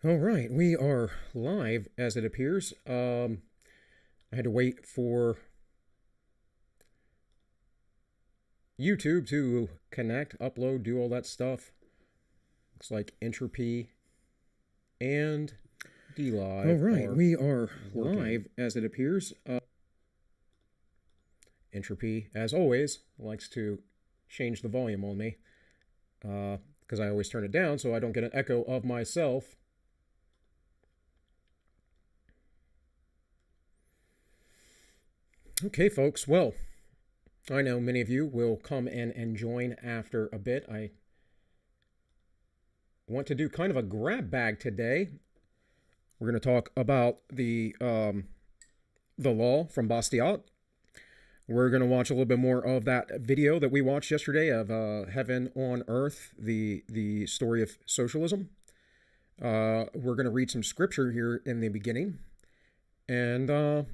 All right, we are live as it appears. I had to wait for YouTube to connect, upload, do all that stuff. Looks like Entropy and DLive. All right, we are live as it appears. Entropy, as always, likes to change the volume on me because I always turn it down so I don't get an echo of myself. Okay, folks. Well, I know many of you will come in and join after a bit. I want to do kind of a grab bag today. We're going to talk about the law from Bastiat. We're going to watch a little bit more of that video that we watched yesterday of Heaven on Earth, the story of socialism. We're going to read some scripture here in the beginning, and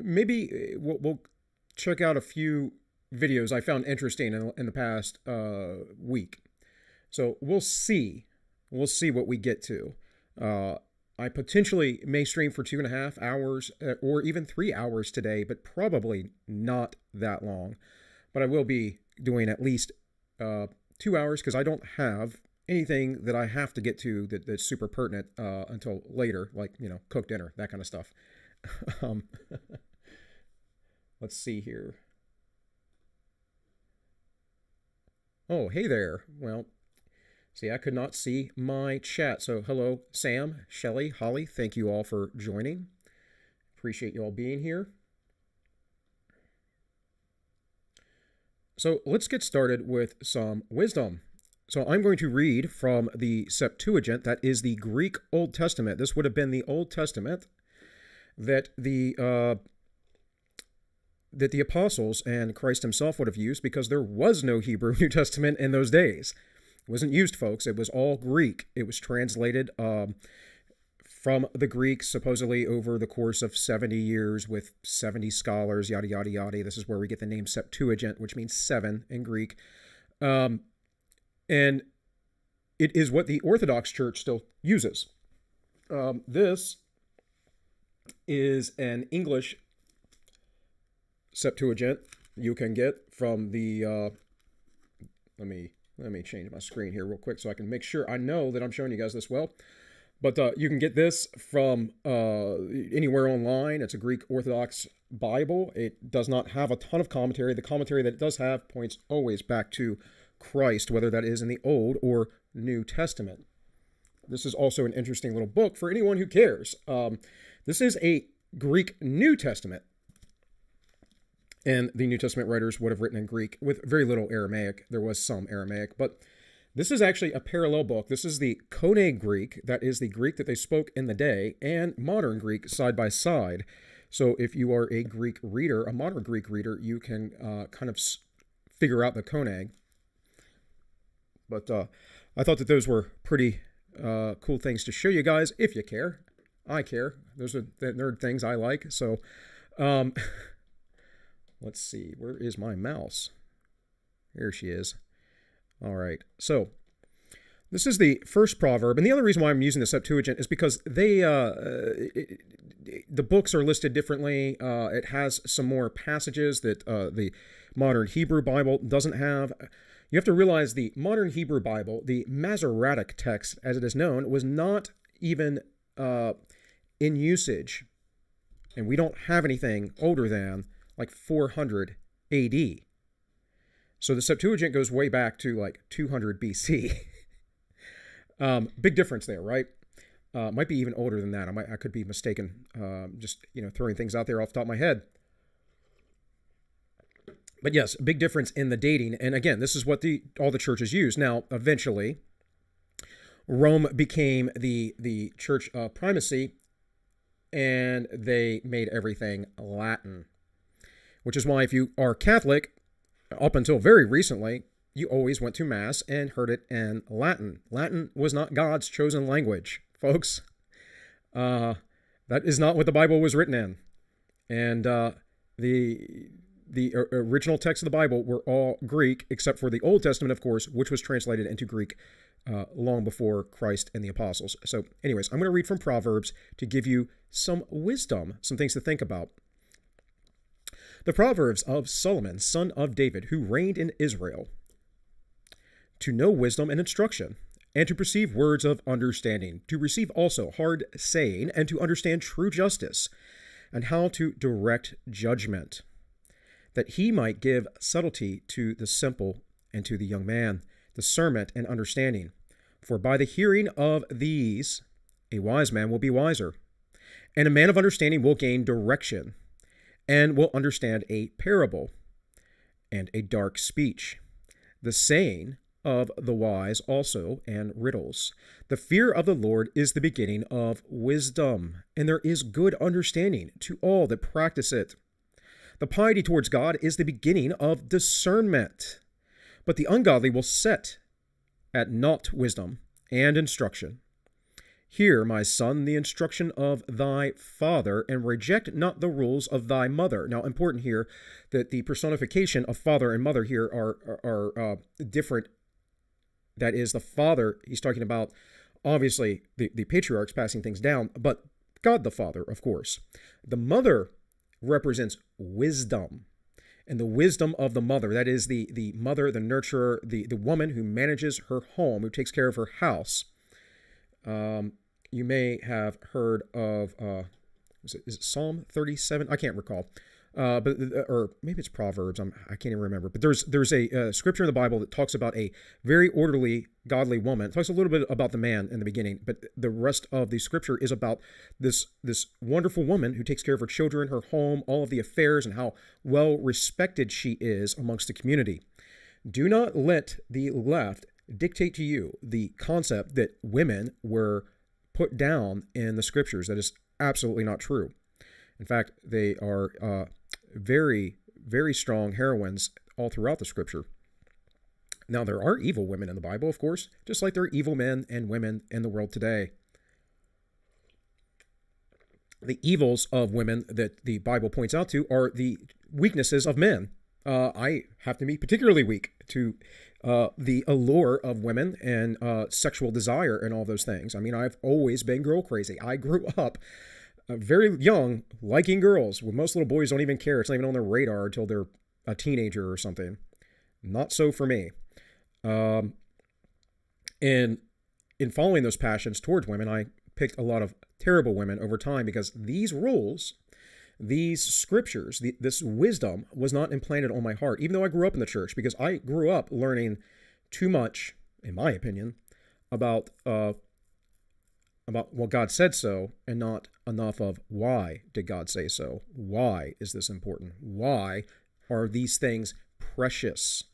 maybe we'll check out a few videos I found interesting in the past week. So we'll see what we get to. I potentially may stream for 2.5 hours or even 3 hours today, but probably not that long. But I will be doing at least 2 hours because I don't have anything that I have to get to that's super pertinent until later, like, cook dinner, that kind of stuff. Let's see here. Oh, hey there. Well, see, I could not see my chat. So hello, Sam, Shelly, Holly. Thank you all for joining. Appreciate you all being here. So let's get started with some wisdom. So I'm going to read from the Septuagint, that is the Greek Old Testament. This would have been the Old Testament that the apostles and Christ himself would have used, because there was no Hebrew New Testament in those days. It wasn't used, folks. It was all Greek. It was translated from the Greek, supposedly over the course of 70 years with 70 scholars, yada, yada, yada. This is where we get the name Septuagint, which means 7 in Greek. And it is what the Orthodox Church still uses. This is an English Septuagint you can get from the let me change my screen here real quick so I can make sure I know that I'm showing you guys this well. But you can get this from anywhere online. It's a Greek Orthodox Bible. It does not have a ton of commentary. The commentary that it does have points always back to Christ, whether that is in the Old or New Testament. This is also an interesting little book for anyone who cares. This is a Greek New Testament. And the New Testament writers would have written in Greek with very little Aramaic. There was some Aramaic, but this is actually a parallel book. This is the Koine Greek, that is the Greek that they spoke in the day, and modern Greek side by side. So if you are a Greek reader, a modern Greek reader, you can kind of figure out the Koine. But I thought that those were pretty cool things to show you guys, if you care. I care. Those are the nerd things I like. So let's see. Where is my mouse? Here she is. All right. So this is the first proverb. And the other reason why I'm using the Septuagint is because the books are listed differently. It has some more passages that the modern Hebrew Bible doesn't have. You have to realize the modern Hebrew Bible, the Masoretic text, as it is known, was not even in usage. And we don't have anything older than like 400 AD. So the Septuagint goes way back to like 200 BC. Big difference there, right? Might be even older than that. I could be mistaken. Just throwing things out there off the top of my head. But yes, big difference in the dating. And again, this is what all the churches use. Now, eventually, Rome became the church of primacy, and they made everything Latin. Which is why if you are Catholic, up until very recently, you always went to Mass and heard it in Latin. Latin was not God's chosen language, folks. That is not what the Bible was written in. And the the original text of the Bible were all Greek, except for the Old Testament, of course, which was translated into Greek long before Christ and the apostles. So anyways, I'm going to read from Proverbs to give you some wisdom, some things to think about. The Proverbs of Solomon, son of David, who reigned in Israel, to know wisdom and instruction, and to perceive words of understanding, to receive also hard saying, and to understand true justice, and how to direct judgment, that he might give subtlety to the simple and to the young man, discernment and understanding. For by the hearing of these, a wise man will be wiser, and a man of understanding will gain direction, and will understand a parable and a dark speech, the saying of the wise also, and riddles. The fear of the Lord is the beginning of wisdom, and there is good understanding to all that practice it. The piety towards God is the beginning of discernment, but the ungodly will set at naught wisdom and instruction. Hear, my son, the instruction of thy father, and reject not the rules of thy mother. Now, important here that the personification of father and mother here are different. That is, the father, he's talking about, obviously, the patriarchs passing things down, but God the Father, of course. The mother represents wisdom, and the wisdom of the mother, that is the mother, the nurturer, the woman who manages her home, who takes care of her house. You may have heard of, is it Psalm 37? I can't recall. Or maybe it's Proverbs. I can't even remember. But there's a scripture in the Bible that talks about a very orderly, godly woman. It talks a little bit about the man in the beginning, but the rest of the scripture is about this wonderful woman who takes care of her children, her home, all of the affairs, and how well respected she is amongst the community. Do not let the left dictate to you the concept that women were put down in the scriptures. That is absolutely not true. In fact, they are very, very strong heroines all throughout the scripture. Now, there are evil women in the Bible, of course, just like there are evil men and women in the world today. The evils of women that the Bible points out to are the weaknesses of men. I have to be particularly weak to the allure of women and sexual desire and all those things. I mean, I've always been girl crazy. I grew up very young, liking girls, when most little boys don't even care. It's not even on their radar until they're a teenager or something. Not so for me. And in following those passions towards women, I picked a lot of terrible women over time because these rules, these scriptures, this wisdom was not implanted on my heart, even though I grew up in the church, because I grew up learning too much, in my opinion, about what God said so, and not enough of why did God say so? Why is this important? Why are these things precious?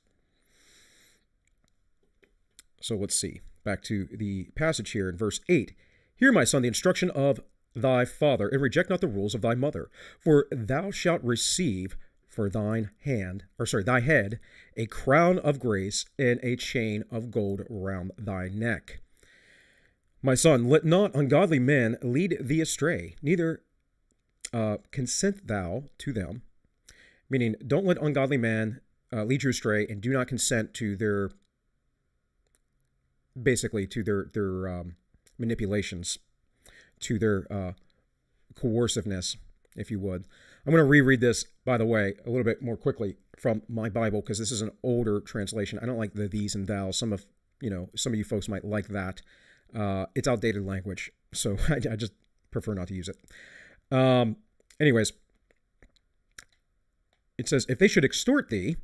So let's see. Back to the passage here in verse 8. Hear, my son, the instruction of thy father, and reject not the rules of thy mother. For thou shalt receive for thy head, a crown of grace and a chain of gold round thy neck. My son, let not ungodly men lead thee astray, neither consent thou to them. Meaning, don't let ungodly men lead you astray, and do not consent to their manipulations, to their coerciveness, if you would. I'm going to reread this, by the way, a little bit more quickly from my Bible, because this is an older translation. I don't like the these and thous. Some of you folks might like that. It's outdated language, so I just prefer not to use it. Anyways, it says, if they should extort thee,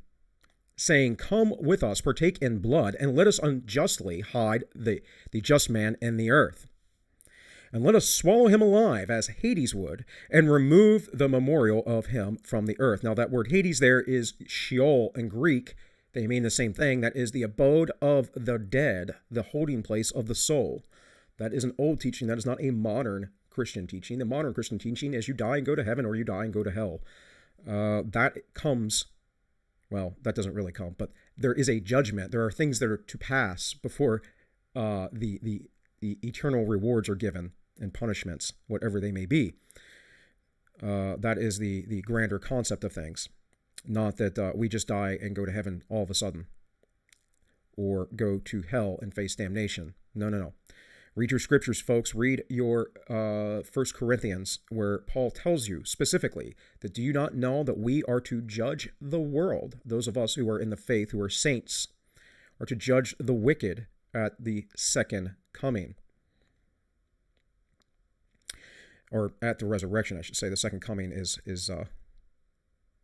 saying, come with us, partake in blood, and let us unjustly hide the just man in the earth. And let us swallow him alive as Hades would, and remove the memorial of him from the earth. Now that word Hades there is Sheol in Greek. They mean the same thing. That is the abode of the dead, the holding place of the soul. That is an old teaching. That is not a modern Christian teaching. The modern Christian teaching is you die and go to heaven, or you die and go to hell. That comes, well, that doesn't really come, but there is a judgment. There are things that are to pass before the eternal rewards are given and punishments, whatever they may be. That is the grander concept of things. Not that we just die and go to heaven all of a sudden, or go to hell and face damnation. No, no, no. Read your scriptures, folks. Read your 1 Corinthians, where Paul tells you specifically that do you not know that we are to judge the world? Those of us who are in the faith, who are saints, are to judge the wicked at the second coming. Or at the resurrection, I should say. The second coming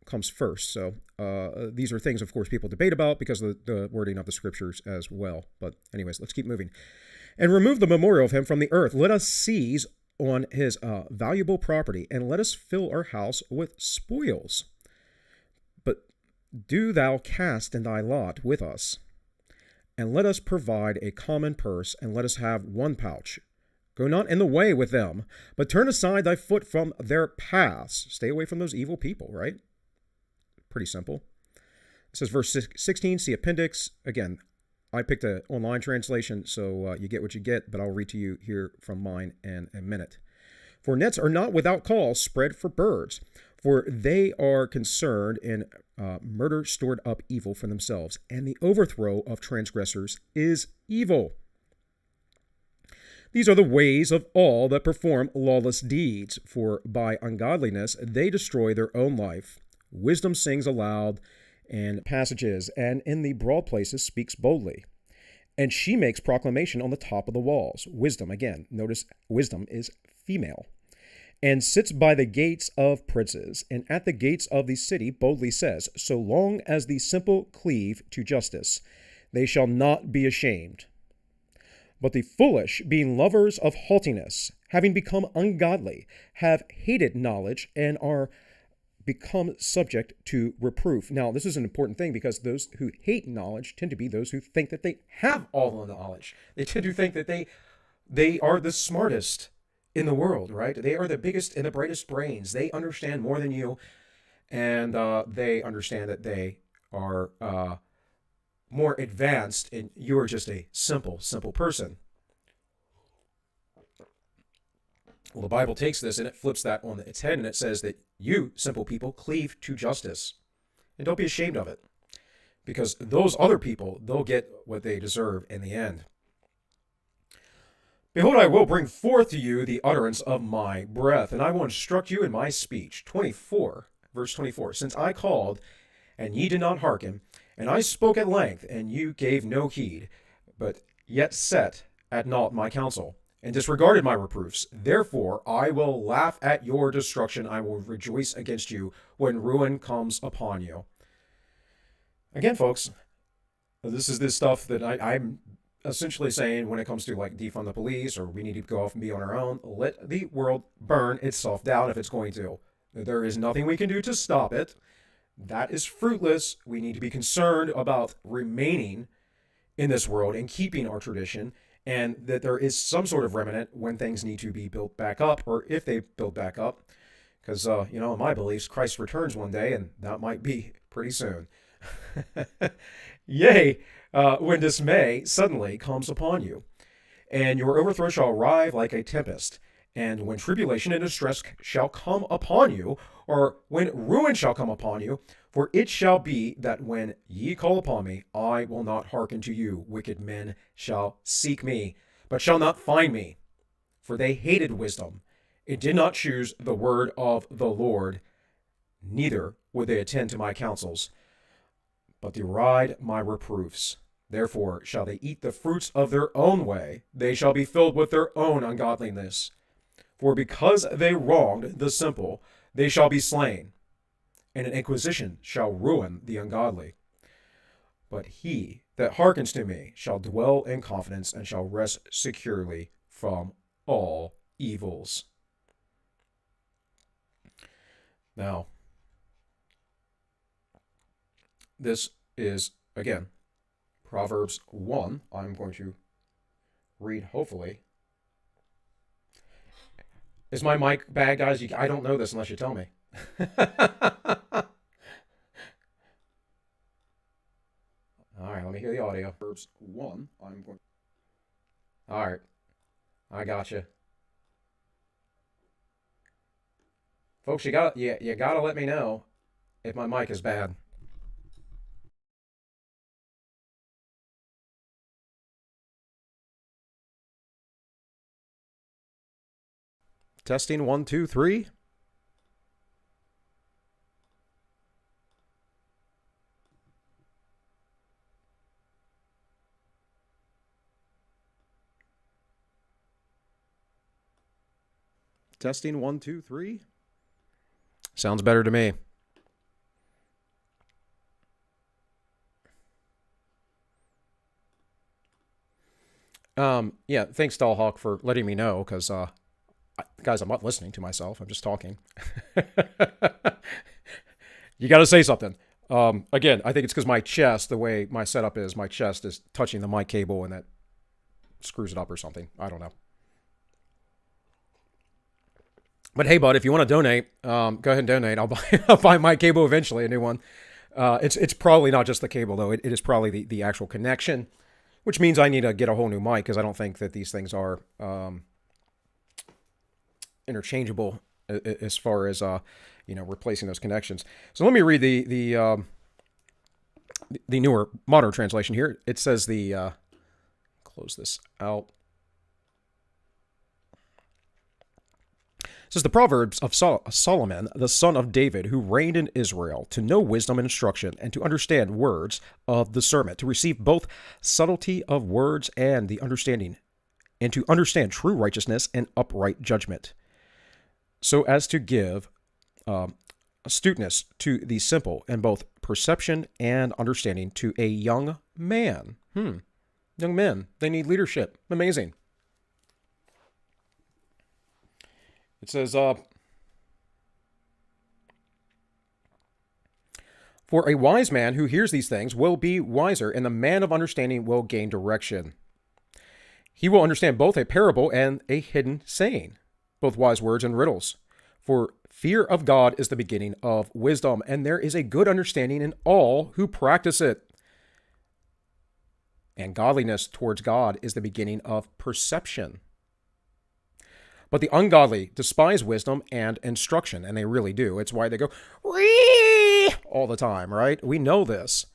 comes first. So these are things, of course, people debate about because of the wording of the scriptures as well. But anyways, let's keep moving. And remove the memorial of him from the earth. Let us seize on his valuable property, and let us fill our house with spoils. But do thou cast in thy lot with us, and let us provide a common purse, and let us have one pouch. Go not in the way with them, but turn aside thy foot from their paths. Stay away from those evil people, right? Pretty simple. It says verse 16, see appendix. Again, I picked an online translation, so you get what you get, but I'll read to you here from mine in a minute. For nets are not without cause spread for birds, for they are concerned in murder stored up evil for themselves, and the overthrow of transgressors is evil. These are the ways of all that perform lawless deeds, for by ungodliness they destroy their own life. Wisdom sings aloud in passages, and in the broad places speaks boldly. And she makes proclamation on the top of the walls. Wisdom, again, notice wisdom is female. And sits by the gates of princes, and at the gates of the city boldly says, so long as the simple cleave to justice, they shall not be ashamed. But the foolish, being lovers of haughtiness, having become ungodly, have hated knowledge, and are become subject to reproof. Now, this is an important thing because those who hate knowledge tend to be those who think that they have all the knowledge. They tend to think that they are the smartest in the world, right? They are the biggest and the brightest brains. They understand more than you, and they understand that they are more advanced, and you're just a simple person. Well, the Bible takes this and it flips that on its head, and it says that you, simple people, cleave to justice. And don't be ashamed of it, because those other people, they'll get what they deserve in the end. Behold, I will bring forth to you the utterance of my breath, and I will instruct you in my speech. 24, verse 24. Since I called, and ye did not hearken, and I spoke at length, and you gave no heed, but yet set at naught my counsel, and disregarded my reproofs. Therefore I will laugh at your destruction. I will rejoice against you when ruin comes upon you. Again, folks, this is this stuff that I'm essentially saying when it comes to like defund the police, or we need to go off and be on our own. Let the world burn itself down if it's going to. There is nothing we can do to stop it. That is fruitless. We need to be concerned about remaining in this world and keeping our tradition, and that there is some sort of remnant when things need to be built back up, or if they build back up. Because, in my beliefs, Christ returns one day, and that might be pretty soon. Yea, when dismay suddenly comes upon you, and your overthrow shall arrive like a tempest, and when tribulation and distress shall come upon you, or when ruin shall come upon you, for it shall be that when ye call upon me, I will not hearken to you. Wicked men shall seek me, but shall not find me. For they hated wisdom, and did not choose the word of the Lord, neither would they attend to my counsels, but deride my reproofs. Therefore shall they eat the fruits of their own way. They shall be filled with their own ungodliness. For because they wronged the simple, they shall be slain, and an inquisition shall ruin the ungodly. But he that hearkens to me shall dwell in confidence, and shall rest securely from all evils. Now, this is, again, Proverbs 1. I'm going to read, hopefully. Is my mic bad, guys? I don't know this unless you tell me. All right, let me hear the audio. Proverbs 1. I'm going. All right, I got you, folks. You gotta let me know if my mic is bad. Testing 1, 2, 3. Testing 1, 2, 3. Sounds better to me. Yeah, thanks, Dollhawk, for letting me know, because, guys, I'm not listening to myself. I'm just talking. You got to say something. Again, I think it's because my chest, the way my setup is, my chest is touching the mic cable, and that screws it up or something. I don't know. But hey, bud, if you want to donate, go ahead and donate. I'll buy my cable eventually, a new one. It's probably not just the cable, though. It is probably the actual connection, which means I need to get a whole new mic, because I don't think that these things are interchangeable as far as replacing those connections. So let me read the newer modern translation here. It says close this out. It says the Proverbs of Solomon, the son of David, who reigned in Israel, to know wisdom and instruction, and to understand words of discernment, to receive both subtlety of words and the understanding, and to understand true righteousness and upright judgment, so as to give astuteness to the simple, and both perception and understanding to a young man. Young men, they need leadership. Amazing. It says, for a wise man who hears these things will be wiser, and the man of understanding will gain direction. He will understand both a parable and a hidden saying, both wise words and riddles. For fear of God is the beginning of wisdom, and there is a good understanding in all who practice it. And godliness towards God is the beginning of perception. But the ungodly despise wisdom and instruction, and they really do. It's why they go, "Wee!" all the time, right? We know this.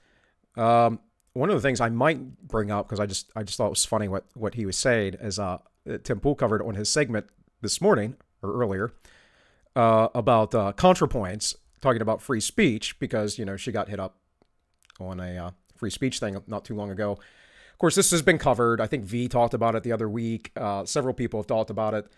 One of the things I might bring up, because I just thought it was funny what he was saying, is Tim Pool covered on his segment this morning, or earlier, about ContraPoints, talking about free speech, because, she got hit up on a free speech thing not too long ago. Of course, this has been covered. I think V talked about it the other week. Several people have talked about it.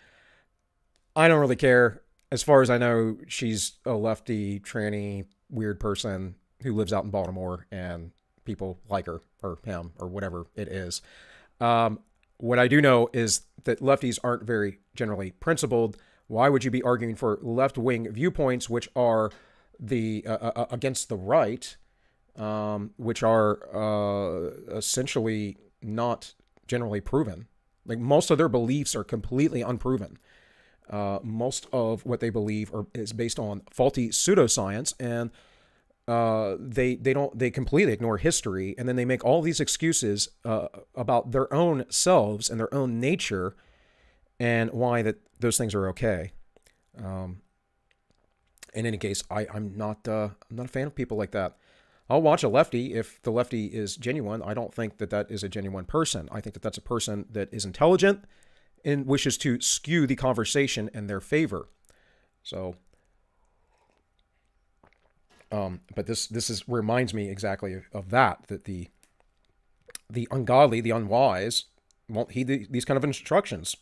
I don't really care. As far as I know, she's a lefty, tranny, weird person who lives out in Baltimore, and people like her, or him, or whatever it is. What I do know is that lefties aren't very generally principled. Why would you be arguing for left-wing viewpoints, which are against the right, which are essentially not generally proven? Like, most of their beliefs are completely unproven. Most of what they believe is based on faulty pseudoscience, and they completely ignore history, and then they make all these excuses about their own selves and their own nature, and why those things are okay. In any case, I'm not a fan of people like that. I'll watch a lefty if the lefty is genuine. I don't think that is a genuine person. I think that that's a person that is intelligent and wishes to skew the conversation in their favor. So, but this reminds me exactly of that the ungodly, the unwise, won't heed these kind of instructions.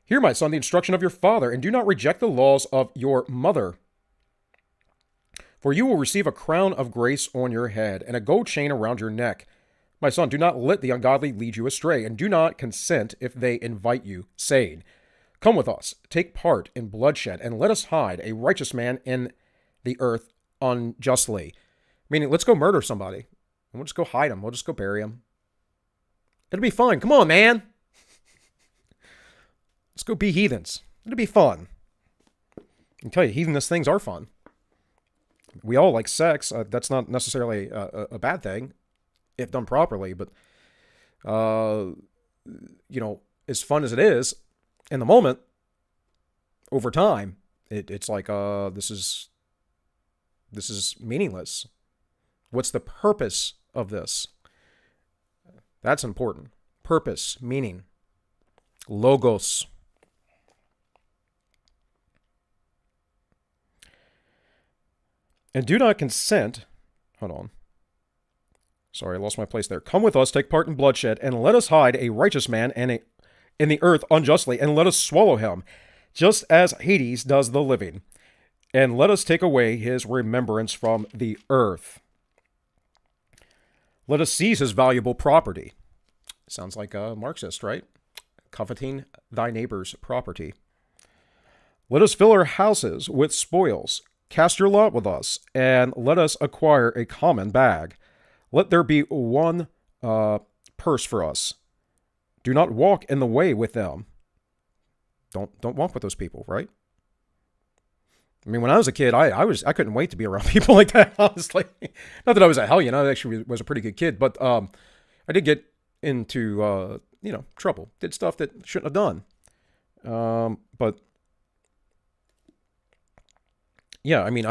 Hear, my son, the instruction of your father, and do not reject the laws of your mother. For you will receive a crown of grace on your head, and a gold chain around your neck. My son, do not let the ungodly lead you astray, and do not consent if they invite you, saying, come with us, take part in bloodshed, and let us hide a righteous man in the earth unjustly. Meaning, let's go murder somebody, and we'll just go hide him. We'll just go bury him. It'll be fun. Come on, man. Let's go be heathens. It'll be fun. I can tell you, heathenous things are fun. We all like sex. That's not necessarily a bad thing, if done properly. But, as fun as it is, in the moment, over time, it's like, this is This is meaningless. What's the purpose of this? That's important. Purpose, meaning, logos. And do not consent. Hold on. Sorry, I lost my place there. Come with us, take part in bloodshed, and let us hide a righteous man in the earth unjustly, and let us swallow him, just as Hades does the living. And let us take away his remembrance from the earth. Let us seize his valuable property. Sounds like a Marxist, right? Coveting thy neighbor's property. Let us fill our houses with spoils. Cast your lot with us, and let us acquire a common bag. Let there be one purse for us. Do not walk in the way with them. Don't walk with those people, right? I mean, when I was a kid, I couldn't wait to be around people like that, honestly. Not that I was a hellion. I actually was a pretty good kid, but I did get into trouble. Did stuff that shouldn't have done. But yeah, I mean,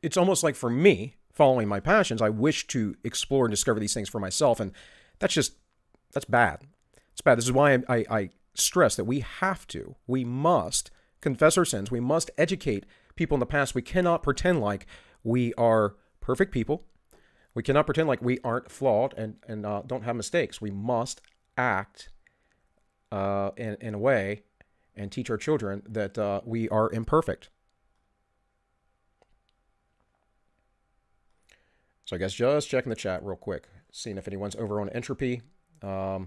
it's almost like, for me, following my passions, I wish to explore and discover these things for myself, and that's bad. It's bad. This is why I stress that we must confess our sins. We must educate people in the past. We cannot pretend like we are perfect people. We cannot pretend like we aren't flawed and don't have mistakes. We must act in a way and teach our children that we are imperfect. So I guess just checking the chat real quick, seeing if anyone's over on entropy. I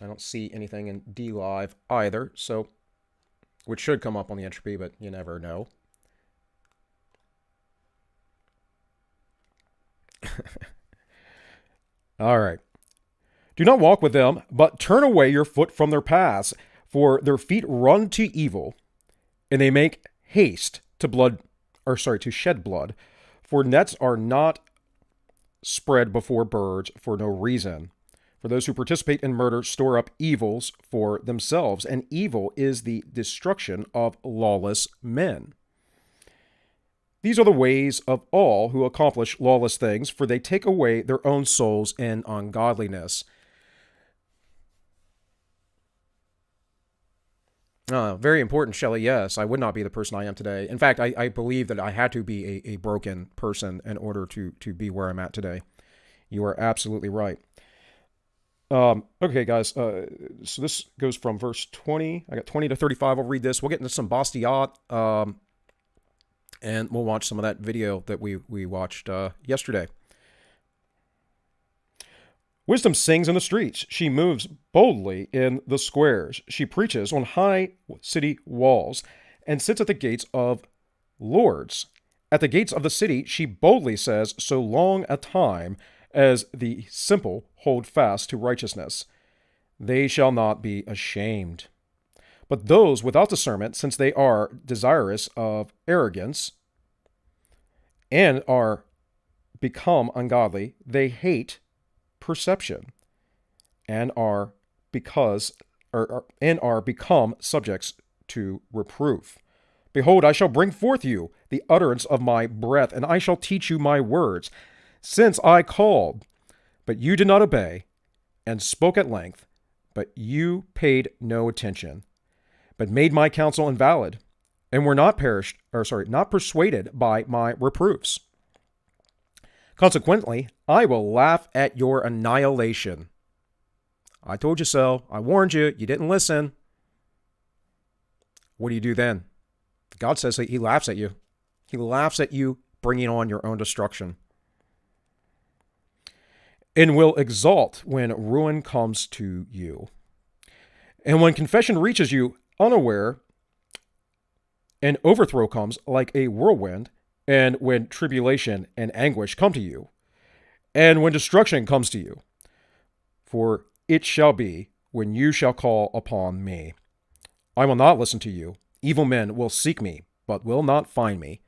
don't see anything in D Live either, so which should come up on the entropy, but you never know. All right. Do not walk with them, but turn away your foot from their paths, for their feet run to evil, and they make haste to shed blood. For nets are not spread before birds for no reason. For those who participate in murder store up evils for themselves, and evil is the destruction of lawless men. These are the ways of all who accomplish lawless things, for they take away their own souls in ungodliness. Very important, Shelley. Yes, I would not be the person I am today. In fact, I believe that I had to be a broken person in order to be where I'm at today. You are absolutely right. Okay, guys. So this goes from verse 20. I got 20 to 35. I'll read this. We'll get into some Bastiat, and we'll watch some of that video that we watched yesterday. Wisdom sings in the streets. She moves boldly in the squares. She preaches on high city walls and sits at the gates of lords. At the gates of the city, she boldly says, so long a time as the simple hold fast to righteousness, they shall not be ashamed. But those without discernment, since they are desirous of arrogance and are become ungodly, they hate perception and are become subjects to reproof. Behold, I shall bring forth you the utterance of my breath, and I shall teach you my words. Since I called, but you did not obey, and spoke at length, but you paid no attention, but made my counsel invalid, and were not persuaded by my reproofs. Consequently, I will laugh at your annihilation. I told you so. I warned you. You didn't listen. What do you do then? God says that he laughs at you. He laughs at you bringing on your own destruction. And will exalt when ruin comes to you. And when confession reaches you unaware, and overthrow comes like a whirlwind, and when tribulation and anguish come to you, and when destruction comes to you, for it shall be when you shall call upon me. I will not listen to you. Evil men will seek me, but will not find me.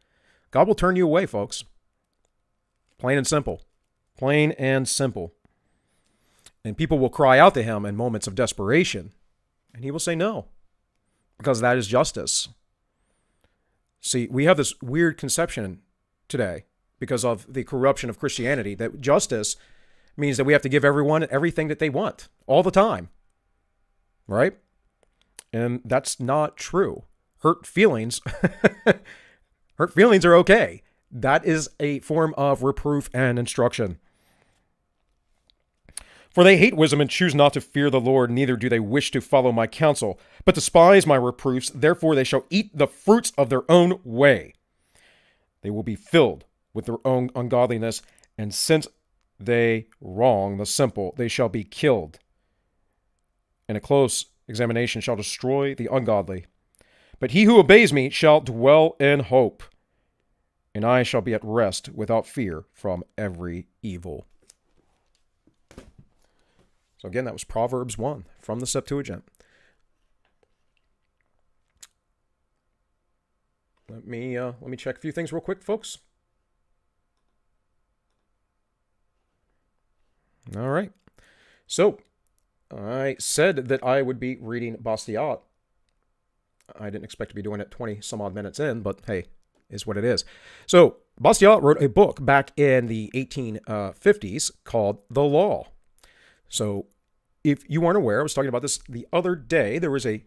God will turn you away, folks. Plain and simple. Plain and simple. And people will cry out to him in moments of desperation, and he will say no, because that is justice. See, we have this weird conception today because of the corruption of Christianity that justice means that we have to give everyone everything that they want all the time, right? And that's not true. Hurt feelings, hurt feelings are okay. That is a form of reproof and instruction. For they hate wisdom and choose not to fear the Lord, neither do they wish to follow my counsel, but despise my reproofs. Therefore they shall eat the fruits of their own way. They will be filled with their own ungodliness, and since they wrong the simple, they shall be killed. And a close examination shall destroy the ungodly. But he who obeys me shall dwell in hope, and I shall be at rest without fear from every evil. So again, that was Proverbs 1 from the Septuagint. Let me check a few things real quick, folks. All right. So I said that I would be reading Bastiat. I didn't expect to be doing it 20 some odd minutes in, but hey, is what it is. So Bastiat wrote a book back in the 1850s called The Law. So if you weren't aware, I was talking about this the other day. There was a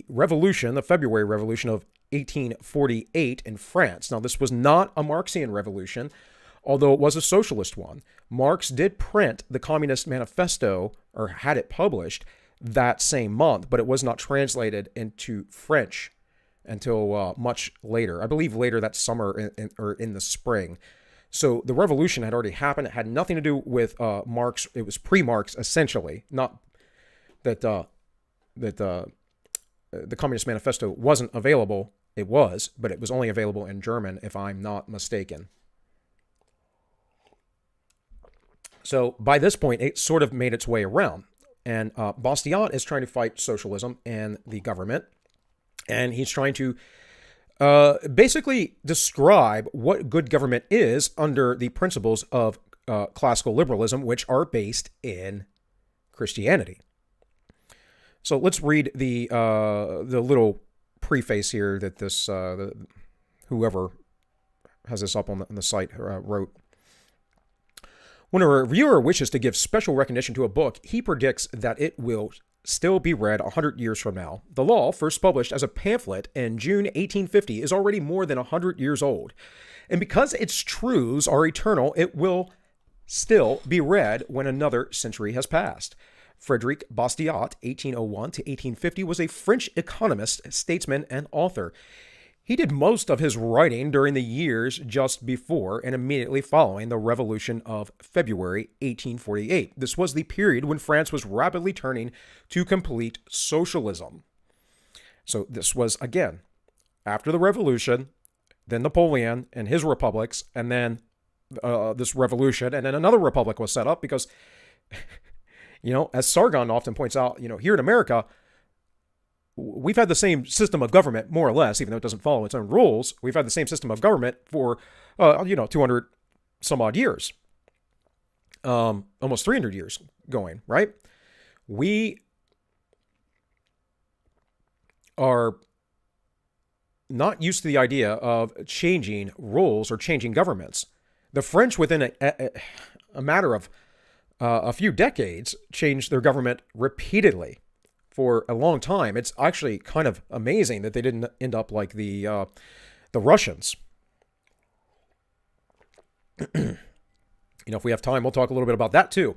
revolution, the February Revolution of 1848 in France. Now, this was not a Marxian revolution, although it was a socialist one. Marx did print the Communist Manifesto, or had it published, that same month, but it was not translated into French until much later. I believe later that summer or in the spring. So the revolution had already happened. It had nothing to do with Marx. It was pre-Marx, essentially. Not that the Communist Manifesto wasn't available. It was, but it was only available in German, if I'm not mistaken. So by this point, it sort of made its way around. And Bastiat is trying to fight socialism and the government. And he's trying to basically describe what good government is under the principles of classical liberalism, which are based in Christianity. So let's read the little preface here that this whoever has this up on the site wrote. When a reviewer wishes to give special recognition to a book, he predicts that it will still be read 100 years from now. The Law, first published as a pamphlet in June 1850, is already more than 100 years old. And because its truths are eternal, it will still be read when another century has passed. Frédéric Bastiat, 1801 to 1850, was a French economist, statesman, and author. He did most of his writing during the years just before and immediately following the Revolution of February 1848. This was the period when France was rapidly turning to complete socialism. So this was, again, after the Revolution, then Napoleon and his republics, and then this revolution, and then another republic was set up because, as Sargon often points out, here in America, we've had the same system of government, more or less, even though it doesn't follow its own rules. We've had the same system of government for, 200 some odd years. Almost 300 years going, right? We are not used to the idea of changing rules or changing governments. The French, within a matter of a few decades, changed their government repeatedly. For a long time. It's actually kind of amazing that they didn't end up like the Russians. If we have time, we'll talk a little bit about that too.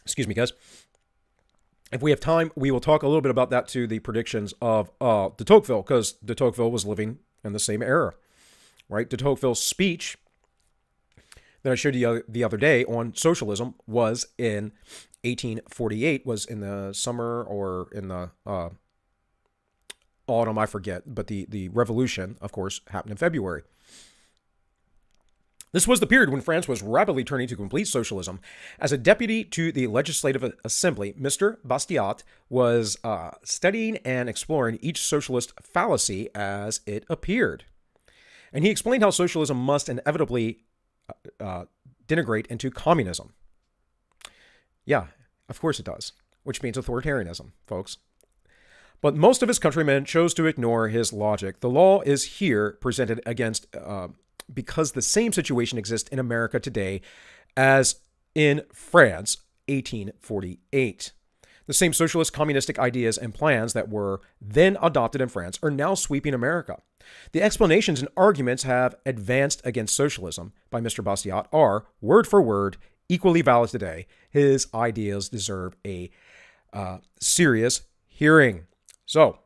Excuse me, guys. If we have time, we will talk a little bit about that too, the predictions of de Tocqueville, because de Tocqueville was living in the same era, right? De Tocqueville's speech that I showed you the other day on socialism was in 1848, was in the summer or in the autumn, I forget, but the revolution, of course, happened in February. This was the period when France was rapidly turning to complete socialism. As a deputy to the Legislative Assembly, Mr. Bastiat was studying and exploring each socialist fallacy as it appeared. And he explained how socialism must inevitably denigrate into communism. Yeah, of course it does, which means authoritarianism, folks. But most of his countrymen chose to ignore his logic. The law is here presented against because the same situation exists in America today as in France, 1848. The same socialist communistic ideas and plans that were then adopted in France are now sweeping America. The explanations and arguments have advanced against socialism by Mr. Bastiat are, word for word, equally valid today. His ideas deserve a serious hearing. So,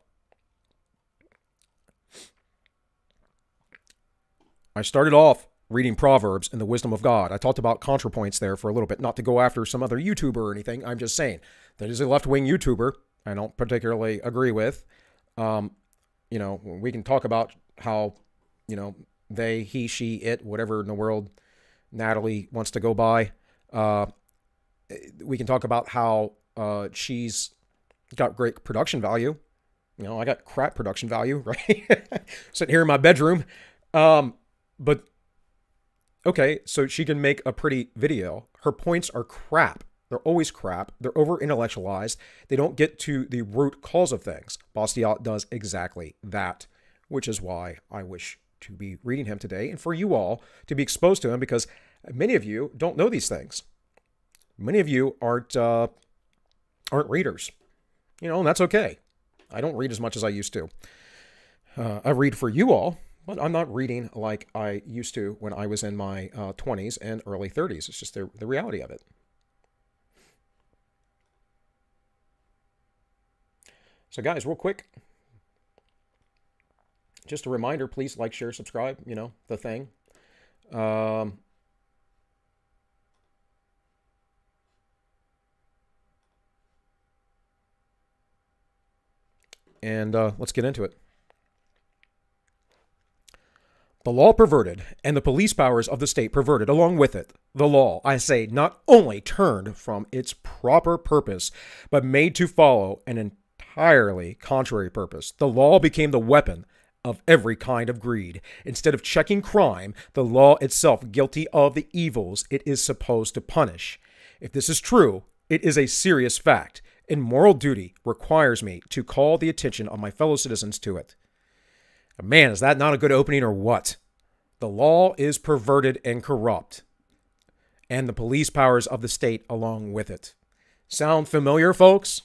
I started off reading Proverbs and the wisdom of God. I talked about ContraPoints there for a little bit, not to go after some other YouTuber or anything. I'm just saying that is a left-wing YouTuber I don't particularly agree with. We can talk about how, they, he, she, it, whatever in the world Natalie wants to go by. We can talk about how she's got great production value. I got crap production value, right? Sitting here in my bedroom. But okay, so she can make a pretty video. Her points are crap. They're always crap. They're over-intellectualized. They don't get to the root cause of things. Bastiat does exactly that, which is why I wish to be reading him today and for you all to be exposed to him, because many of you don't know these things. Many of you aren't readers, and that's okay. I don't read as much as I used to. I read for you all, but I'm not reading like I used to when I was in my 20s and early 30s. It's just the reality of it. So guys, real quick, just a reminder, please like, share, subscribe, the thing. And let's get into it. The law perverted, and the police powers of the state perverted along with it. The law, I say, not only turned from its proper purpose, but made to follow an entirely contrary purpose. The law became the weapon of every kind of greed. Instead of checking crime, the law itself guilty of the evils it is supposed to punish. If this is true, it is a serious fact, and moral duty requires me to call the attention of my fellow citizens to it. Man, is that not a good opening or what? The law is perverted and corrupt, and the police powers of the state along with it. Sound familiar, folks?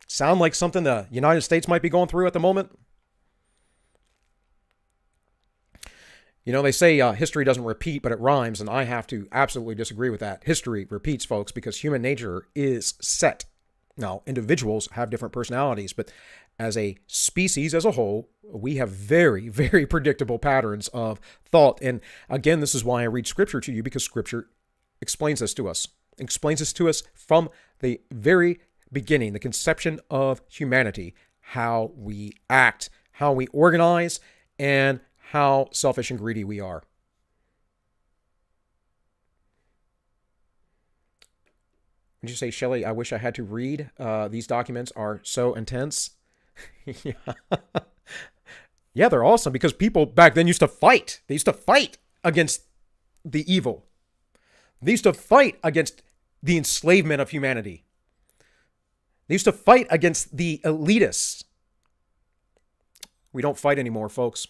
Sound like something the United States might be going through at the moment? They say history doesn't repeat, but it rhymes, and I have to absolutely disagree with that. History repeats, folks, because human nature is set. Now, individuals have different personalities, but as a species as a whole, we have very, very predictable patterns of thought. And again, this is why I read Scripture to you, because Scripture explains this to us. It explains this to us from the very beginning, the conception of humanity, how we act, how we organize, and how selfish and greedy we are. Would you say, Shelley, I wish I had to read? These documents are so intense. Yeah, they're awesome because people back then used to fight. They used to fight against the evil. They used to fight against the enslavement of humanity. They used to fight against the elitists. We don't fight anymore, folks.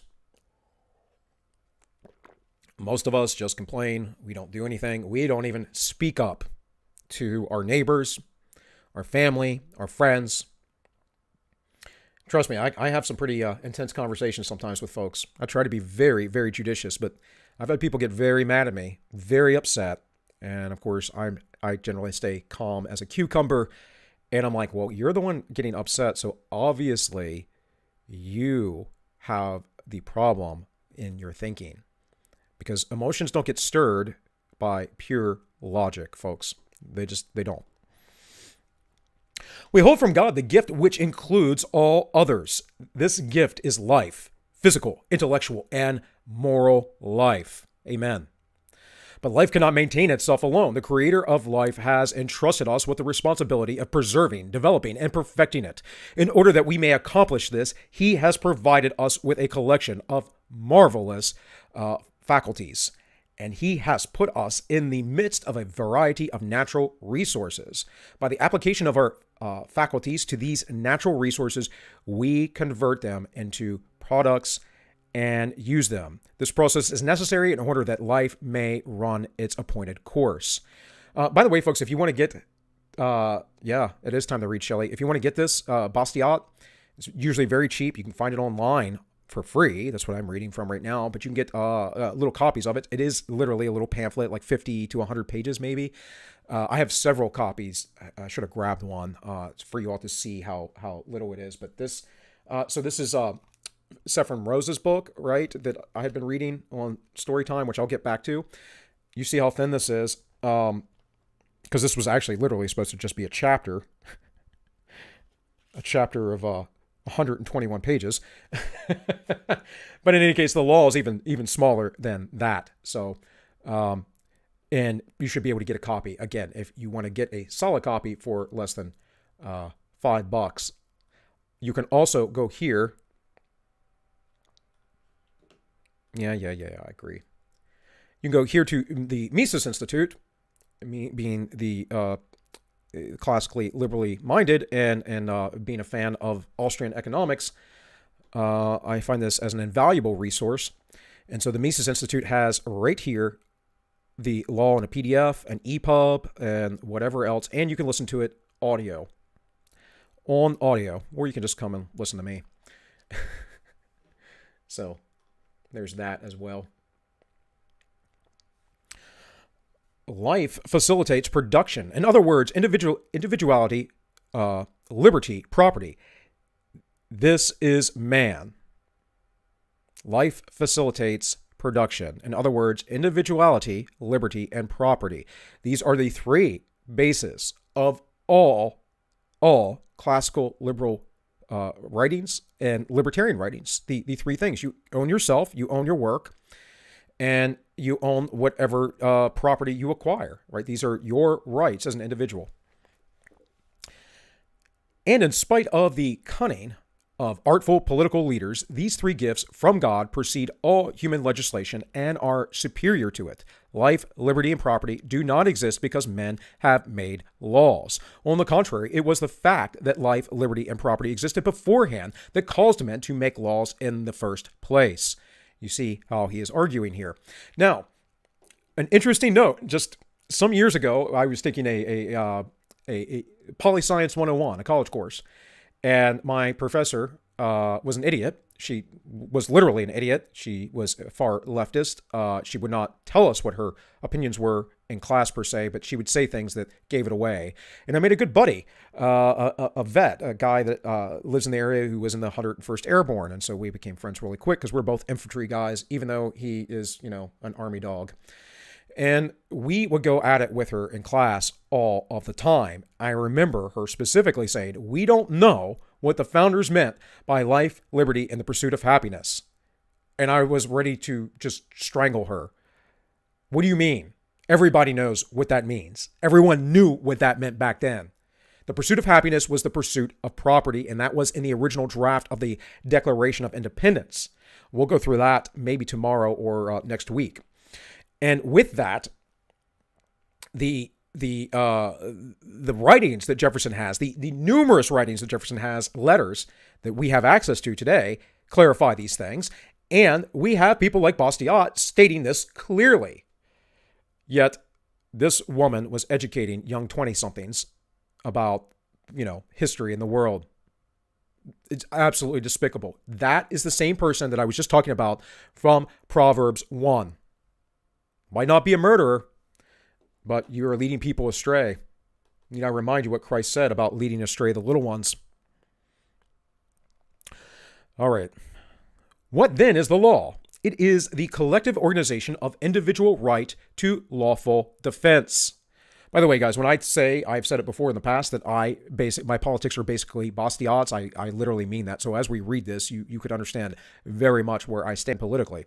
Most of us just complain. We don't do anything. We don't even speak up to our neighbors, our family, our friends. Trust me, I have some pretty intense conversations sometimes with folks. I try to be very, very judicious, but I've had people get very mad at me, very upset. And of course, I generally stay calm as a cucumber. And I'm like, well, you're the one getting upset. So obviously you have the problem in your thinking, because emotions don't get stirred by pure logic, folks. They don't. We hold from God the gift which includes all others. This gift is life, physical, intellectual, and moral life. Amen. But life cannot maintain itself alone. The creator of life has entrusted us with the responsibility of preserving, developing, and perfecting it. In order that we may accomplish this, he has provided us with a collection of marvelous faculties. And he has put us in the midst of a variety of natural resources. By the application of our faculties to these natural resources, we convert them into products and use them. This process is necessary in order that life may run its appointed course. By the way, folks, if you want to get, it is time to read Shelley. If you want to get this, Bastiat, it's usually very cheap. You can find it online for free. That's what I'm reading from right now. But you can get little copies of it. It is literally a little pamphlet, like 50 to 100 pages maybe. I have several copies. I should have grabbed one. It's for you all to see how little it is. But this, so this is Saffron Rose's book, right, that I had been reading on Storytime, which I'll get back to. You see how thin this is, because this was actually literally supposed to just be a chapter of 121 pages. But in any case, the law is even smaller than that. So, and you should be able to get a copy. Again, if you want to get a solid copy for less than $5, you can also go here. Yeah, I agree. You can go here to the Mises Institute, being the classically liberally minded and being a fan of Austrian economics. I find this as an invaluable resource. And so the Mises Institute has right here the law in a PDF, an EPUB, and whatever else. And you can listen to it on audio, or you can just come and listen to me. So there's that as well. Life facilitates production. In other words, individuality, liberty, property. This is man. Life facilitates production. In other words, individuality, liberty, and property. These are the three bases of all classical liberal writings and libertarian writings. The three things. You own yourself, you own your work, and you own whatever property you acquire, right? These are your rights as an individual. And in spite of the cunning of artful political leaders, these three gifts from God precede all human legislation and are superior to it. Life, liberty, and property do not exist because men have made laws. On the contrary, it was the fact that life, liberty, and property existed beforehand that caused men to make laws in the first place. You see how he is arguing here. Now, an interesting note, just some years ago, I was taking a Poli-Science 101, a college course, and my professor was an idiot. She was literally an idiot. She was far leftist. She would not tell us what her opinions were in class per se, but she would say things that gave it away. And I made a good buddy, a vet, a guy that lives in the area who was in the 101st Airborne. And so we became friends really quick because we're both infantry guys, even though he is, an Army dog. And we would go at it with her in class all of the time. I remember her specifically saying, "We don't know what the founders meant by life, liberty, and the pursuit of happiness." And I was ready to just strangle her. What do you mean? Everybody knows what that means. Everyone knew what that meant back then. The pursuit of happiness was the pursuit of property, and that was in the original draft of the Declaration of Independence. We'll go through that maybe tomorrow or next week. And with that, the writings that Jefferson has, the numerous writings that Jefferson has, letters that we have access to today, clarify these things. And we have people like Bastiat stating this clearly. Yet this woman was educating young 20-somethings about, history in the world. It's absolutely despicable. That is the same person that I was just talking about from Proverbs 1. Might not be a murderer, but you are leading people astray. I remind you what Christ said about leading astray the little ones. All right. What then is the law? It is the collective organization of individual right to lawful defense. By the way, guys, when I say, I've said it before in the past, that my politics are basically Bastiat's, I literally mean that. So as we read this, you could understand very much where I stand politically.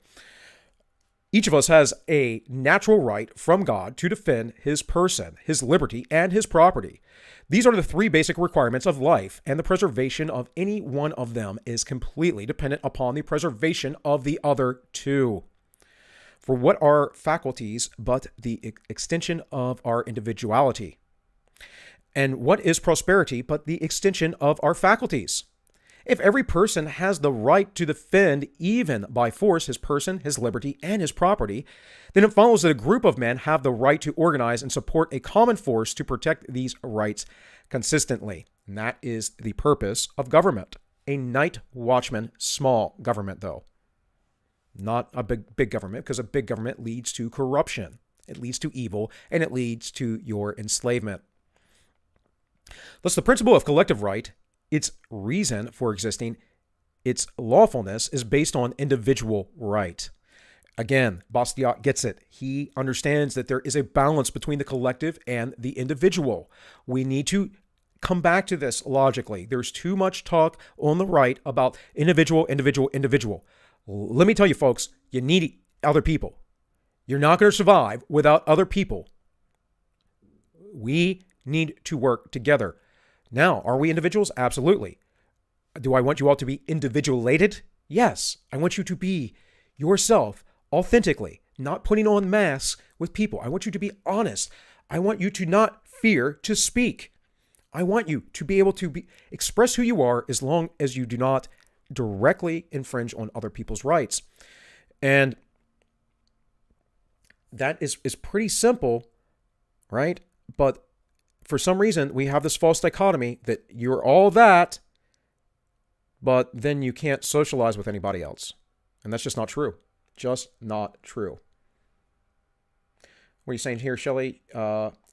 Each of us has a natural right from God to defend his person, his liberty, and his property. These are the three basic requirements of life, and the preservation of any one of them is completely dependent upon the preservation of the other two. For what are faculties but the extension of our individuality? And what is prosperity but the extension of our faculties? If every person has the right to defend, even by force, his person, his liberty, and his property, then it follows that a group of men have the right to organize and support a common force to protect these rights consistently. And that is the purpose of government. A night watchman, small government, though. Not a big government, because a big government leads to corruption. It leads to evil, and it leads to your enslavement. Thus, the principle of collective right, its reason for existing, its lawfulness, is based on individual right. Again, Bastiat gets it. He understands that there is a balance between the collective and the individual. We need to come back to this logically. There's too much talk on the right about individual. Let me tell you, folks, you need other people. You're not going to survive without other people. We need to work together. Now, are we individuals? Absolutely. Do I want you all to be individualated? Yes. I want you to be yourself authentically, not putting on masks with people. I want you to be honest. I want you to not fear to speak. I want you to be able to express who you are as long as you do not directly infringe on other people's rights. And that is pretty simple, right? But for some reason, we have this false dichotomy that you're all that, but then you can't socialize with anybody else. And that's just not true. Just not true. What are you saying here, Shelley?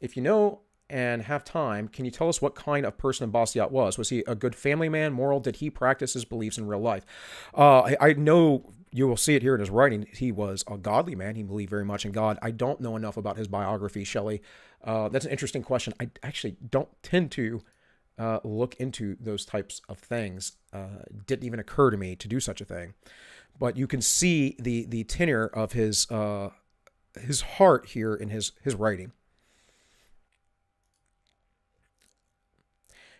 If you know and have time, can you tell us what kind of person Bastiat was? Was he a good family man, moral? Did he practice his beliefs in real life? I know you will see it here in his writing. He was a godly man. He believed very much in God. I don't know enough about his biography, Shelley. That's an interesting question. I actually don't tend to look into those types of things. Didn't even occur to me to do such a thing. But you can see the tenor of his heart here in his writing.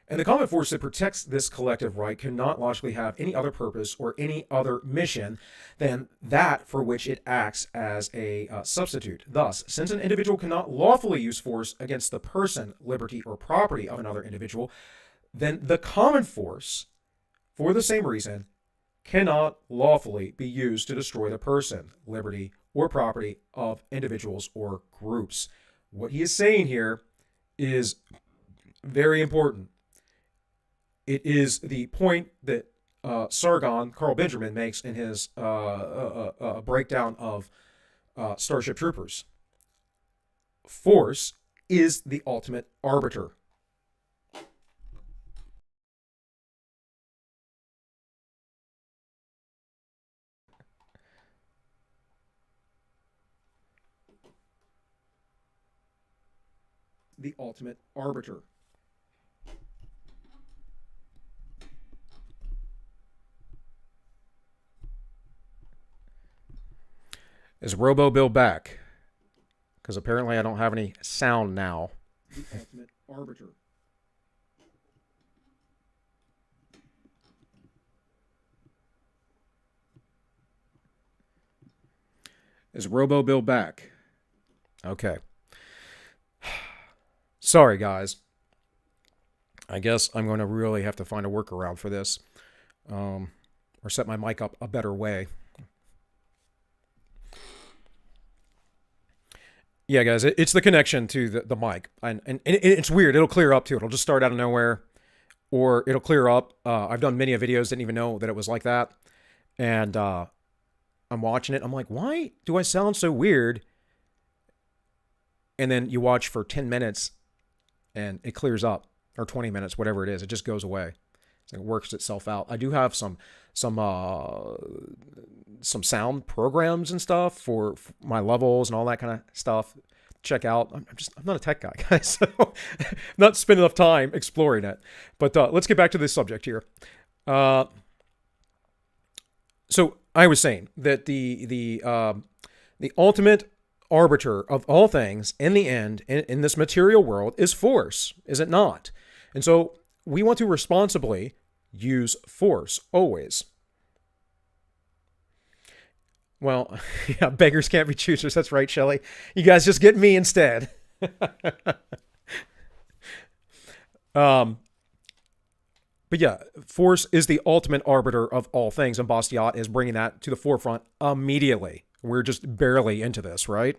And the common force that protects this collective right cannot logically have any other purpose or any other mission than that for which it acts as a substitute. Thus, since an individual cannot lawfully use force against the person, liberty, or property of another individual, then the common force, for the same reason, cannot lawfully be used to destroy the person, liberty, or property of individuals or groups. What he is saying here is very important. It is the point that Sargon, Carl Benjamin, makes in his breakdown of Starship Troopers. Force is the ultimate arbiter. The ultimate arbiter. Is Robo Bill back? Because apparently I don't have any sound now. The ultimate arbiter. Is Robo Bill back? Okay. Sorry, guys. I guess I'm going to really have to find a workaround for this. Or set my mic up a better way. Yeah, guys, it's the connection to the mic. And it's weird. It'll clear up, too. It'll just start out of nowhere. Or it'll clear up. I've done many videos, didn't even know that it was like that. And I'm watching it. I'm like, why do I sound so weird? And then you watch for 10 minutes, and it clears up. Or 20 minutes, whatever it is. It just goes away. So it works itself out. I do have some sound programs and stuff for my levels and all that kind of stuff. Check out. I'm not a tech guy, guys, so I'm not spending enough time exploring it. But let's get back to this subject here. So I was saying that the ultimate arbiter of all things in the end in this material world is force, is it not? And so we want to responsibly use force always. Well, yeah, beggars can't be choosers. That's right, Shelley. You guys just get me instead. Um, but yeah, force is the ultimate arbiter of all things, and Bastiat is bringing that to the forefront immediately. We're just barely into this, right?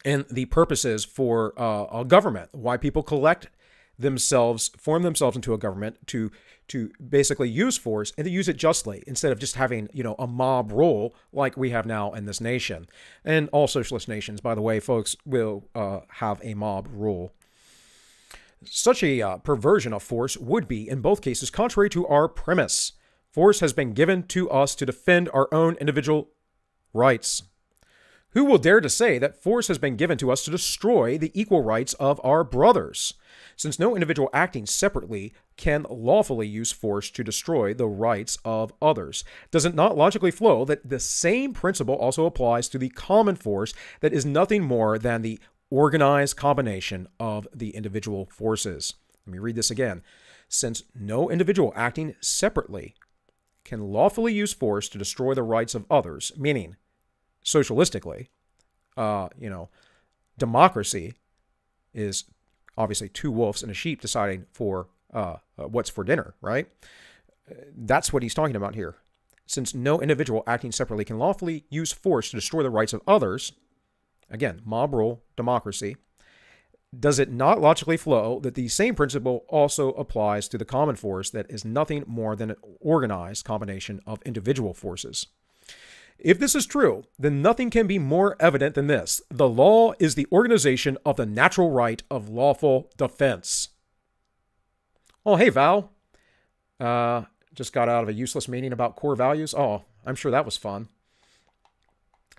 And the purposes for a government, why people collect themselves, form themselves into a government to basically use force and to use it justly instead of just having, a mob rule like we have now in this nation. And all socialist nations, by the way, folks, will have a mob rule. Such a perversion of force would be, in both cases, contrary to our premise. Force has been given to us to defend our own individual rights. Who will dare to say that force has been given to us to destroy the equal rights of our brothers? Since no individual acting separately can lawfully use force to destroy the rights of others, does it not logically flow that the same principle also applies to the common force that is nothing more than the organized combination of the individual forces? Let me read this again. Since no individual acting separately can lawfully use force to destroy the rights of others, meaning socialistically, democracy is obviously two wolves and a sheep deciding for what's for dinner, right? That's what he's talking about here. Since no individual acting separately can lawfully use force to destroy the rights of others, again, mob rule, democracy, does it not logically flow that the same principle also applies to the common force that is nothing more than an organized combination of individual forces? If this is true, then nothing can be more evident than this. The law is the organization of the natural right of lawful defense. Oh, hey, Val. Just got out of a useless meeting about core values. Oh, I'm sure that was fun.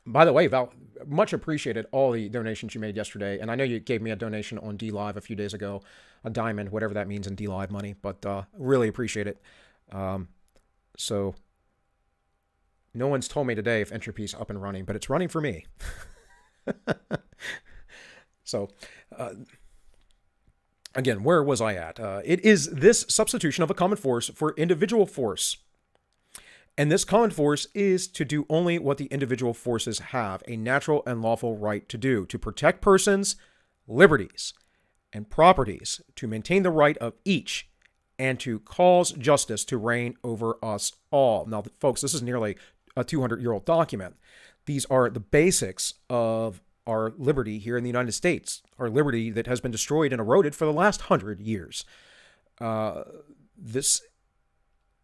By the way, Val, much appreciated all the donations you made yesterday. And I know you gave me a donation on DLive a few days ago, a diamond, whatever that means in DLive money, but really appreciate it. So no one's told me today if Entropy's up and running, but it's running for me. So, again, where was I at? It is this substitution of a common force for individual force. And this common force is to do only what the individual forces have a natural and lawful right to do, to protect persons, liberties, and properties, to maintain the right of each, and to cause justice to reign over us all. Now, folks, this is nearly a 200-year-old document. These are the basics of our liberty here in the United States, our liberty that has been destroyed and eroded for the last 100 years. This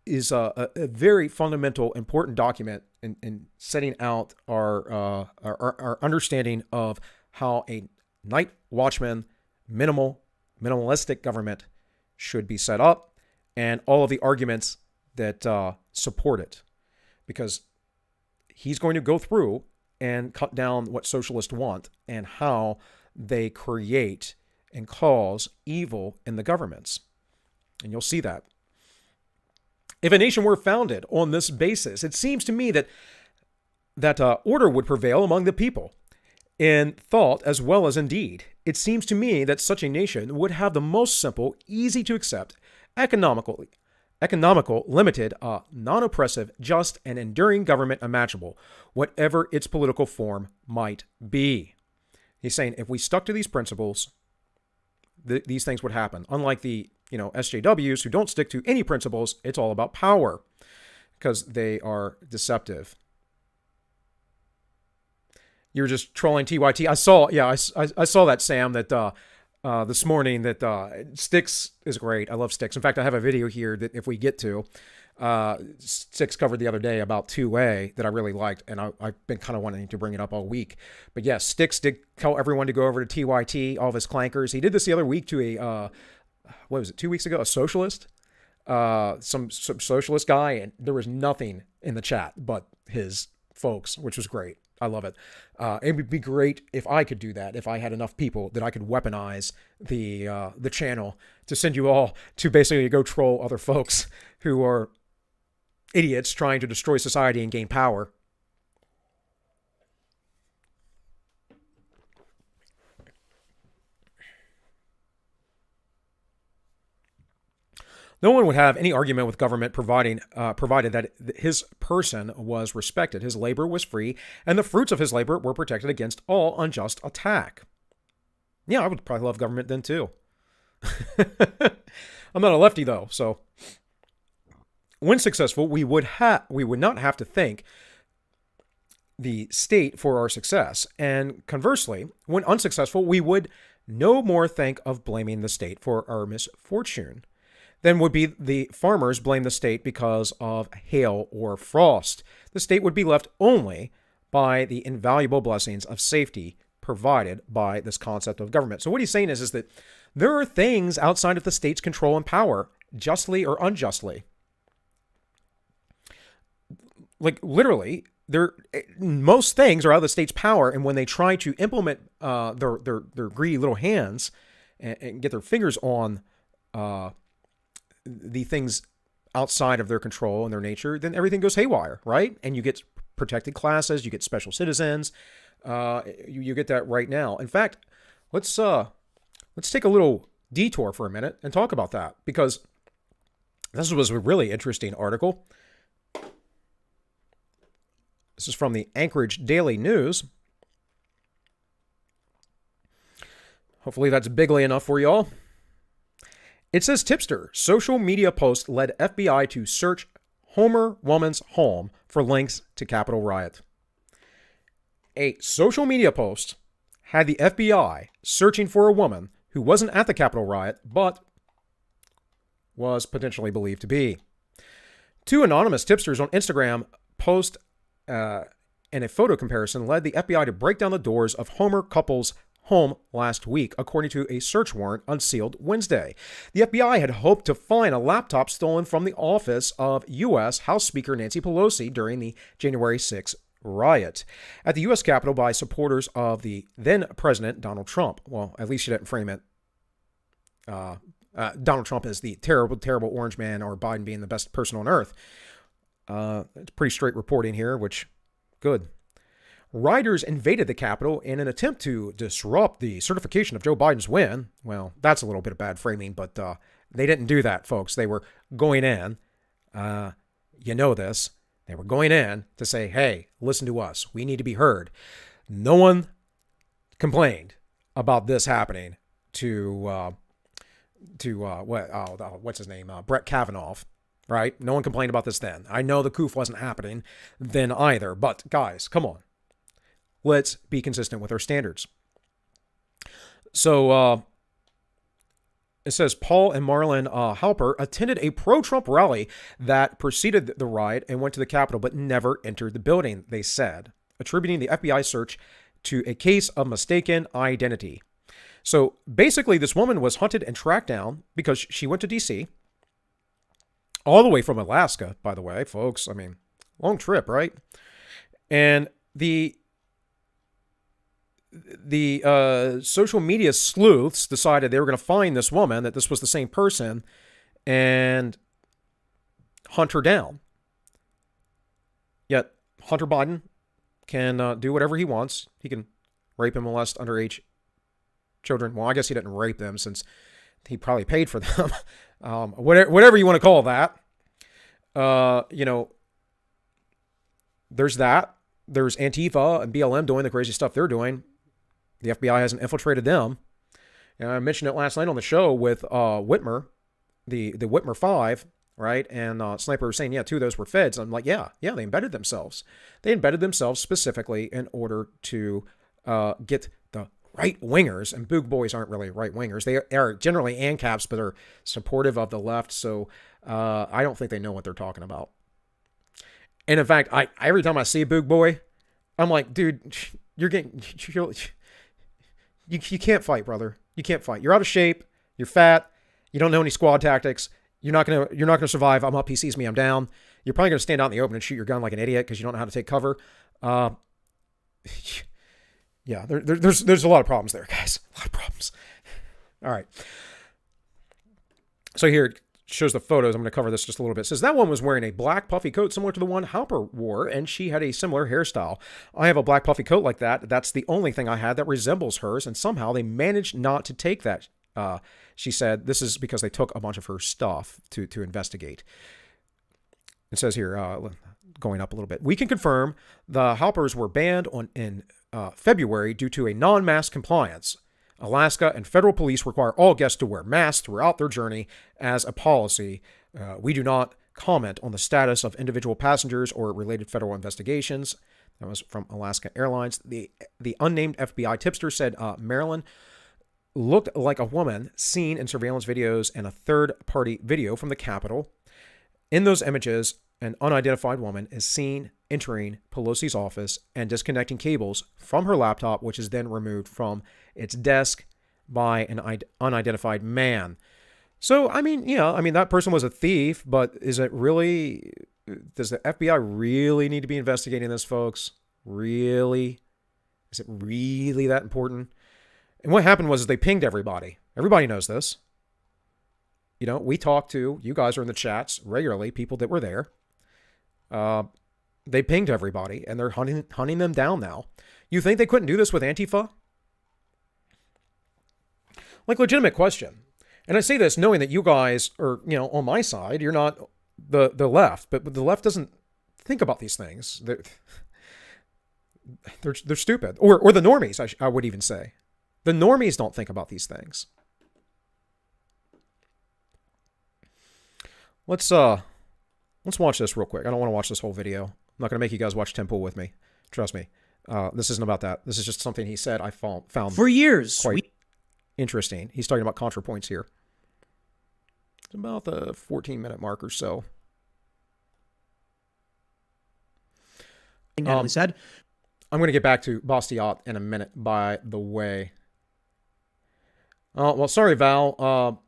is a very fundamental, important document in setting out our understanding of how a night watchman, minimalistic government should be set up, and all of the arguments that support it. Because he's going to go through and cut down what socialists want and how they create and cause evil in the governments. And you'll see that. If a nation were founded on this basis, it seems to me that order would prevail among the people in thought as well as in deed. It seems to me that such a nation would have the most simple, easy to accept, economical, limited, non-oppressive, just, and enduring government imaginable, whatever its political form might be. He's saying if we stuck to these principles, these things would happen. Unlike the SJWs who don't stick to any principles, it's all about power because they are deceptive. You're just trolling TYT. I saw that, Sam, that this morning that Styx is great. I love Styx. In fact, I have a video here that if we get to, Styx covered the other day about 2A that I really liked, and I've been kind of wanting to bring it up all week. But yes, Styx did tell everyone to go over to TYT, all of his clankers. He did this the other week to a, what was it, 2 weeks ago? A socialist, some socialist guy, and there was nothing in the chat but his folks, which was great. I love it. It would be great if I could do that, if I had enough people that I could weaponize the channel to send you all to basically go troll other folks who are idiots trying to destroy society and gain power. No one would have any argument with government provided that his person was respected, his labor was free, and the fruits of his labor were protected against all unjust attack. Yeah, I would probably love government then too. I'm not a lefty though, so when successful, we would not have to thank the state for our success. And conversely, when unsuccessful, we would no more think of blaming the state for our misfortune than would be the farmers blame the state because of hail or frost. The state would be left only by the invaluable blessings of safety provided by this concept of government. So what he's saying is that there are things outside of the state's control and power, justly or unjustly. Like literally, most things are out of the state's power, and when they try to implement their greedy little hands and get their fingers on the things outside of their control and their nature, then everything goes haywire, right? And you get protected classes, you get special citizens, you get that right now. In fact, let's take a little detour for a minute and talk about that, because this was a really interesting article. This is from the Anchorage Daily News. Hopefully that's bigly enough for y'all. It says tipster, social media post led FBI to search Homer woman's home for links to Capitol riot. A social media post had the FBI searching for a woman who wasn't at the Capitol riot, but was potentially believed to be. Two anonymous tipsters on Instagram post and a photo comparison led the FBI to break down the doors of Homer couple's home last week, according to a search warrant unsealed Wednesday. The FBI had hoped to find a laptop stolen from the office of U.S. House Speaker Nancy Pelosi during the January 6th riot at the U.S. Capitol by supporters of the then President Donald Trump. Well, at least she didn't frame it. Donald Trump is the terrible, terrible orange man, or Biden being the best person on earth. It's pretty straight reporting here, which, good. Rioters invaded the Capitol in an attempt to disrupt the certification of Joe Biden's win. Well, that's a little bit of bad framing, but they didn't do that, folks. They were going in. You know this. They were going in to say, hey, listen to us. We need to be heard. No one complained about this happening to what's his name? Brett Kavanaugh. Right? No one complained about this then. I know the coup wasn't happening then either. But guys, come on. Let's be consistent with our standards. So it says Paul and Marlon Halper attended a pro-Trump rally that preceded the riot and went to the Capitol but never entered the building, they said, attributing the FBI search to a case of mistaken identity. So basically, this woman was hunted and tracked down because she went to D.C., all the way from Alaska, by the way, folks. I mean, long trip, right? And the social media sleuths decided they were going to find this woman, that this was the same person, and hunt her down. Yet Hunter Biden can do whatever he wants. He can rape and molest underage children. Well, I guess he didn't rape them since he probably paid for them. Whatever you want to call that. There's that. There's Antifa and BLM doing the crazy stuff they're doing. The FBI hasn't infiltrated them. And I mentioned it last night on the show with Whitmer, the Whitmer 5, right? And Sniper was saying, yeah, two of those were feds. I'm like, yeah, they embedded themselves. They embedded themselves specifically in order to get the right-wingers, and Boog Boys aren't really right-wingers. They are generally ANCAPs, but are supportive of the left, so I don't think they know what they're talking about. And in fact, every time I see a Boog Boy, I'm like, dude, you can't fight, brother. You can't fight. You're out of shape. You're fat. You don't know any squad tactics. You're not gonna survive. I'm up. He sees me. I'm down. You're probably gonna stand out in the open and shoot your gun like an idiot because you don't know how to take cover. Yeah, there's a lot of problems there, guys. A lot of problems. All right. So here it shows the photos. I'm going to cover this just a little bit. It says that one was wearing a black puffy coat similar to the one Halper wore, and she had a similar hairstyle. I have a black puffy coat like that. That's the only thing I had that resembles hers, and somehow they managed not to take that. She said this is because they took a bunch of her stuff to investigate. It says here, going up a little bit, we can confirm the Halpers were banned in February due to a non-mask compliance. Alaska and federal police require all guests to wear masks throughout their journey as a policy. We do not comment on the status of individual passengers or related federal investigations. That was from Alaska Airlines. The unnamed FBI tipster said Maryland looked like a woman seen in surveillance videos and a third-party video from the Capitol. In those images, an unidentified woman is seen entering Pelosi's office and disconnecting cables from her laptop, which is then removed from its desk by an unidentified man. So, that person was a thief, but is it really, does the FBI really need to be investigating this, folks? Really? Is it really that important? And what happened was they pinged everybody. Everybody knows this. We talk to, you guys are in the chats regularly, people that were there. They pinged everybody, and they're hunting them down now. You think they couldn't do this with Antifa? Like, legitimate question. And I say this knowing that you guys are, on my side. You're not the left, but the left doesn't think about these things. They're stupid. Or the normies, I would even say. The normies don't think about these things. Let's watch this real quick. I don't want to watch this whole video. I'm not going to make you guys watch Temple with me. Trust me. This isn't about that. This is just something he said I found for years quite interesting. He's talking about ContraPoints here. It's about the 14-minute mark or so. He said, I'm going to get back to Bastiat in a minute, by the way. Well, sorry, Val.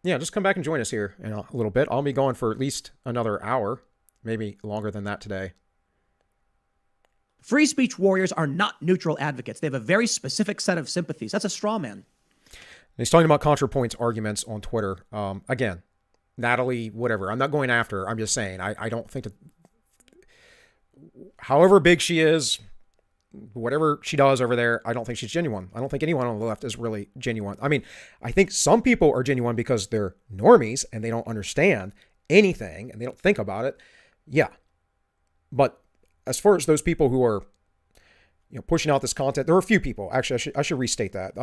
Just come back and join us here in a little bit. I'll be going for at least another hour, maybe longer than that today. Free speech warriors are not neutral advocates. They have a very specific set of sympathies. That's a straw man. He's talking about ContraPoints arguments on Twitter. Again, Natalie, whatever. I'm not going after her. I'm just saying, I don't think that, however big she is, whatever she does over there, I don't think she's genuine. I don't think anyone on the left is really genuine. I mean, I think some people are genuine because they're normies and they don't understand anything and they don't think about it. Yeah. But as far as those people who are, pushing out this content, there are a few people. Actually, I should restate that.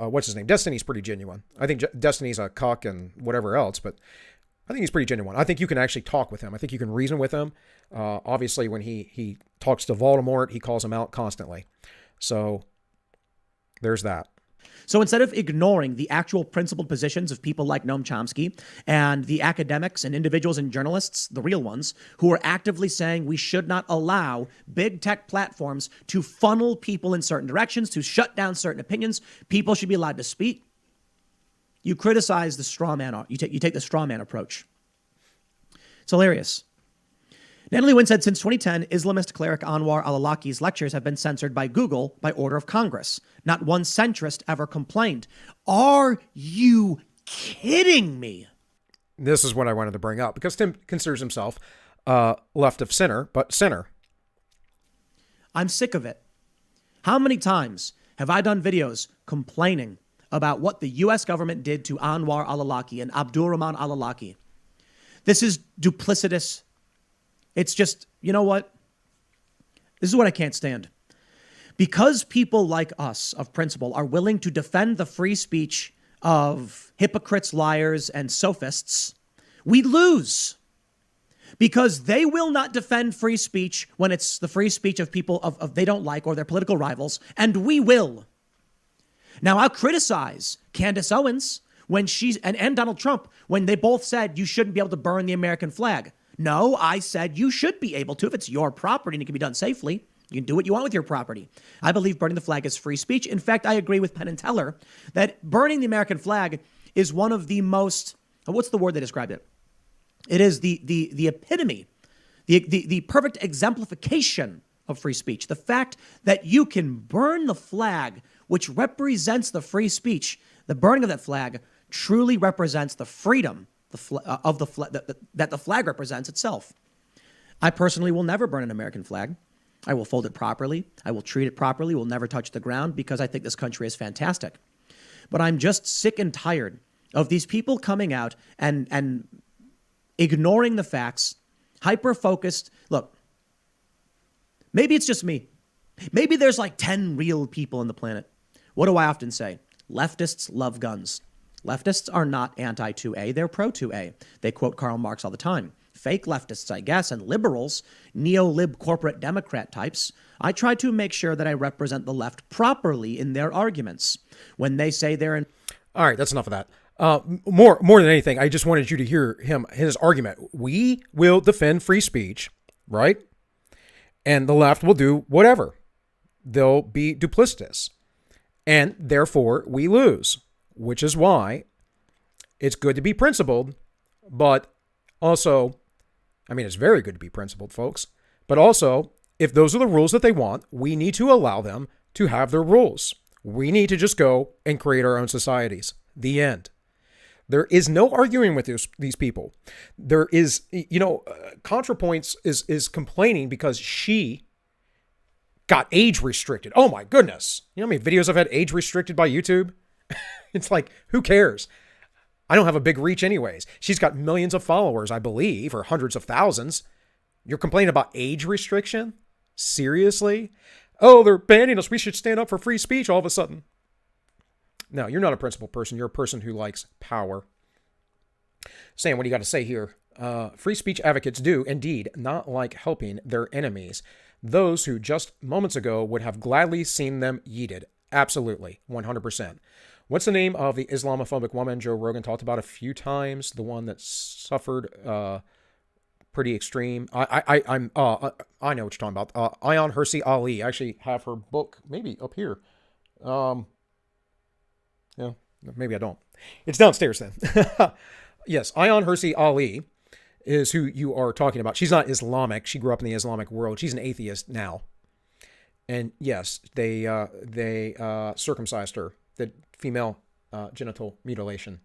What's his name? Destiny's pretty genuine. I think Destiny's a cuck and whatever else, but I think he's pretty genuine. I think you can actually talk with him. I think you can reason with him. Obviously, when he talks to Voldemort, he calls him out constantly. So there's that. So instead of ignoring the actual principled positions of people like Noam Chomsky and the academics and individuals and journalists, the real ones, who are actively saying we should not allow big tech platforms to funnel people in certain directions, to shut down certain opinions, people should be allowed to speak. You criticize the straw man. You take the straw man approach. It's hilarious. Natalie Wynn said, since 2010, Islamist cleric Anwar al-Awlaki's lectures have been censored by Google by order of Congress. Not one centrist ever complained. Are you kidding me? This is what I wanted to bring up because Tim considers himself left of center, but center. I'm sick of it. How many times have I done videos complaining about what the U.S. government did to Anwar al-Awlaki and Abdurrahman al-Awlaki? This is duplicitous. It's just, you know what? This is what I can't stand. Because people like us of principle are willing to defend the free speech of hypocrites, liars, and sophists, we lose. Because they will not defend free speech when it's the free speech of people of they don't like or their political rivals, and we will. Now, I'll criticize Candace Owens when she's and Donald Trump when they both said you shouldn't be able to burn the American flag. No, I said you should be able to if it's your property and it can be done safely. You can do what you want with your property. I believe burning the flag is free speech. In fact, I agree with Penn and Teller that burning the American flag is one of the most, what's the word that described it? It is the epitome, the perfect exemplification of free speech. The fact that you can burn the flag, which represents the free speech, the burning of that flag truly represents the freedom that the flag represents itself. I personally will never burn an American flag. I will fold it properly. I will treat it properly. Will never touch the ground because I think this country is fantastic. But I'm just sick and tired of these people coming out and ignoring the facts, hyper-focused. Look, maybe it's just me. Maybe there's like 10 real people on the planet. What do I often say? Leftists love guns. Leftists are not anti-2A, they're pro-2A. They quote Karl Marx all the time. Fake leftists, I guess, and liberals, neo-lib corporate Democrat types, I try to make sure that I represent the left properly in their arguments. When they say they're in... All right, that's enough of that. More than anything, I just wanted you to hear his argument. We will defend free speech, right? And the left will do whatever. They'll be duplicitous. And therefore, we lose, which is why it's good to be principled, but also, I mean, it's very good to be principled, folks. But also, if those are the rules that they want, we need to allow them to have their rules. We need to just go and create our own societies. The end. There is no arguing with these people. There is, ContraPoints is complaining because she got age restricted. Oh my goodness. You know how many videos I've had age restricted by YouTube? It's like, who cares? I don't have a big reach anyways. She's got millions of followers, I believe, or hundreds of thousands. You're complaining about age restriction? Seriously? Oh, they're banning us. We should stand up for free speech all of a sudden. No, you're not a principled person. You're a person who likes power. Sam, what do you got to say here? Free speech advocates do indeed not like helping their enemies. Those who just moments ago would have gladly seen them yeeted. Absolutely. 100%. What's the name of the Islamophobic woman Joe Rogan talked about a few times? The one that suffered pretty extreme. I know what you're talking about. Ayaan Hirsi Ali. I actually have her book maybe up here. Yeah, maybe I don't. It's downstairs then. Yes, Ayaan Hirsi Ali is who you are talking about. She's not Islamic. She grew up in the Islamic world. She's an atheist now. And yes, they circumcised her. The female genital mutilation.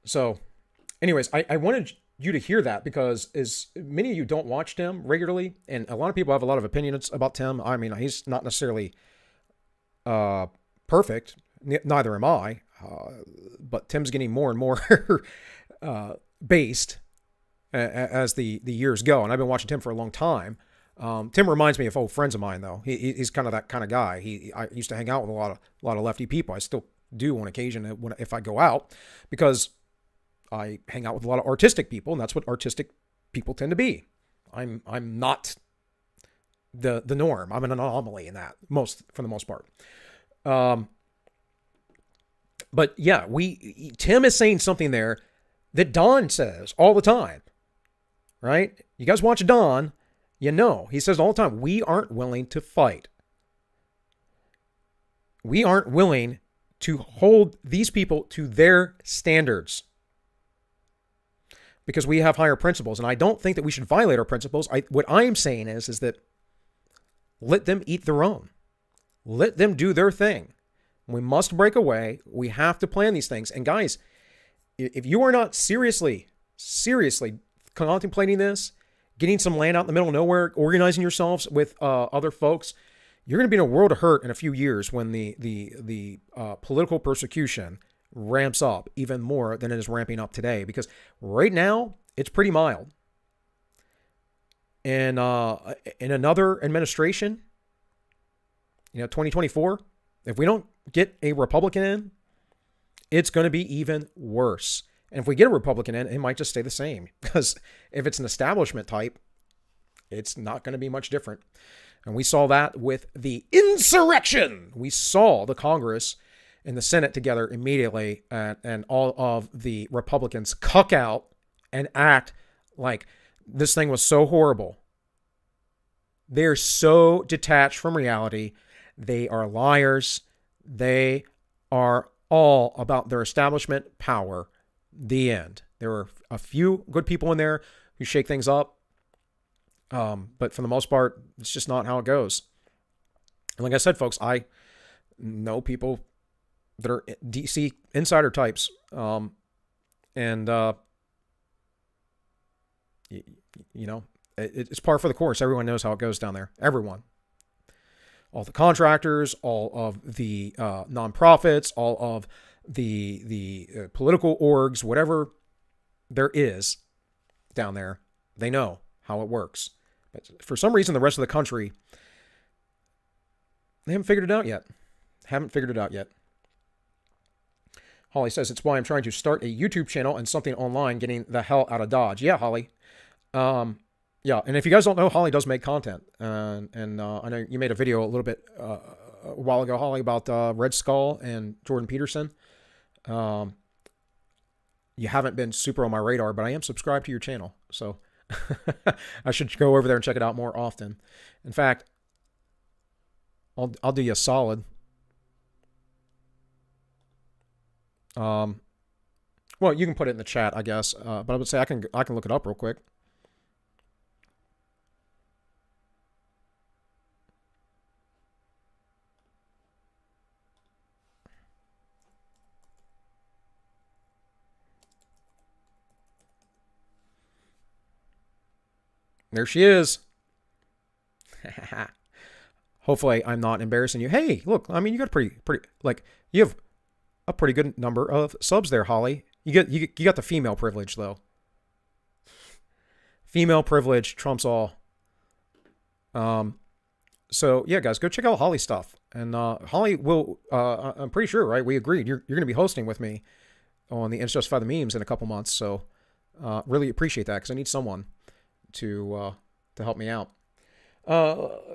So, anyways, I wanted you to hear that because as many of you don't watch Tim regularly, and a lot of people have a lot of opinions about Tim. I mean, he's not necessarily perfect. Neither am I. But Tim's getting more and more based as the years go. And I've been watching Tim for a long time. Tim reminds me of old friends of mine, though. He's kind of that kind of guy. I used to hang out with a lot of lefty people. I still do on occasion if I go out, because I hang out with a lot of artistic people, and that's what artistic people tend to be. I'm not the norm. I'm an anomaly in that for the most part. But yeah, Tim is saying something there that Don says all the time, right? You guys watch Don, he says all the time, we aren't willing to fight. We aren't willing to hold these people to their standards because we have higher principles. And I don't think that we should violate our principles. What I am saying is that let them eat their own. Let them do their thing. We must break away. We have to plan these things. And guys, if you are not seriously contemplating this, getting some land out in the middle of nowhere, organizing yourselves with other folks, you're going to be in a world of hurt in a few years when the political persecution ramps up even more than it is ramping up today. Because right now, it's pretty mild. And in another administration, 2024, if we don't get a Republican in, it's going to be even worse. And if we get a Republican in, it might just stay the same. Because if it's an establishment type, it's not going to be much different. And we saw that with the insurrection. We saw the Congress and the Senate together immediately, and all of the Republicans cuck out and act like this thing was so horrible. They're so detached from reality. They are liars. They are all about their establishment power. The end. There are a few good people in there who shake things up. But for the most part, it's just not how it goes. And like I said, folks, I know people that are DC insider types. It's par for the course. Everyone knows how it goes down there. Everyone. All the contractors, all of the nonprofits, all of the political orgs, whatever there is down there, they know how it works. But for some reason, the rest of the country They haven't figured it out yet. Haven't figured it out yet. Holly says, it's why I'm trying to start a YouTube channel and something online, getting the hell out of Dodge. Yeah, Holly. Yeah, and if you guys don't know, Holly does make content. And I know you made a video a little bit a while ago, Holly, about Red Skull and Jordan Peterson. You haven't been super on my radar, but I am subscribed to your channel. So I should go over there and check it out more often. In fact, I'll do you a solid. Well, you can put it in the chat, I guess. But I would say I can look it up real quick. There she is. Hopefully I'm not embarrassing you. Hey, look, I mean, you got a pretty, like, you have a pretty good number of subs there, Holly. You got the female privilege, though. Female privilege trumps all. So yeah, guys, go check out Holly's stuff. And Holly will, I'm pretty sure, right? We agreed. You're going to be hosting with me on the It's Justify the Memes in a couple months. So really appreciate that, because I need someone to help me out.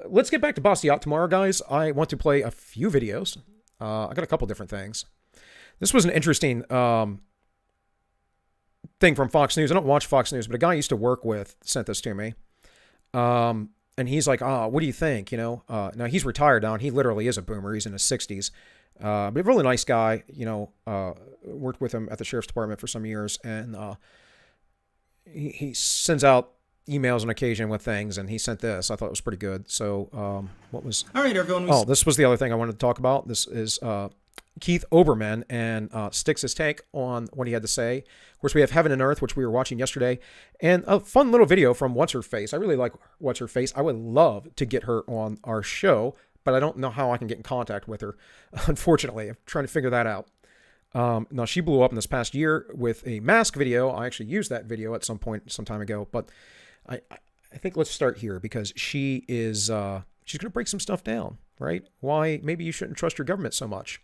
Let's get back to Bastiat tomorrow, guys. I want to play a few videos. I got a couple different things. This was an interesting thing from Fox News. I don't watch Fox News, but a guy I used to work with sent this to me. And he's like, what do you think? You know, now he's retired now, and he literally is a boomer. He's in his 60s. But a really nice guy, you know, worked with him at the sheriff's department for some years. And he sends out emails on occasion with things, and he sent this. I thought it was pretty good. So what was... All right, everyone. Oh, this was the other thing I wanted to talk about. This is Keith Olbermann, and sticks his take on what he had to say. Of course, we have Heaven and Earth, which we were watching yesterday, and a fun little video from What's-Her-Face. I really like What's-Her-Face. I would love to get her on our show, but I don't know how I can get in contact with her, unfortunately. I'm trying to figure that out. Now, she blew up in this past year with a mask video. I actually used that video at some point, some time ago, but I think let's start here, because she is she's going to break some stuff down, right? Why maybe you shouldn't trust your government so much.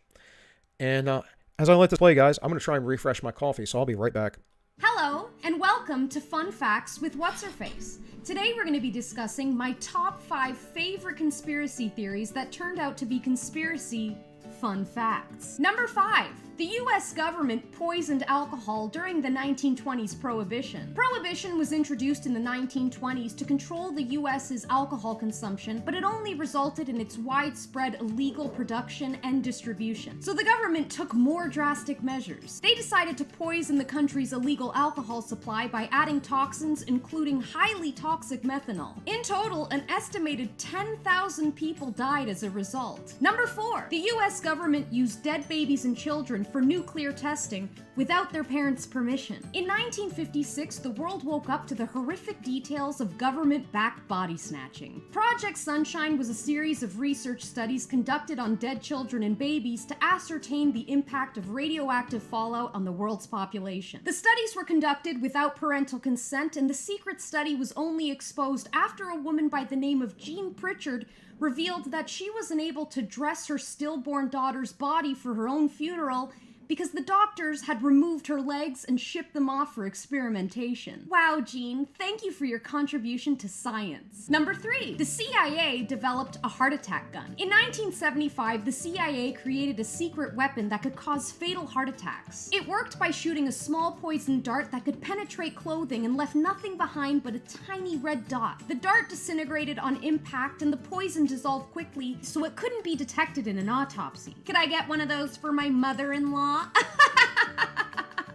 And as I let this play, guys, I'm going to try and refresh my coffee, so I'll be right back. Hello, and welcome to Fun Facts with What's-Her-Face. Today we're going to be discussing my top 5 favorite conspiracy theories that turned out to be conspiracy fun facts. Number 5. The U.S. government poisoned alcohol during the 1920s Prohibition. Prohibition was introduced in the 1920s to control the U.S.'s alcohol consumption, but it only resulted in its widespread illegal production and distribution. So the government took more drastic measures. They decided to poison the country's illegal alcohol supply by adding toxins, including highly toxic methanol. In total, an estimated 10,000 people died as a result. Number 4. The U.S. government used dead babies and children for nuclear testing without their parents' permission. In 1956, the world woke up to the horrific details of government-backed body snatching. Project Sunshine was a series of research studies conducted on dead children and babies to ascertain the impact of radioactive fallout on the world's population. The studies were conducted without parental consent, and the secret study was only exposed after a woman by the name of Jean Pritchard revealed that she was unable to dress her stillborn daughter's body for her own funeral because the doctors had removed her legs and shipped them off for experimentation. Wow, Jean, thank you for your contribution to science. Number 3, the CIA developed a heart attack gun. In 1975, the CIA created a secret weapon that could cause fatal heart attacks. It worked by shooting a small poison dart that could penetrate clothing and left nothing behind but a tiny red dot. The dart disintegrated on impact and the poison dissolved quickly, so it couldn't be detected in an autopsy. Could I get one of those for my mother-in-law?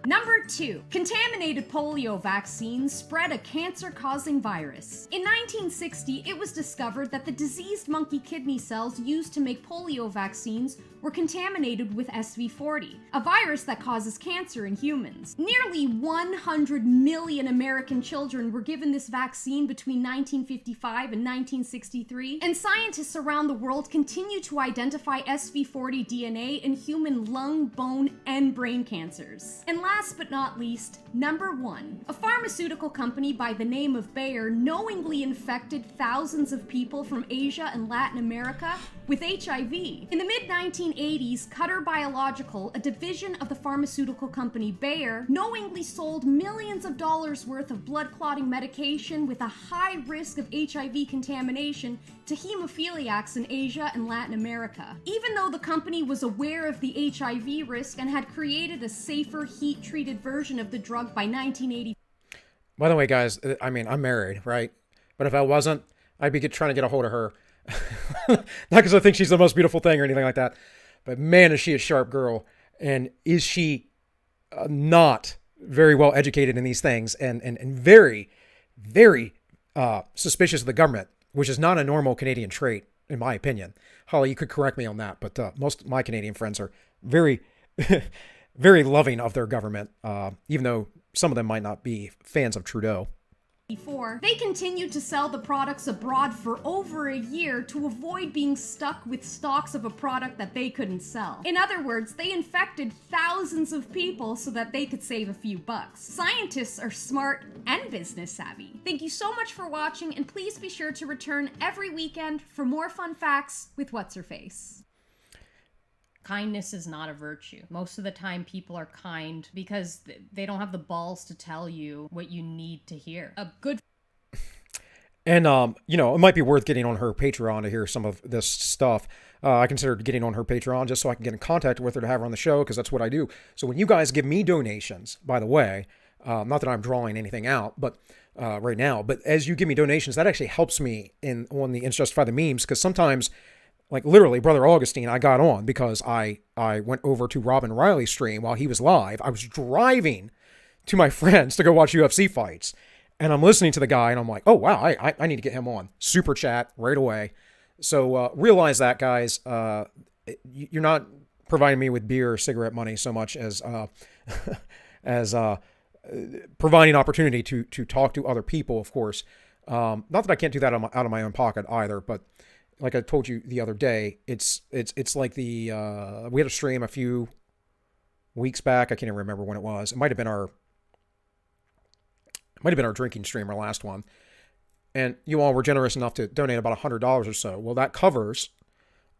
Number 2. Contaminated polio vaccines spread a cancer-causing virus. In 1960, it was discovered that the diseased monkey kidney cells used to make polio vaccines were contaminated with SV40, a virus that causes cancer in humans. Nearly 100 million American children were given this vaccine between 1955 and 1963, and scientists around the world continue to identify SV40 DNA in human lung, bone, and brain cancers. And last but not least, number 1. A pharmaceutical company by the name of Bayer knowingly infected thousands of people from Asia and Latin America with HIV. In the mid-1980s, Cutter Biological, a division of the pharmaceutical company Bayer, knowingly sold millions of dollars worth of blood clotting medication with a high risk of HIV contamination to hemophiliacs in Asia and Latin America. Even though the company was aware of the HIV risk and had created a safer heat-treated version of the drug by 1980. By the way, guys, I mean, I'm married, right? But if I wasn't, I'd be trying to get a hold of her. Not because I think she's the most beautiful thing or anything like that, but man, is she a sharp girl. And is she not very well educated in these things and very, very suspicious of the government, which is not a normal Canadian trait, in my opinion. Holly, you could correct me on that, but most of my Canadian friends are very, very loving of their government, even though some of them might not be fans of Trudeau. They continued to sell the products abroad for over a year to avoid being stuck with stocks of a product that they couldn't sell. In other words, they infected thousands of people so that they could save a few bucks. Scientists are smart and business savvy. Thank you so much for watching, and please be sure to return every weekend for more fun facts with What's Her Face. Kindness is not a virtue. Most of the time people are kind because they don't have the balls to tell you what you need to hear. A good... And, it might be worth getting on her Patreon to hear some of this stuff. I considered getting on her Patreon just so I can get in contact with her to have her on the show, because that's what I do. So when you guys give me donations, by the way, not that I'm drawing anything out, but right now, but as you give me donations, that actually helps me on the Justify the Memes, because sometimes... Like literally, Brother Augustine, I got on because I went over to Robin Riley's stream while he was live. I was driving to my friends to go watch UFC fights. And I'm listening to the guy and I'm like, oh, wow, I need to get him on. Super chat right away. So realize that, guys. You're not providing me with beer or cigarette money so much as as providing opportunity to talk to other people, of course. Not that I can't do that out of my own pocket either, but... Like I told you the other day, it's like we had a stream a few weeks back. I can't even remember when it was. It might have been our drinking stream, our last one. And you all were generous enough to donate about $100 or so. Well, that covers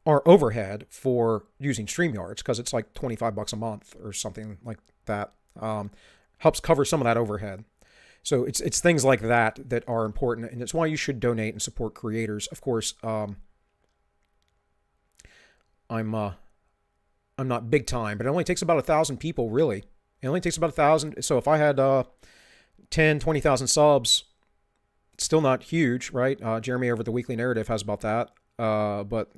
our overhead for using StreamYards, because it's like $25 a month or something like that. Helps cover some of that overhead. So it's things like that are important, and it's why you should donate and support creators. Of course, I'm not big time, but it only takes about 1,000 people, really. It only takes about 1,000. So if I had 10, 20,000 subs, it's still not huge, right? Jeremy over at the Weekly Narrative has about that. But,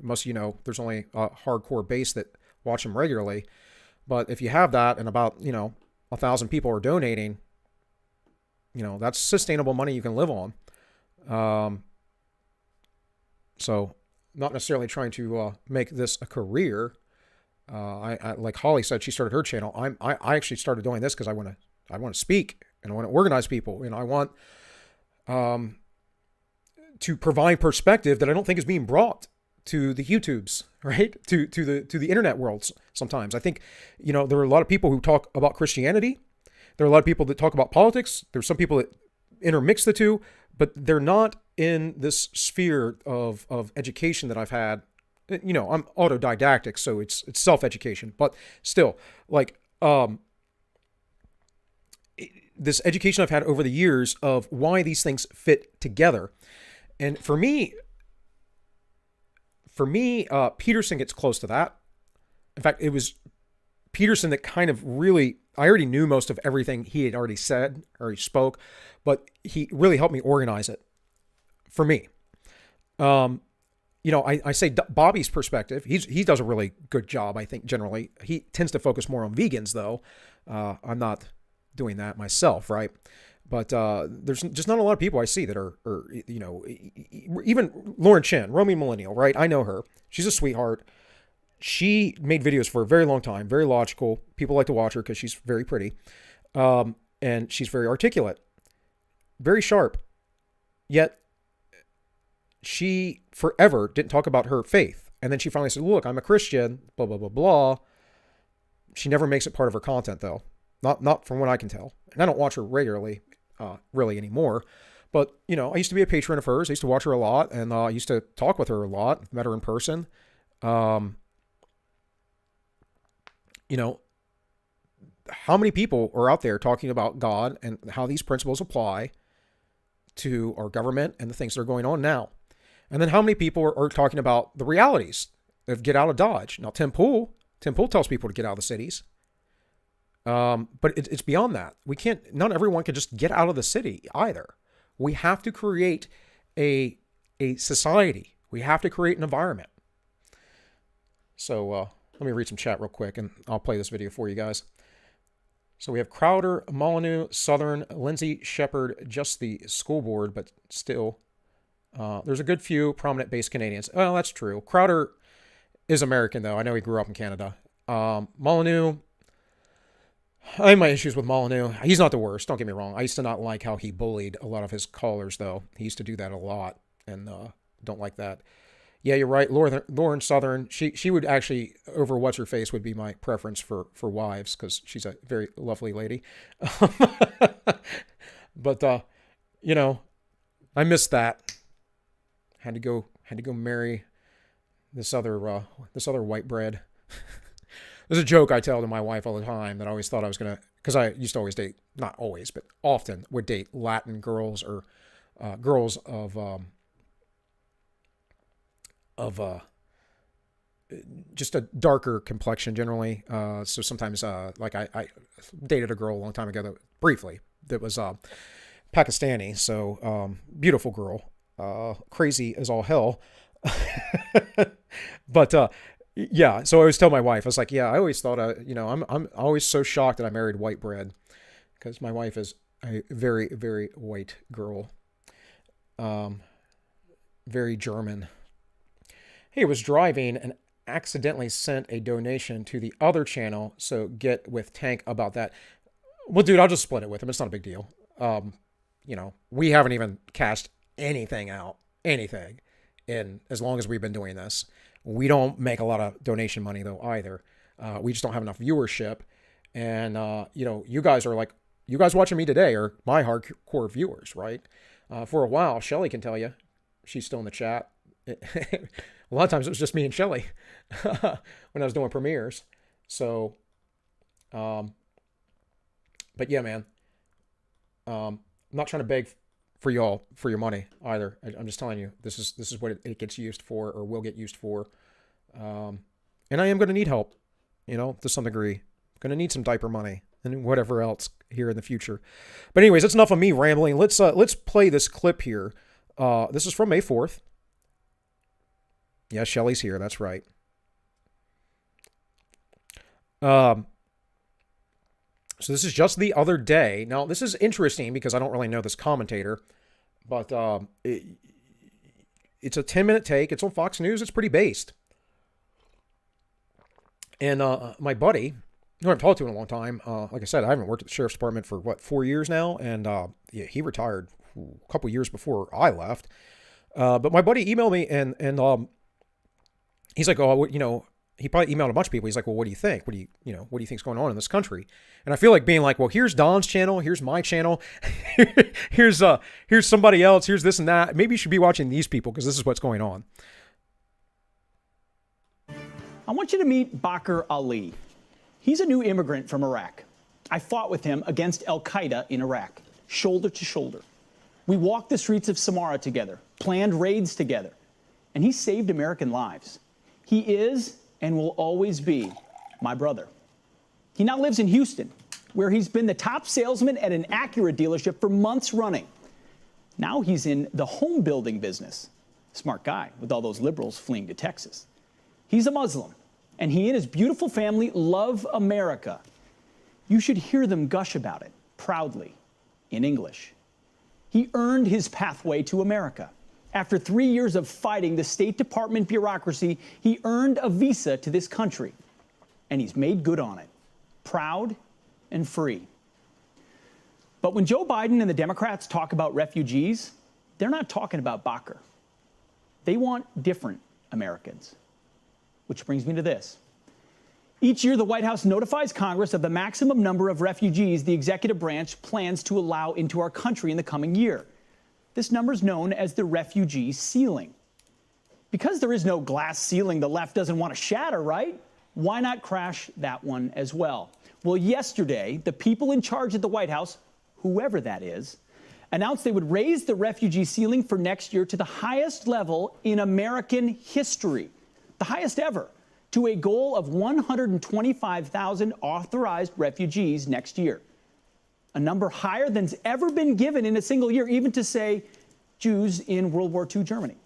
most of there's only a hardcore base that watch him regularly. But if you have that and about, 1,000 people are donating, that's sustainable money you can live on. So not necessarily trying to make this a career. I like Holly said, she started her channel. I actually started doing this because I want to speak and I want to organize people. I want to provide perspective that I don't think is being brought to the YouTubes, right? To the internet worlds. Sometimes I think, there are a lot of people who talk about Christianity. There are a lot of people that talk about politics. There's some people that intermix the two, but they're not in this sphere of education that I've had. I'm autodidactic, so it's self-education, but still, this education I've had over the years of why these things fit together. And for me, Peterson gets close to that. In fact, it was Peterson that kind of really, I already knew most of everything he had already said or he spoke, but he really helped me organize it for me. I say Bobby's perspective, he does a really good job, I think, generally. He tends to focus more on vegans, though. I'm not doing that myself, right? But there's just not a lot of people I see that are even Lauren Chen, Roaming Millennial, right? I know her. She's a sweetheart. She made videos for a very long time, very logical. People like to watch her because she's very pretty. And she's very articulate, very sharp. Yet she forever didn't talk about her faith. And then she finally said, look, I'm a Christian, blah, blah, blah, blah. She never makes it part of her content, though. Not from what I can tell. And I don't watch her regularly, really anymore. But, you know, I used to be a patron of hers. I used to watch her a lot, and I used to talk with her a lot. Met her in person. You know, how many people are out there talking about God and how these principles apply to our government and the things that are going on now? And then how many people are talking about the realities of get out of Dodge? Now, Tim Pool tells people to get out of the cities. But it's beyond that. Not everyone can just get out of the city either. We have to create a society. We have to create an environment. So let me read some chat real quick, and I'll play this video for you guys. So we have Crowder, Molyneux, Southern, Lindsay, Shepherd, just the school board, but still. There's a good few prominent base Canadians. Well, that's true. Crowder is American, though. I know he grew up in Canada. Molyneux, I have my issues with Molyneux. He's not the worst, don't get me wrong. I used to not like how he bullied a lot of his callers, though. He used to do that a lot, and don't like that. Yeah, you're right. Lauren Southern, she would actually, over What's-Her-Face, would be my preference for wives, because she's a very lovely lady. But, you know, I missed that. Had to go marry this other white bread. There's a joke I tell to my wife all the time that I always thought I was going to, because I used to always date, not always, but often would date Latin girls or girls of just a darker complexion generally. So sometimes, like I dated a girl a long time ago briefly that was Pakistani. So beautiful girl, crazy as all hell. But yeah, so I always tell my wife, I was like, yeah, I always thought, I'm always so shocked that I married white bread, because my wife is a very, very white girl. Very German. Hey, I was driving and accidentally sent a donation to the other channel, so get with Tank about that. Well, dude, I'll just split it with him. It's not a big deal. We haven't even cashed anything out, in as long as we've been doing this. We don't make a lot of donation money, though, either. We just don't have enough viewership. And, you guys watching me today are my hardcore viewers, right? For a while, Shelly can tell you. She's still in the chat. A lot of times it was just me and Shelly when I was doing premieres. So, but yeah, man. I'm not trying to beg for y'all for your money either. I'm just telling you, this is what it gets used for, or will get used for. And I am going to need help, to some degree. Going to need some diaper money and whatever else here in the future. But anyways, that's enough of me rambling. Let's play this clip here. This is from May 4th. Yeah, Shelly's here. That's right. So this is just the other day. Now, this is interesting because I don't really know this commentator, but it's a 10-minute take. It's on Fox News. It's pretty based. And my buddy, who I've talked to in a long time, like I said, I haven't worked at the sheriff's department for, 4 years now, and he retired a couple years before I left. But my buddy emailed me, and he's like, he probably emailed a bunch of people. He's like, well, what do you think? What do you think's going on in this country? And I feel like being like, well, here's Don's channel. Here's my channel. here's somebody else. Here's this and that. Maybe you should be watching these people because this is what's going on. I want you to meet Bakr Ali. He's a new immigrant from Iraq. I fought with him against Al-Qaeda in Iraq, shoulder to shoulder. We walked the streets of Samarra together, planned raids together, and he saved American lives. He is and will always be my brother. He now lives in Houston, where he's been the top salesman at an Acura dealership for months running. Now he's in the home building business. Smart guy, with all those liberals fleeing to Texas. He's a Muslim, and he and his beautiful family love America. You should hear them gush about it, proudly, in English. He earned his pathway to America. After 3 years of fighting the State Department bureaucracy, he earned a visa to this country, and he's made good on it, proud and free. But when Joe Biden and the Democrats talk about refugees, they're not talking about Bakr. They want different Americans. Which brings me to this. Each year, the White House notifies Congress of the maximum number of refugees the executive branch plans to allow into our country in the coming year. This number is known as the Refugee Ceiling. Because there is no glass ceiling the left doesn't want to shatter, right? Why not crash that one as well? Well, yesterday, the people in charge at the White House, whoever that is, announced they would raise the refugee ceiling for next year to the highest level in American history, the highest ever, to a goal of 125,000 authorized refugees next year. A number higher than's ever been given in a single year, even to, say, Jews in World War II Germany.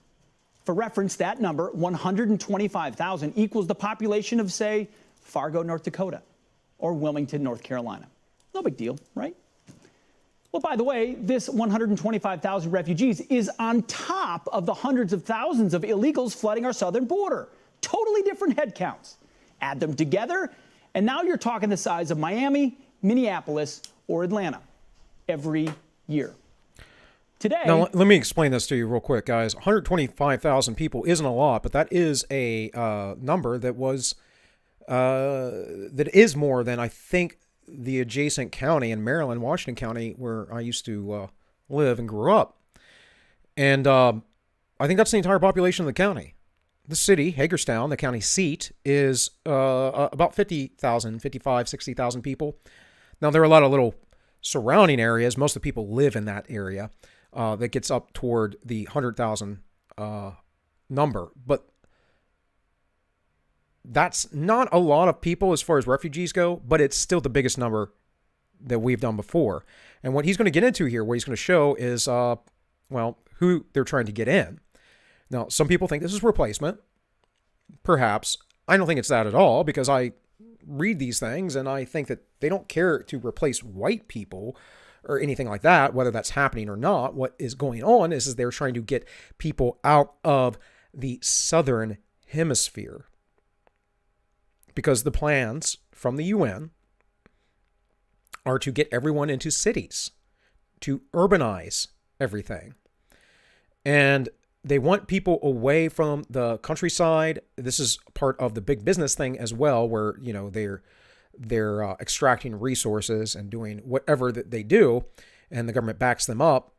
For reference, that number, 125,000, equals the population of, say, Fargo, North Dakota, or Wilmington, North Carolina. No big deal, right? Well, by the way, this 125,000 refugees is on top of the hundreds of thousands of illegals flooding our southern border. Totally different head counts. Add them together, and now you're talking the size of Miami, Minneapolis, or Atlanta every year. Today, now, let me explain this to you real quick, guys. 125,000 people isn't a lot, but that is a number that is more than, I think, the adjacent county in Maryland, Washington County, where I used to live and grew up. And I think that's the entire population of the county. The city, Hagerstown, the county seat, is about 50,000, 55, 60,000 people. Now, there are a lot of little surrounding areas. Most of the people live in that area. That gets up toward the 100,000 number. But that's not a lot of people as far as refugees go, but it's still the biggest number that we've done before. And what he's going to get into here, what he's going to show is, who they're trying to get in. Now, some people think this is replacement. Perhaps. I don't think it's that at all, because I read these things and I think that they don't care to replace white people or anything like that, whether that's happening or not. What is going on is they're trying to get people out of the southern hemisphere, because the plans from the UN are to get everyone into cities, to urbanize everything. And they want people away from the countryside. This is part of the big business thing as well, where, they're extracting resources and doing whatever that they do, and the government backs them up.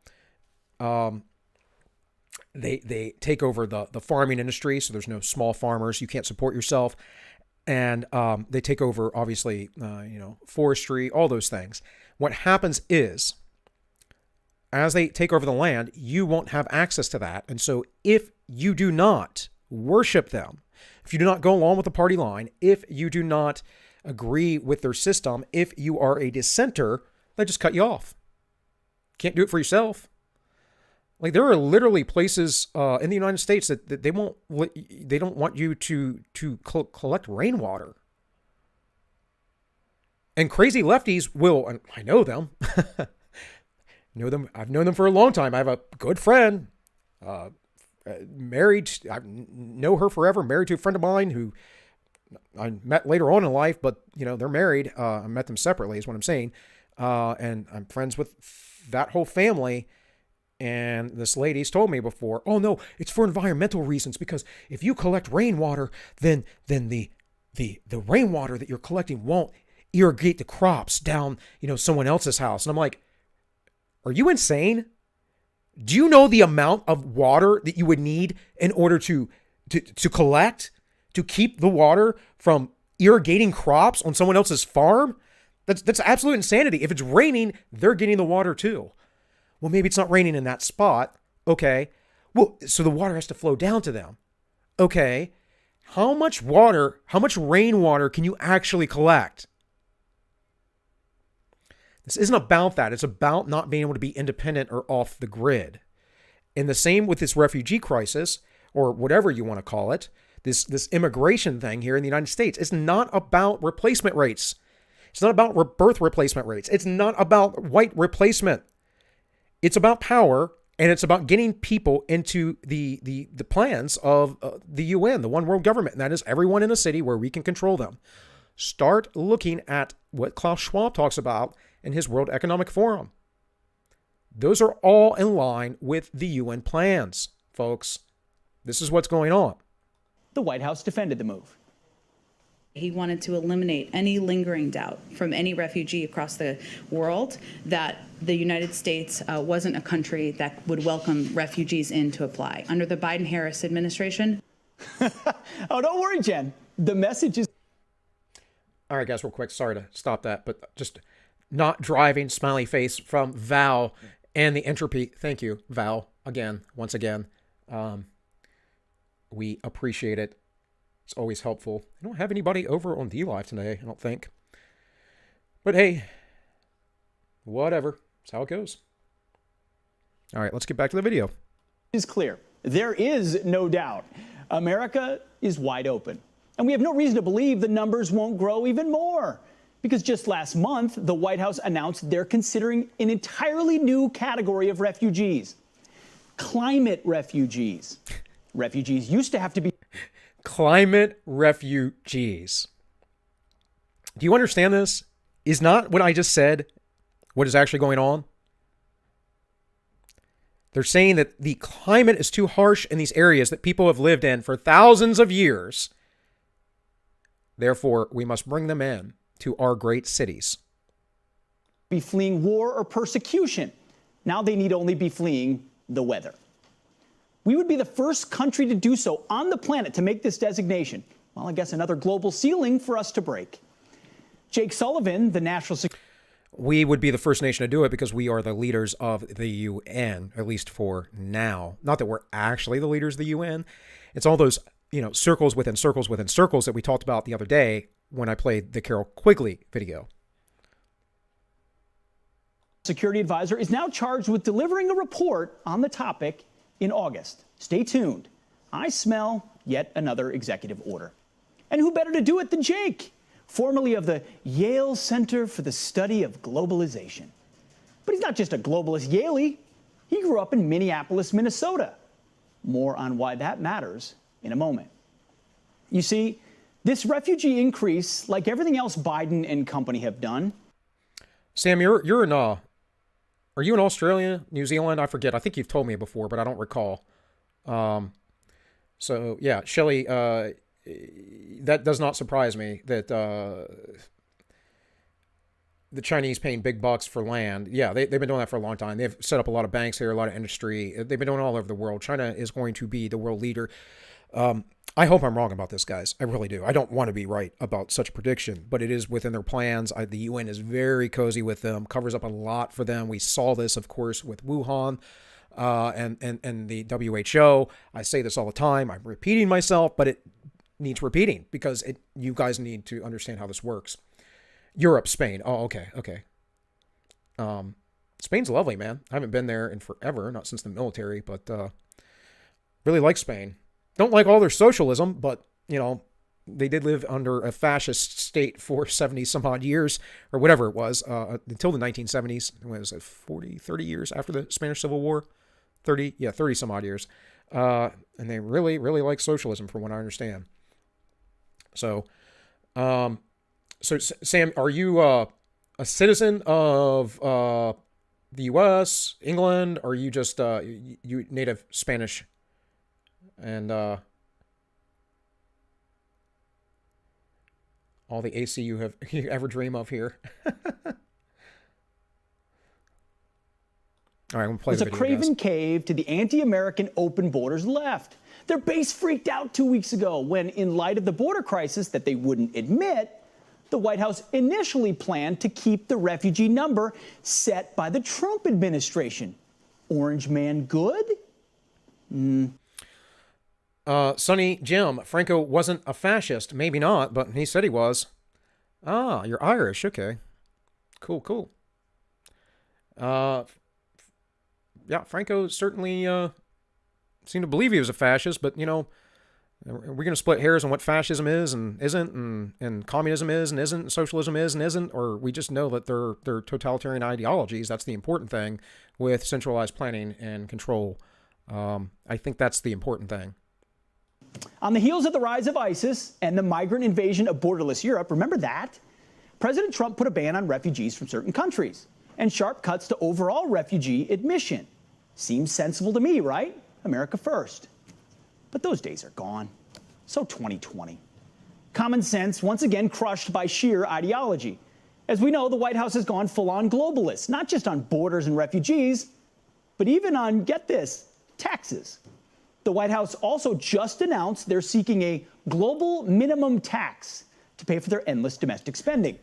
They take over the farming industry, so there's no small farmers. You can't support yourself. And they take over, obviously, forestry, all those things. What happens is, as they take over the land, you won't have access to that. And so if you do not worship them, if you do not go along with the party line, if you do not agree with their system, if you are a dissenter, they just cut you off. Can't do it for yourself. Like, there are literally places in the United States that they don't want you to collect rainwater. And crazy lefties will, and I know them, I've known them for a long time. I have a good friend, married, I know her forever, married to a friend of mine who I met later on in life, but they're married. I met them separately is what I'm saying. And I'm friends with that whole family. And this lady's told me before, oh no, it's for environmental reasons, because if you collect rainwater, then the rainwater that you're collecting won't irrigate the crops down, someone else's house. And I'm like, are you insane? Do you know the amount of water that you would need in order to collect, to keep the water from irrigating crops on someone else's farm? That's absolute insanity. If it's raining, they're getting the water too. Well, maybe it's not raining in that spot. Okay. Well, so the water has to flow down to them. Okay. How much rainwater can you actually collect? This isn't about that. It's about not being able to be independent or off the grid. And the same with this refugee crisis, or whatever you want to call it, this immigration thing here in the United States. It's not about replacement rates. It's not about birth replacement rates. It's not about white replacement. It's about power, and it's about getting people into the plans of the UN, the one world government, and that is everyone in a city where we can control them. Start looking at what Klaus Schwab talks about in his World Economic Forum. Those are all in line with the UN plans, folks. This is what's going on. The White House defended the move. He wanted to eliminate any lingering doubt from any refugee across the world that the United States wasn't a country that would welcome refugees in to apply. Under the Biden-Harris administration. Oh, don't worry, Jen. The message is... All right, guys, real quick. Sorry to stop that, but just not driving, smiley face from Val and the entropy. Thank you, Val, once again. We appreciate it. It's always helpful. I don't have anybody over on DLive today, I don't think. But hey, whatever. That's how it goes. All right, let's get back to the video. Is clear. There is no doubt. America is wide open. And we have no reason to believe the numbers won't grow even more. Because just last month, the White House announced they're considering an entirely new category of refugees. Climate refugees. Refugees used to have to be... Climate refugees. Do you understand this? Is not what I just said what is actually going on? They're saying that the climate is too harsh in these areas that people have lived in for thousands of years. Therefore, we must bring them in to our great cities. Be fleeing war or persecution. Now they need only be fleeing the weather. We would be the first country to do so on the planet to make this designation. Well, I guess another global ceiling for us to break. Jake Sullivan, the National Security... We would be the first nation to do it because we are the leaders of the UN, at least for now. Not that we're actually the leaders of the UN. It's all those, circles within circles within circles that we talked about the other day when I played the Carol Quigley video. Security advisor is now charged with delivering a report on the topic in August. Stay tuned. I smell yet another executive order. And who better to do it than Jake, formerly of the Yale Center for the Study of Globalization. But he's not just a globalist Yaley. He grew up in Minneapolis, Minnesota. More on why that matters in a moment. You see, this refugee increase, like everything else Biden and company have done. Sam, you're in are you in Australia, New Zealand? I forget. I think you've told me before, but I don't recall. So yeah, Shelley, that does not surprise me that the Chinese paying big bucks for land. Yeah, they've been doing that for a long time. They've set up a lot of banks here, a lot of industry. They've been doing it all over the world. China is going to be the world leader. I hope I'm wrong about this, guys. I really do. I don't want to be right about such a prediction, but it is within their plans. The UN is very cozy with them, covers up a lot for them. We saw this, of course, with Wuhan and the WHO. I say this all the time. I'm repeating myself, but it needs repeating because you guys need to understand how this works. Europe, Spain. Oh, okay. Spain's lovely, man. I haven't been there in forever, not since the military, but really like Spain. Don't like all their socialism, but, they did live under a fascist state for 70 some odd years, or whatever it was, until the 1970s. When was it, 30 years after the Spanish Civil War? 30 some odd years. And they really, really like socialism from what I understand. So, Sam, are you a citizen of the U.S., England, or are you just you native Spanish? And all the AC you ever dream of here. All right, I'm gonna play the video, There's a craven guys. cave to the anti-American open borders left. Their base freaked out 2 weeks ago when, in light of the border crisis that they wouldn't admit, the White House initially planned to keep the refugee number set by the Trump administration. Orange man good? Sonny Jim, Franco wasn't a fascist. Maybe not, but he said he was. Ah, you're Irish. Okay. Cool. Yeah, Franco certainly seemed to believe he was a fascist, but, are we going to split hairs on what fascism is and isn't, and communism is and isn't, and socialism is and isn't, or we just know that they're totalitarian ideologies? That's the important thing with centralized planning and control. I think that's the important thing. On the heels of the rise of ISIS and the migrant invasion of borderless Europe, remember that? President Trump put a ban on refugees from certain countries and sharp cuts to overall refugee admission. Seems sensible to me, right? America first. But those days are gone. So 2020. Common sense, once again, crushed by sheer ideology. As we know, the White House has gone full-on globalist, not just on borders and refugees, but even on, get this, taxes. The White House also just announced they're seeking a global minimum tax to pay for their endless domestic spending.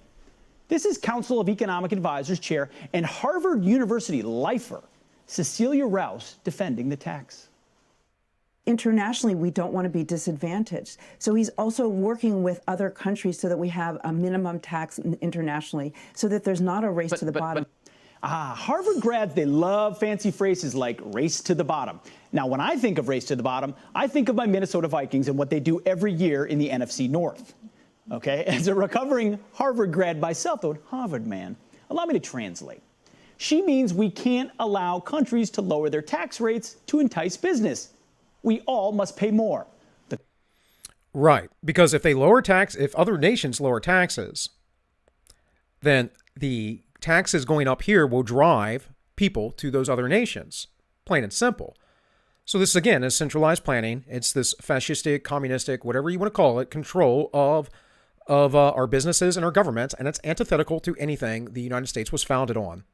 This is Council of Economic Advisors Chair and Harvard University lifer Cecilia Rouse defending the tax. Internationally, we don't want to be disadvantaged. So he's also working with other countries so that we have a minimum tax internationally so that there's not a race to the bottom. Harvard grads, they love fancy phrases like race to the bottom. Now, when I think of race to the bottom, I think of my Minnesota Vikings and what they do every year in the NFC North. Okay, as a recovering Harvard grad myself, though, Harvard man, allow me to translate. She means we can't allow countries to lower their tax rates to entice business. We all must pay more. Right, because if other nations lower taxes, then the taxes going up here will drive people to those other nations, plain and simple. So this, again, is centralized planning. It's this fascistic, communistic, whatever you want to call it, control of our businesses and our governments, and it's antithetical to anything the United States was founded on.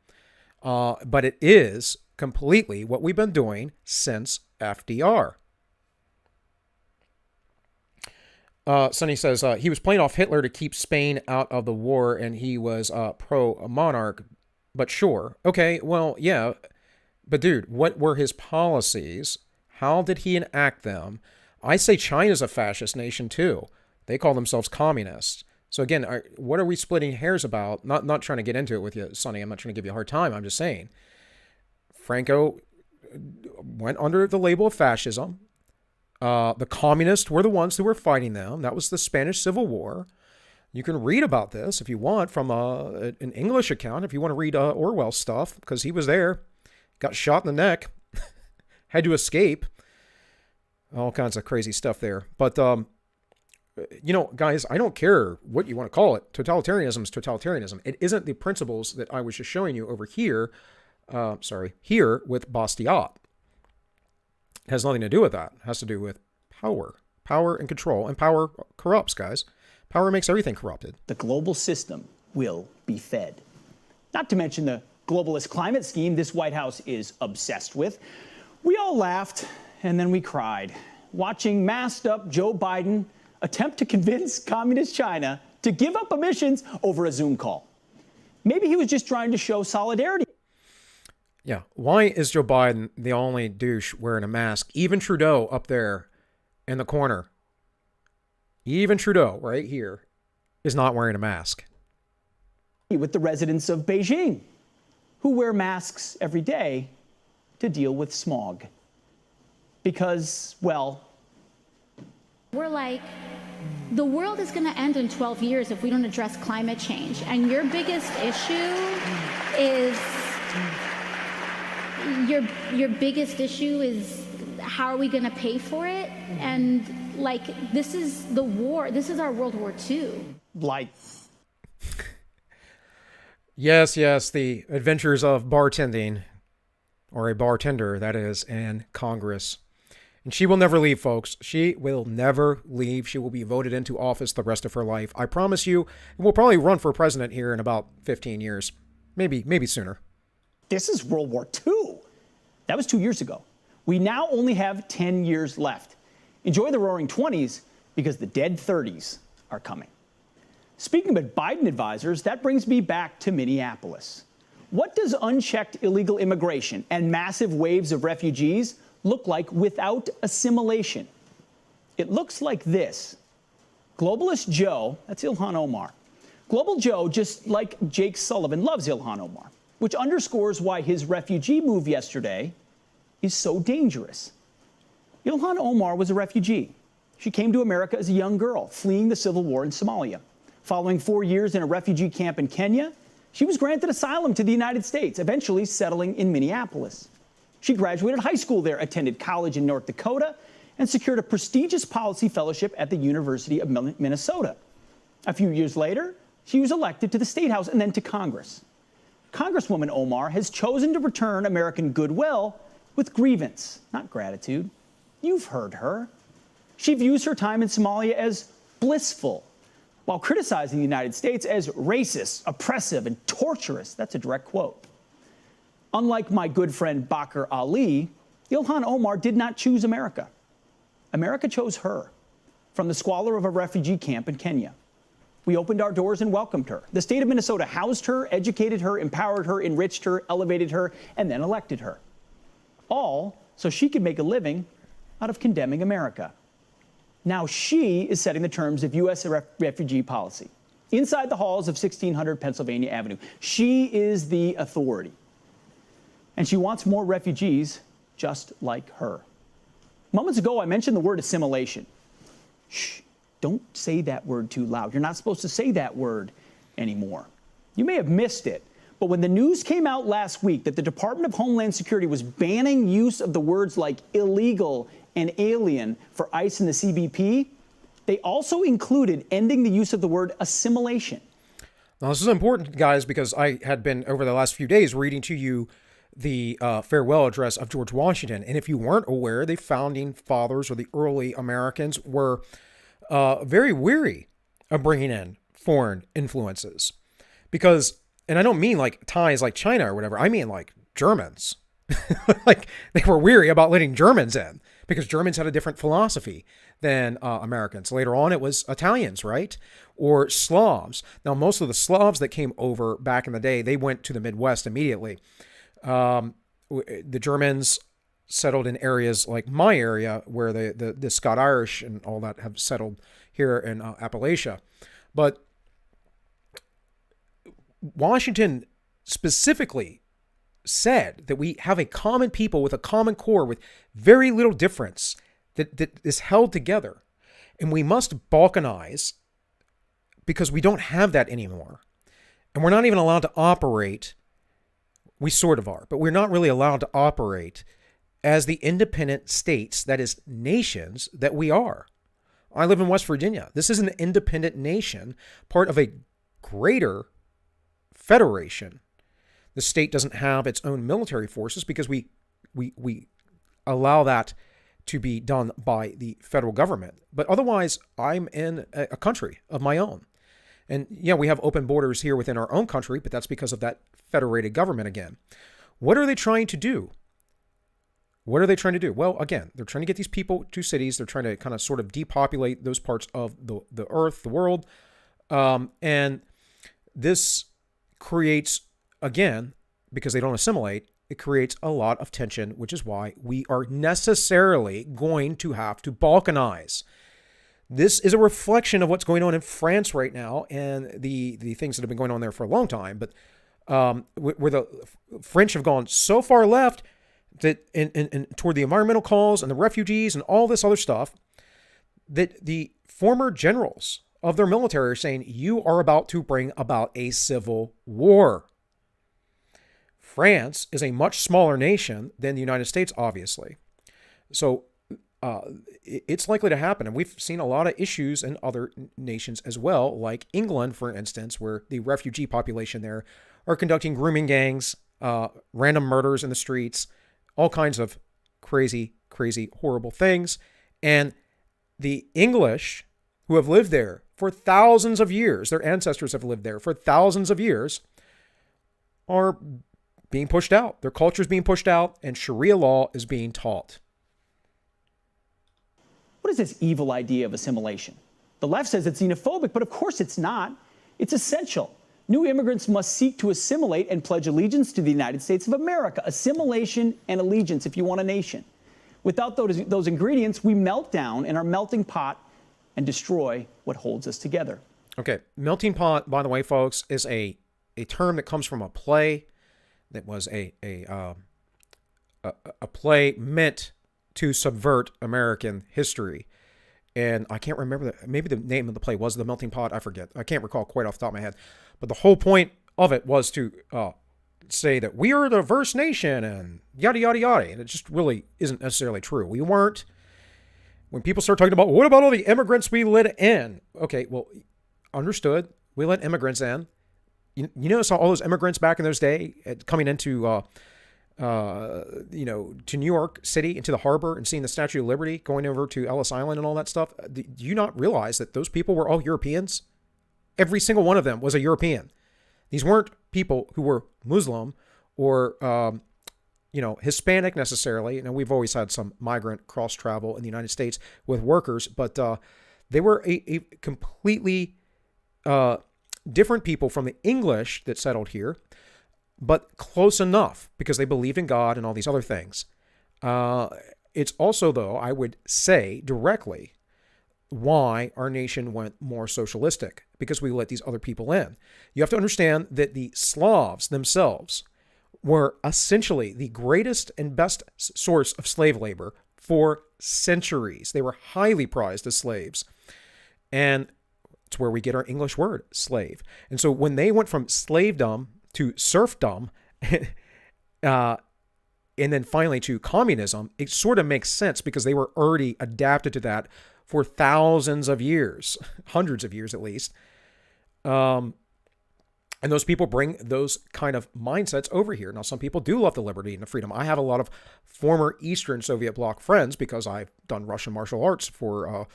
But it is completely what we've been doing since FDR. Sonny says he was playing off Hitler to keep Spain out of the war, and he was pro-monarch. But sure. Okay, well, yeah. But dude, what were his policies? How did he enact them? I say China's a fascist nation too. They call themselves communists. So again, what are we splitting hairs about? Not trying to get into it with you, Sonny. I'm not trying to give you a hard time. I'm just saying. Franco went under the label of fascism. The communists were the ones who were fighting them. That was the Spanish Civil War. You can read about this if you want from an English account, if you want to read Orwell's stuff, because he was there, got shot in the neck, had to escape. All kinds of crazy stuff there. But, you know, guys, I don't care what you want to call it. Totalitarianism is totalitarianism. It isn't the principles that I was just showing you over here, here with Bastiat. It has nothing to do with that. It has to do with power. Power and control. And power corrupts, guys. Power makes everything corrupted. The global system will be fed. Not to mention the globalist climate scheme this White House is obsessed with. We all laughed and then we cried, watching masked up Joe Biden attempt to convince communist China to give up emissions over a Zoom call. Maybe he was just trying to show solidarity. Yeah. Why is Joe Biden the only douche wearing a mask? Even Trudeau up there in the corner, even Trudeau right here, is not wearing a mask. With the residents of Beijing, who wear masks every day to deal with smog. Because, well, we're like, the world is going to end in 12 years if we don't address climate change. And your biggest issue is... Your biggest issue is how are we going to pay for it? And like, this is the war. This is our World War II. Like. Yes, the adventures of bartending, or a bartender, that is, in Congress. And she will never leave, folks. She will never leave. She will be voted into office the rest of her life. I promise you, and we'll probably run for president here in about 15 years. Maybe sooner. This is World War II. That was 2 years ago. We now only have 10 years left. Enjoy the roaring 20s because the dead 30s are coming. Speaking of Biden advisors, that brings me back to Minneapolis. What does unchecked illegal immigration and massive waves of refugees look like without assimilation? It looks like this. Globalist Joe, that's Ilhan Omar. Global Joe, just like Jake Sullivan, loves Ilhan Omar, which underscores why his refugee move yesterday is so dangerous. Ilhan Omar was a refugee. She came to America as a young girl, fleeing the civil war in Somalia. Following 4 years in a refugee camp in Kenya, she was granted asylum to the United States, eventually settling in Minneapolis. She graduated high school there, attended college in North Dakota, and secured a prestigious policy fellowship at the University of Minnesota. A few years later, she was elected to the State House and then to Congress. Congresswoman Omar has chosen to return American goodwill with grievance, not gratitude. You've heard her. She views her time in Somalia as blissful while criticizing the United States as racist, oppressive, and torturous. That's a direct quote. Unlike my good friend Bakr Ali, Ilhan Omar did not choose America. America chose her from the squalor of a refugee camp in Kenya. We opened our doors and welcomed her. The state of Minnesota housed her, educated her, empowered her, enriched her, elevated her, and then elected her. All so she could make a living out of condemning America. Now she is setting the terms of U.S. refugee policy. Inside the halls of 1600 Pennsylvania Avenue, she is the authority. And she wants more refugees just like her. Moments ago, I mentioned the word assimilation. Shh, don't say that word too loud. You're not supposed to say that word anymore. You may have missed it, but when the news came out last week that the Department of Homeland Security was banning use of the words like illegal and alien for ICE and the CBP, they also included ending the use of the word assimilation. Now, this is important, guys, because I had been, over the last few days, reading to you the farewell address of George Washington. And if you weren't aware, the founding fathers or the early Americans were very weary of bringing in foreign influences. Because, and I don't mean like ties like China or whatever, I mean like Germans. Like they were weary about letting Germans in because Germans had a different philosophy than Americans. Later on, it was Italians, right? Or Slavs. Now, most of the Slavs that came over back in the day, they went to the Midwest immediately. The Germans settled in areas like my area where the Scot-Irish and all that have settled here in Appalachia. But Washington specifically said that we have a common people with a common core with very little difference that is held together. And we must balkanize because we don't have that anymore. And we're not even allowed to operate. We sort of are, but we're not really allowed to operate as the independent states, that is nations, that we are. I live in West Virginia. This is an independent nation, part of a greater federation. The state doesn't have its own military forces because we allow that to be done by the federal government. But otherwise, I'm in a country of my own. And yeah, we have open borders here within our own country, but that's because of that federated government again. What are they trying to do? What are they trying to do? Well, again, they're trying to get these people to cities. They're trying to kind of sort of depopulate those parts of the earth, the world. And this creates, again, because they don't assimilate, it creates a lot of tension, which is why we are necessarily going to have to balkanize. This is a reflection of what's going on in France right now and the things that have been going on there for a long time. But where the French have gone so far left that in toward the environmental cause and the refugees and all this other stuff, that the former generals of their military are saying, you are about to bring about a civil war. France is a much smaller nation than the United States, obviously. So it's likely to happen. And we've seen a lot of issues in other nations as well, like England, for instance, where the refugee population there are conducting grooming gangs, random murders in the streets, all kinds of crazy, horrible things. And the English, who have lived there for thousands of years, their ancestors have lived there for thousands of years, are being pushed out. Their culture is being pushed out, and Sharia law is being taught. What is this evil idea of assimilation? The left says it's xenophobic, but of course it's not. It's essential. New immigrants must seek to assimilate and pledge allegiance to the United States of America. Assimilation and allegiance if you want a nation. Without those ingredients, we melt down in our melting pot and destroy what holds us together. Okay, melting pot, by the way, folks, is a term that comes from a play that was a play meant to subvert American history. And I can't remember, maybe the name of the play was The Melting Pot. I forget. I can't recall quite off the top of my head. But the whole point of it was to say that we are a diverse nation and yada, yada, yada. And it just really isn't necessarily true. We weren't. When people start talking about, well, what about all the immigrants we let in? Okay, well, understood. We let immigrants in. You notice all those immigrants back in those days coming into, to New York City, into the harbor, and seeing the Statue of Liberty, going over to Ellis Island and all that stuff. Do you not realize that those people were all Europeans? Every single one of them was a European. These weren't people who were Muslim or, Hispanic necessarily. We've always had some migrant cross travel in the United States with workers, but they were a completely different people from the English that settled here, but close enough because they believed in God and all these other things. It's also, though, I would say directly why our nation went more socialistic, because we let these other people in. You have to understand that the Slavs themselves were essentially the greatest and best source of slave labor for centuries. They were highly prized as slaves. And it's where we get our English word, slave. And so when they went from slavedom to serfdom, and then finally to communism, it sort of makes sense because they were already adapted to that for thousands of years, hundreds of years at least. And those people bring those kind of mindsets over here. Now, some people do love the liberty and the freedom. I have a lot of former Eastern Soviet bloc friends because I've done Russian martial arts for,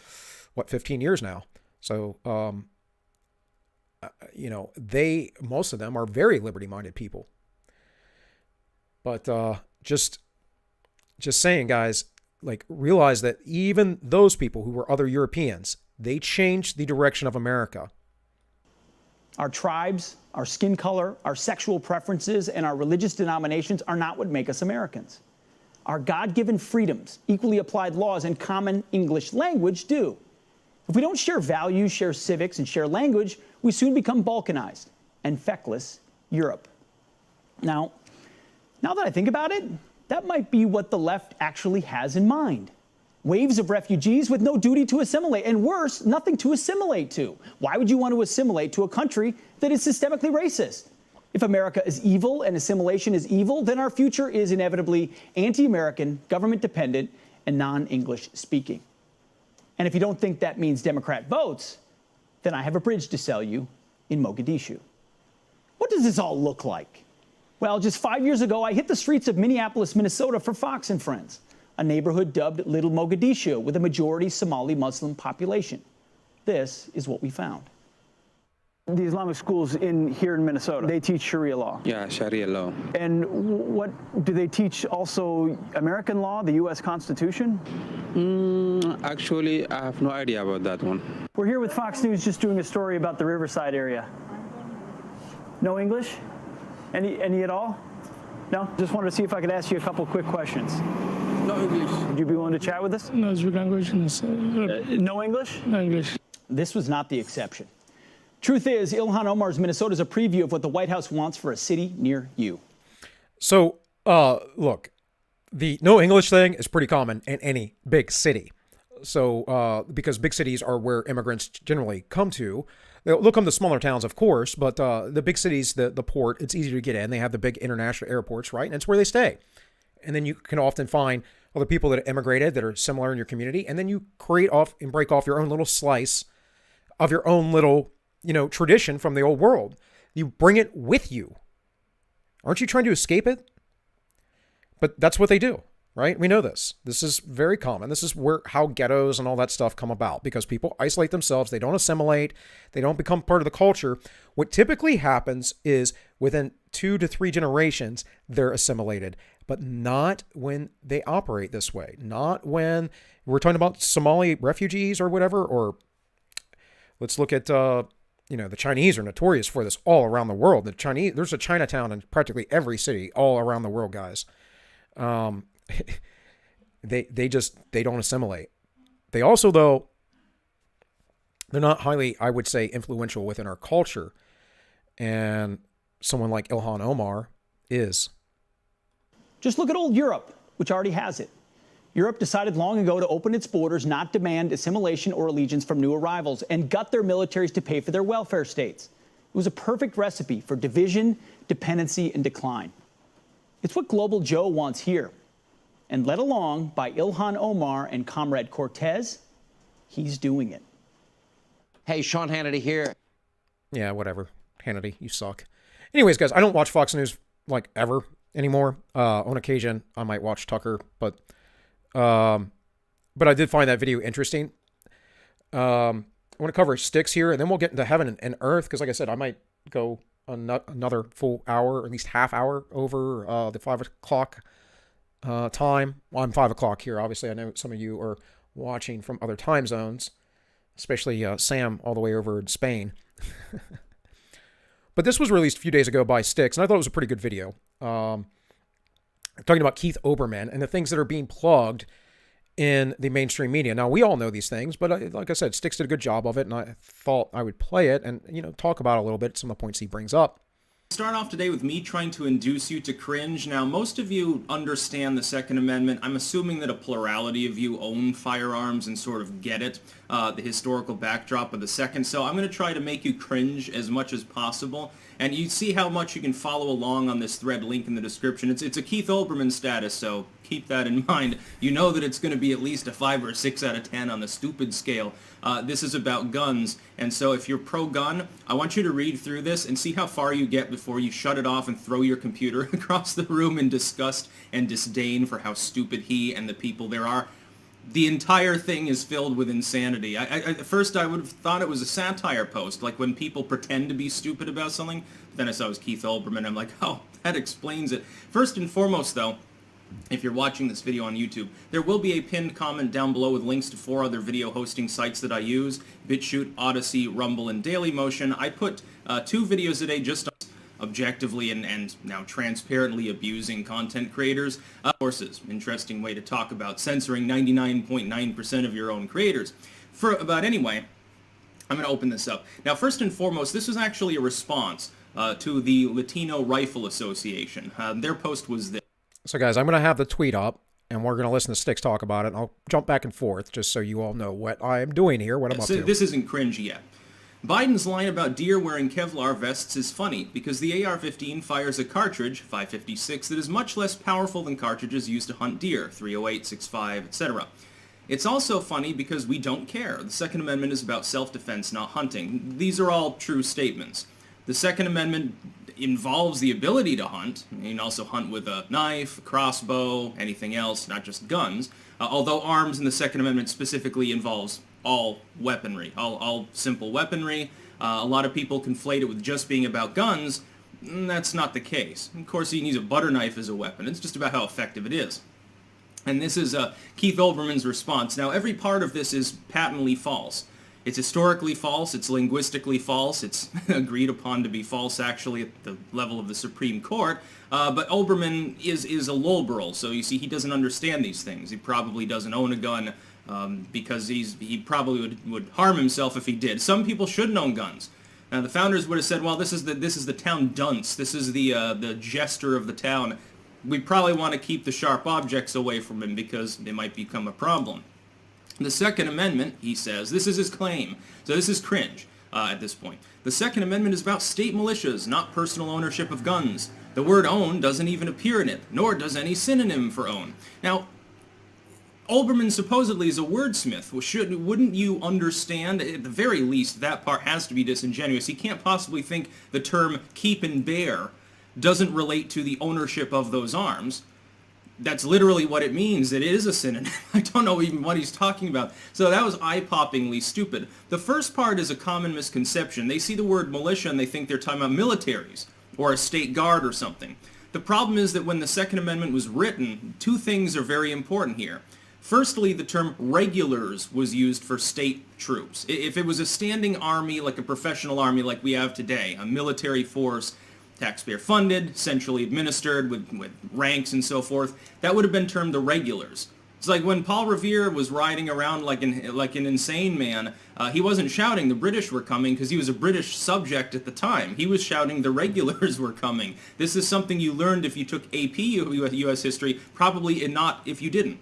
15 years now. So, most of them are very liberty-minded people. But just saying, guys, realize that even those people who were other Europeans, they changed the direction of America. Our tribes, our skin color, our sexual preferences, and our religious denominations are not what make us Americans. Our God-given freedoms, equally applied laws, and common English language do. If we don't share values, share civics, and share language, we soon become balkanized and feckless Europe. Now that I think about it, that might be what the left actually has in mind. Waves of refugees with no duty to assimilate, and worse, nothing to assimilate to. Why would you want to assimilate to a country that is systemically racist? If America is evil and assimilation is evil, then our future is inevitably anti-American, government-dependent, and non-English speaking. And if you don't think that means Democrat votes, then I have a bridge to sell you in Mogadishu. What does this all look like? Well, just 5 years ago, I hit the streets of Minneapolis, Minnesota for Fox and Friends, a neighborhood dubbed Little Mogadishu with a majority Somali Muslim population. This is what we found. The Islamic schools here in Minnesota, they teach Sharia law. Yeah, Sharia law. And what do they teach? Also American law, the U.S. Constitution? Actually, I have no idea about that one. We're here with Fox News just doing a story about the Riverside area. No English? Any at all? No? Just wanted to see if I could ask you a couple quick questions. No English. Would you be willing to chat with us? No, speak language. No English? No English. This was not the exception. Truth is, Ilhan Omar's Minnesota is a preview of what the White House wants for a city near you. So, look, the no English thing is pretty common in any big city. So, because big cities are where immigrants generally come to. They'll come to smaller towns, of course, but the big cities, the port, it's easier to get in. They have the big international airports, right? And it's where they stay. And then you can often find other people that immigrated that are similar in your community. And then you create off and break off your own little slice of your own little, tradition from the old world. You bring it with you. Aren't you trying to escape it? But that's what they do, right? We know this. This is very common. This is how ghettos and all that stuff come about, because people isolate themselves. They don't assimilate. They don't become part of the culture. What typically happens is within 2 to 3 generations, they're assimilated, but not when they operate this way. Not when we're talking about Somali refugees or whatever, or let's look at, the Chinese are notorious for this all around the world. There's a Chinatown in practically every city all around the world, guys. They don't assimilate. They also, though, they're not highly, I would say, influential within our culture. And someone like Ilhan Omar is. Just look at old Europe, which already has it. Europe decided long ago to open its borders, not demand assimilation or allegiance from new arrivals, and gut their militaries to pay for their welfare states. It was a perfect recipe for division, dependency, and decline. It's what Global Joe wants here. And led along by Ilhan Omar and Comrade Cortez, he's doing it. Hey, Sean Hannity here. Yeah, whatever. Hannity, you suck. Anyways, guys, I don't watch Fox News ever anymore. On occasion, I might watch Tucker, but I did find that video interesting. I want to cover sticks here, and then we'll get into heaven and earth, because like I said, I might go another full hour, or at least half hour over the 5 o'clock time. Well, I'm 5 o'clock here. Obviously, I know some of you are watching from other time zones, especially Sam all the way over in Spain. But this was released a few days ago by Styx, and I thought it was a pretty good video. Talking about Keith Olbermann and the things that are being plugged in the mainstream media. Now, we all know these things, but like I said, Styx did a good job of it, and I thought I would play it and, talk about it a little bit, some of the points he brings up. Start off today with me trying to induce you to cringe. Now, most of you understand the Second Amendment. I'm assuming that a plurality of you own firearms and sort of get it, the historical backdrop of the Second. So I'm going to try to make you cringe as much as possible. And you see how much you can follow along on this thread link in the description. It's a Keith Olbermann status, so keep that in mind. You know that it's going to be at least a 5 or a 6 out of 10 on the stupid scale. This is about guns, and so if you're pro-gun, I want you to read through this and see how far you get before you shut it off and throw your computer across the room in disgust and disdain for how stupid he and the people there are. The entire thing is filled with insanity. At first I would have thought it was a satire post, like when people pretend to be stupid about something. Then I saw it was Keith Olbermann. I'm like, oh, that explains it. First and foremost, though, if you're watching this video on YouTube, there will be a pinned comment down below with links to 4 other video hosting sites that I use: BitChute, Odyssey, Rumble, and Dailymotion. I put 2 videos a day just on objectively and now transparently abusing content creators. Sources, interesting way to talk about censoring 99.9% of your own creators. But anyway, I'm going to open this up. Now, first and foremost, this was actually a response to the Latino Rifle Association. Their post was this. So guys, I'm going to have the tweet up, and we're going to listen to Styx talk about it, and I'll jump back and forth just so you all know what I am doing here, what I'm up to. This isn't cringe yet. Biden's line about deer wearing Kevlar vests is funny because the AR-15 fires a cartridge, 556, that is much less powerful than cartridges used to hunt deer, 308, 65, etc. It's also funny because we don't care. The Second Amendment is about self-defense, not hunting. These are all true statements. The Second Amendment involves the ability to hunt. You can also hunt with a knife, a crossbow, anything else, not just guns. Although arms in the Second Amendment specifically involves all weaponry, all simple weaponry. A lot of people conflate it with just being about guns. That's not the case. Of course, you can use a butter knife as a weapon. It's just about how effective it is. And this is Keith Olbermann's response. Now, every part of this is patently false. It's historically false, it's linguistically false, it's agreed upon to be false actually at the level of the Supreme Court, but Olbermann is a lolberl, so you see he doesn't understand these things. He probably doesn't own a gun because he probably would harm himself if he did. Some people shouldn't own guns. Now the founders would have said, well, this is the town dunce, this is the jester of the town. We probably want to keep the sharp objects away from him because they might become a problem. The Second Amendment, he says, this is his claim, so this is cringe at this point. The Second Amendment is about state militias, not personal ownership of guns. The word own doesn't even appear in it, nor does any synonym for own. Now, Olbermann supposedly is a wordsmith. Wouldn't you understand? At the very least, that part has to be disingenuous. He can't possibly think the term keep and bear doesn't relate to the ownership of those arms. That's literally what it means. It is a synonym. I don't know even what he's talking about. So that was eye-poppingly stupid. The first part is a common misconception. They see the word militia and they think they're talking about militaries or a state guard or something. The problem is that when the Second Amendment was written, 2 things are very important here. Firstly, the term regulars was used for state troops. If it was a standing army, like a professional army like we have today, a military force, taxpayer funded, centrally administered with ranks and so forth, that would have been termed the regulars. It's like when Paul Revere was riding around like an insane man, he wasn't shouting the British were coming because he was a British subject at the time. He was shouting the regulars were coming. This is something you learned if you took AP U.S. history, probably not if you didn't.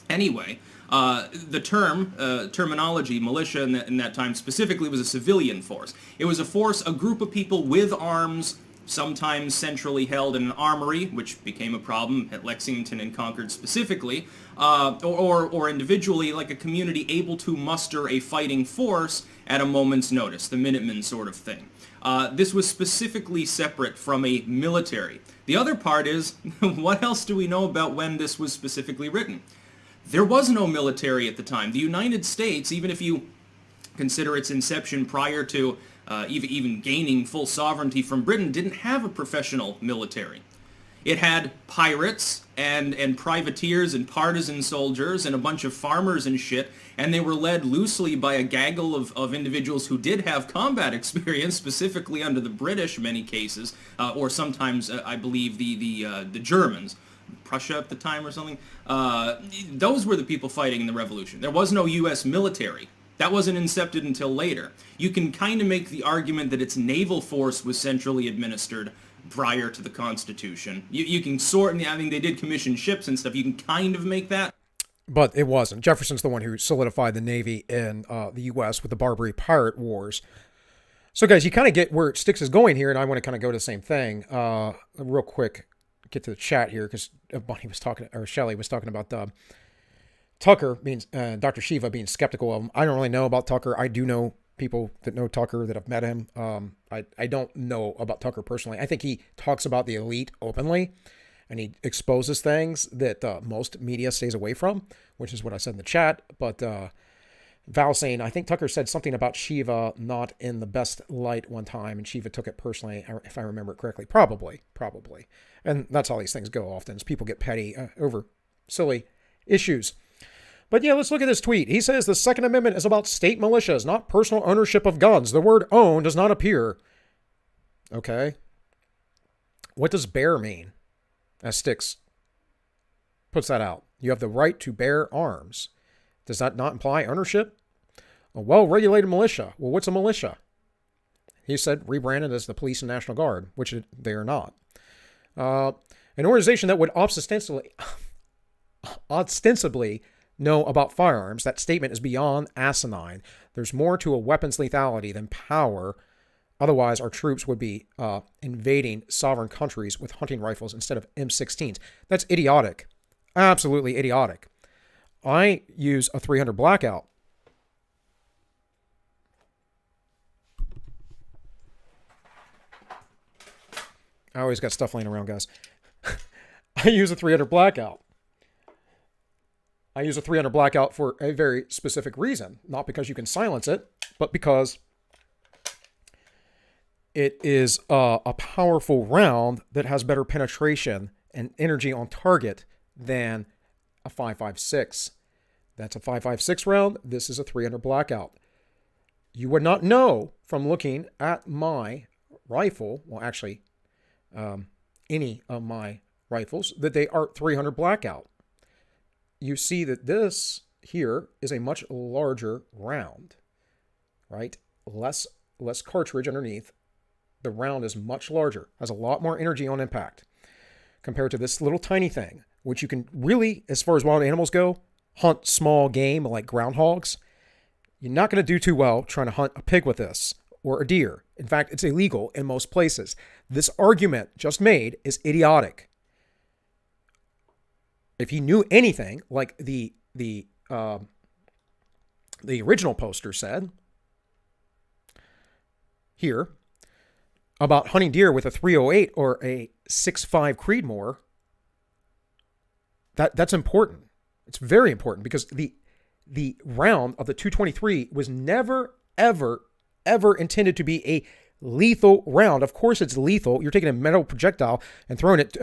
Anyway, the terminology, militia in that time specifically, was a civilian force. It was a force, a group of people with arms, sometimes centrally held in an armory, which became a problem at Lexington and Concord specifically, or individually, like a community able to muster a fighting force at a moment's notice, the Minutemen sort of thing. This was specifically separate from a military. The other part is, what else do we know about when this was specifically written? There was no military at the time. The United States, even if you Consider its inception prior to even gaining full sovereignty from Britain, didn't have a professional military. It had pirates and privateers and partisan soldiers and a bunch of farmers and shit, and they were led loosely by a gaggle of individuals who did have combat experience, specifically under the British in many cases, or sometimes I believe the Germans, Prussia at the time or something. Those were the people fighting in the Revolution. There was no U.S. military. That wasn't incepted until later. You can kind of make the argument that its naval force was centrally administered prior to the Constitution. You can sort, I mean, they did commission ships and stuff. You can kind of make that. But it wasn't. Jefferson's the one who solidified the Navy in the U.S. with the Barbary Pirate Wars. So, guys, you kind of get where Sticks is going here, and I want to kind of go to the same thing. Real quick, get to the chat here, because Bonnie was talking, or Shelley was talking about Tucker being, Dr. Shiva being skeptical of him. I don't really know about Tucker. I do know people that know Tucker that have met him. I don't know about Tucker personally. I think he talks about the elite openly, and he exposes things that most media stays away from, which is what I said in the chat. But Val saying, I think Tucker said something about Shiva not in the best light one time, and Shiva took it personally, if I remember it correctly. Probably. And that's how these things go often, is people get petty over silly issues. But yeah, let's look at this tweet. He says the Second Amendment is about state militias, not personal ownership of guns. The word own does not appear. Okay. What does bear mean? As Sticks puts that out. You have the right to bear arms. Does that not imply ownership? A well-regulated militia. Well, what's a militia? He said rebranded as the Police and National Guard, which they are not. An organization that would ostensibly know about firearms. That statement is beyond asinine. There's more to a weapon's lethality than power. Otherwise, our troops would be invading sovereign countries with hunting rifles instead of M16s. That's idiotic. Absolutely idiotic. I use a 300 Blackout. I always got stuff laying around, guys. I use a 300 Blackout. I use a 300 Blackout for a very specific reason. Not because you can silence it, but because it is a powerful round that has better penetration and energy on target than a 5.56. That's a 5.56 round. This is a 300 Blackout. You would not know from looking at my rifle, well, actually, any of my rifles, that they are 300 Blackout. You see that this here is a much larger round, right? Less cartridge underneath. The round is much larger, has a lot more energy on impact compared to this little tiny thing, which you can really, as far as wild animals go, hunt small game like groundhogs. You're not going to do too well trying to hunt a pig with this or a deer. In fact, it's illegal in most places. This argument just made is idiotic. If he knew anything, like the original poster said here about hunting deer with a 308 or a 6.5 Creedmoor, that's important. It's very important because the round of the 223 was never, ever intended to be a lethal round. Of course it's lethal. You're taking a metal projectile and throwing it,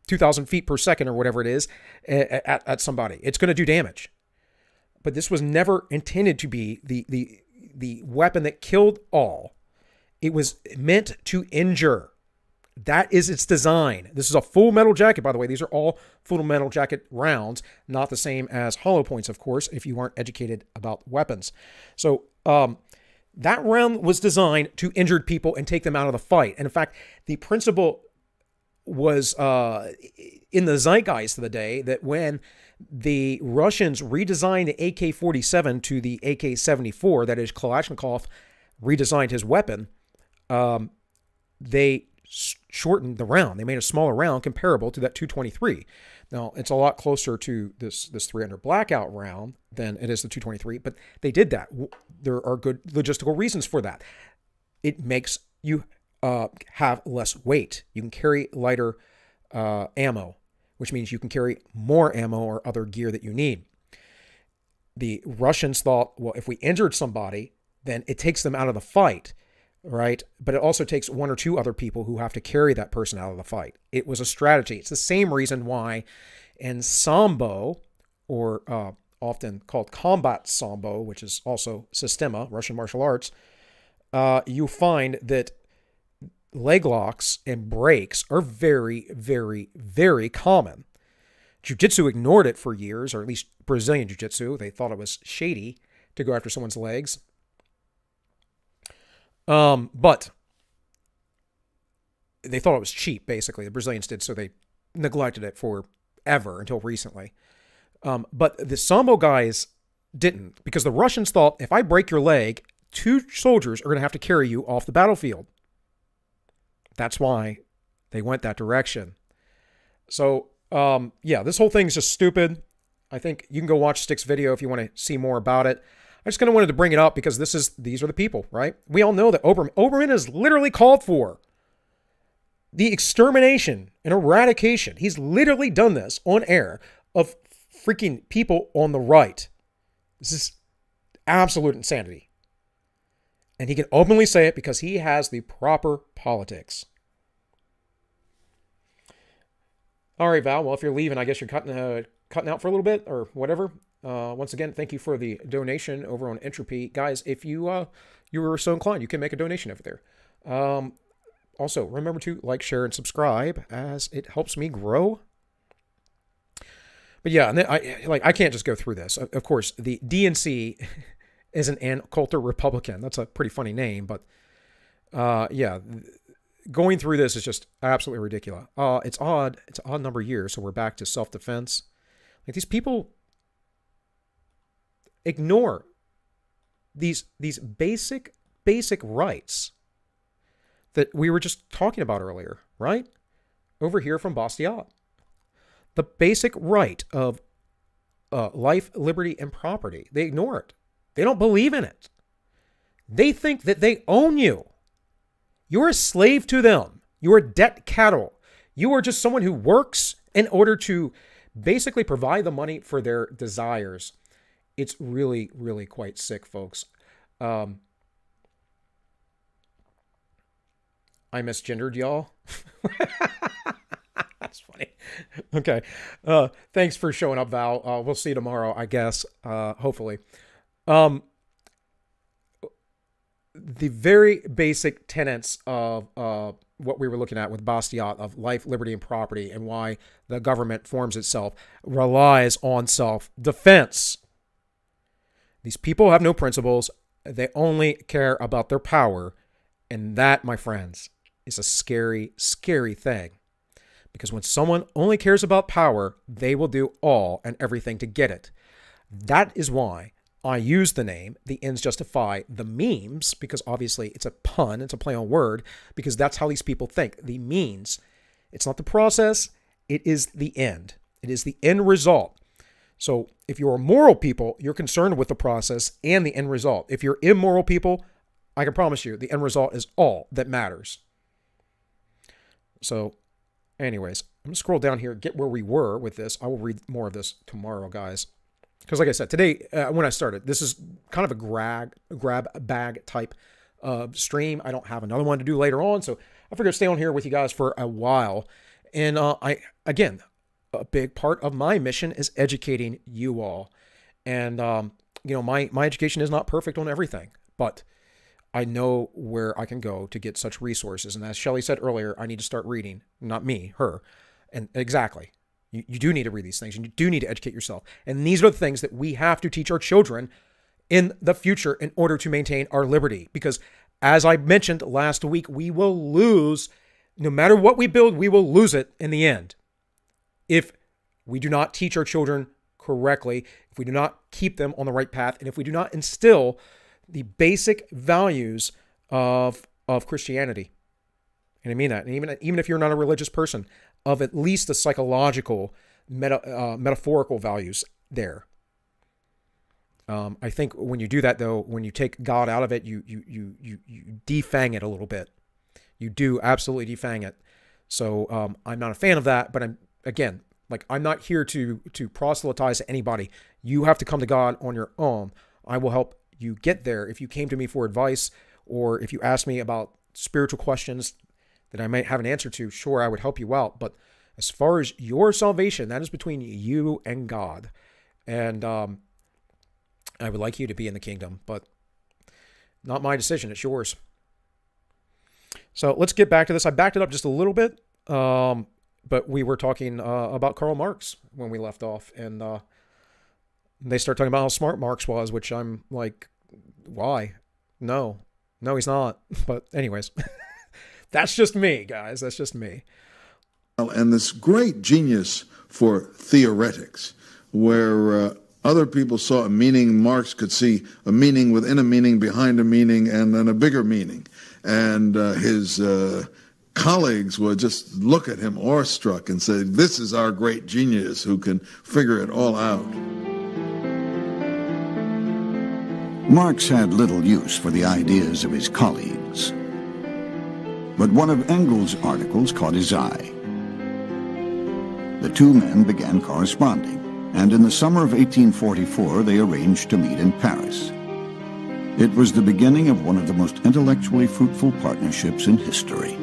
2,000 feet per second or whatever it is at somebody. It's going to do damage. But this was never intended to be the weapon that killed all. It was meant to injure. That is its design. This is a full metal jacket, by the way. These are all full metal jacket rounds, not the same as hollow points, of course, if you aren't educated about weapons. So that round was designed to injure people and take them out of the fight. And in fact, the principle was in the zeitgeist of the day that when the Russians redesigned the AK-47 to the AK-74, that is, Kalashnikov redesigned his weapon, they shortened the round. They made a smaller round comparable to that 223. Now, it's a lot closer to this 300 Blackout round than it is the 223, but they did that. There are good logistical reasons for that. It makes you have less weight. You can carry lighter ammo, which means you can carry more ammo or other gear that you need. The Russians thought, well, if we injured somebody, then it takes them out of the fight, right? But it also takes one or two other people who have to carry that person out of the fight. It was a strategy. It's the same reason why in Sambo, or often called combat Sambo, which is also Sistema, Russian martial arts, you find that leg locks and breaks are very, very, very common. Jiu-jitsu ignored it for years, or at least Brazilian jiu-jitsu. They thought it was shady to go after someone's legs. But they thought it was cheap, basically. The Brazilians did, so they neglected it forever until recently. But the Sambo guys didn't, because the Russians thought, if I break your leg, 2 soldiers are going to have to carry you off the battlefield. That's why they went that direction. So, yeah, this whole thing is just stupid. I think you can go watch Stick's video if you want to see more about it. I just kind of wanted to bring it up because these are the people, right? We all know that Oberman has literally called for the extermination and eradication. He's literally done this on air of freaking people on the right. This is absolute insanity. And he can openly say it because he has the proper politics. All right, Val. Well, if you're leaving, I guess you're cutting out for a little bit or whatever. Once again, thank you for the donation over on Entropy. Guys, if you were so inclined, you can make a donation over there. Also, remember to like, share, and subscribe as it helps me grow. But yeah, and then I can't just go through this. Of course, the DNC is an Ann Coulter Republican. That's a pretty funny name, but yeah, going through this is just absolutely ridiculous. It's odd. It's an odd number of years, so we're back to self-defense. Like, these people ignore these basic rights that we were just talking about earlier, right? Over here from Bastiat. The basic right of life, liberty, and property. They ignore it. They don't believe in it. They think that they own you. You're a slave to them. You're debt cattle. You are just someone who works in order to basically provide the money for their desires. It's really, really quite sick, folks. I misgendered y'all. That's funny. Okay. Thanks for showing up, Val. We'll see you tomorrow, I guess. Hopefully. The very basic tenets of what we were looking at with Bastiat of life, liberty, and property, and why the government forms itself, relies on self-defense. These people have no principles. They only care about their power. And that, my friends, is a scary, scary thing. Because when someone only cares about power, they will do all and everything to get it. That is why I use the name, the ends justify the memes, because obviously it's a pun, it's a play on word, because that's how these people think. The means, it's not the process, it is the end. It is the end result. So if you're moral people, you're concerned with the process and the end result. If you're immoral people, I can promise you the end result is all that matters. So anyways, I'm going to scroll down here, get where we were with this. I will read more of this tomorrow, guys. Because like I said, today, when I started, this is kind of a grab bag type stream. I don't have another one to do later on, so I figured I'd stay on here with you guys for a while. And again, a big part of my mission is educating you all. And, my education is not perfect on everything, but I know where I can go to get such resources. And as Shelley said earlier, I need to start reading, not me, her. And exactly. You do need to read these things, and you do need to educate yourself. And these are the things that we have to teach our children in the future in order to maintain our liberty. Because as I mentioned last week, we will lose, no matter what we build, we will lose it in the end. If we do not teach our children correctly, if we do not keep them on the right path, and if we do not instill the basic values of Christianity. And I mean that. And even if you're not a religious person, of at least the psychological, metaphorical values there. I think when you do that, though, when you take God out of it, you defang it a little bit. You do absolutely defang it. So I'm not a fan of that, but I'm not here to proselytize to anybody. You have to come to God on your own. I will help you get there, if you came to me for advice, or if you asked me about spiritual questions that I might have an answer to, sure, I would help you out. But as far as your salvation, that is between you and God. And I would like you to be in the kingdom, but not my decision. It's yours. So let's get back to this. I backed it up just a little bit, but we were talking about Karl Marx when we left off, and they start talking about how smart Marx was, which I'm like, why? No, he's not. But anyways, that's just me, guys. That's just me. And this great genius for theoretics, where other people saw a meaning, Marx could see a meaning within a meaning, behind a meaning, and then a bigger meaning. And his colleagues would just look at him awestruck and say, this is our great genius who can figure it all out. Marx had little use for the ideas of his colleagues. But one of Engels' articles caught his eye. The two men began corresponding, and in the summer of 1844 they arranged to meet in Paris. It was the beginning of one of the most intellectually fruitful partnerships in history.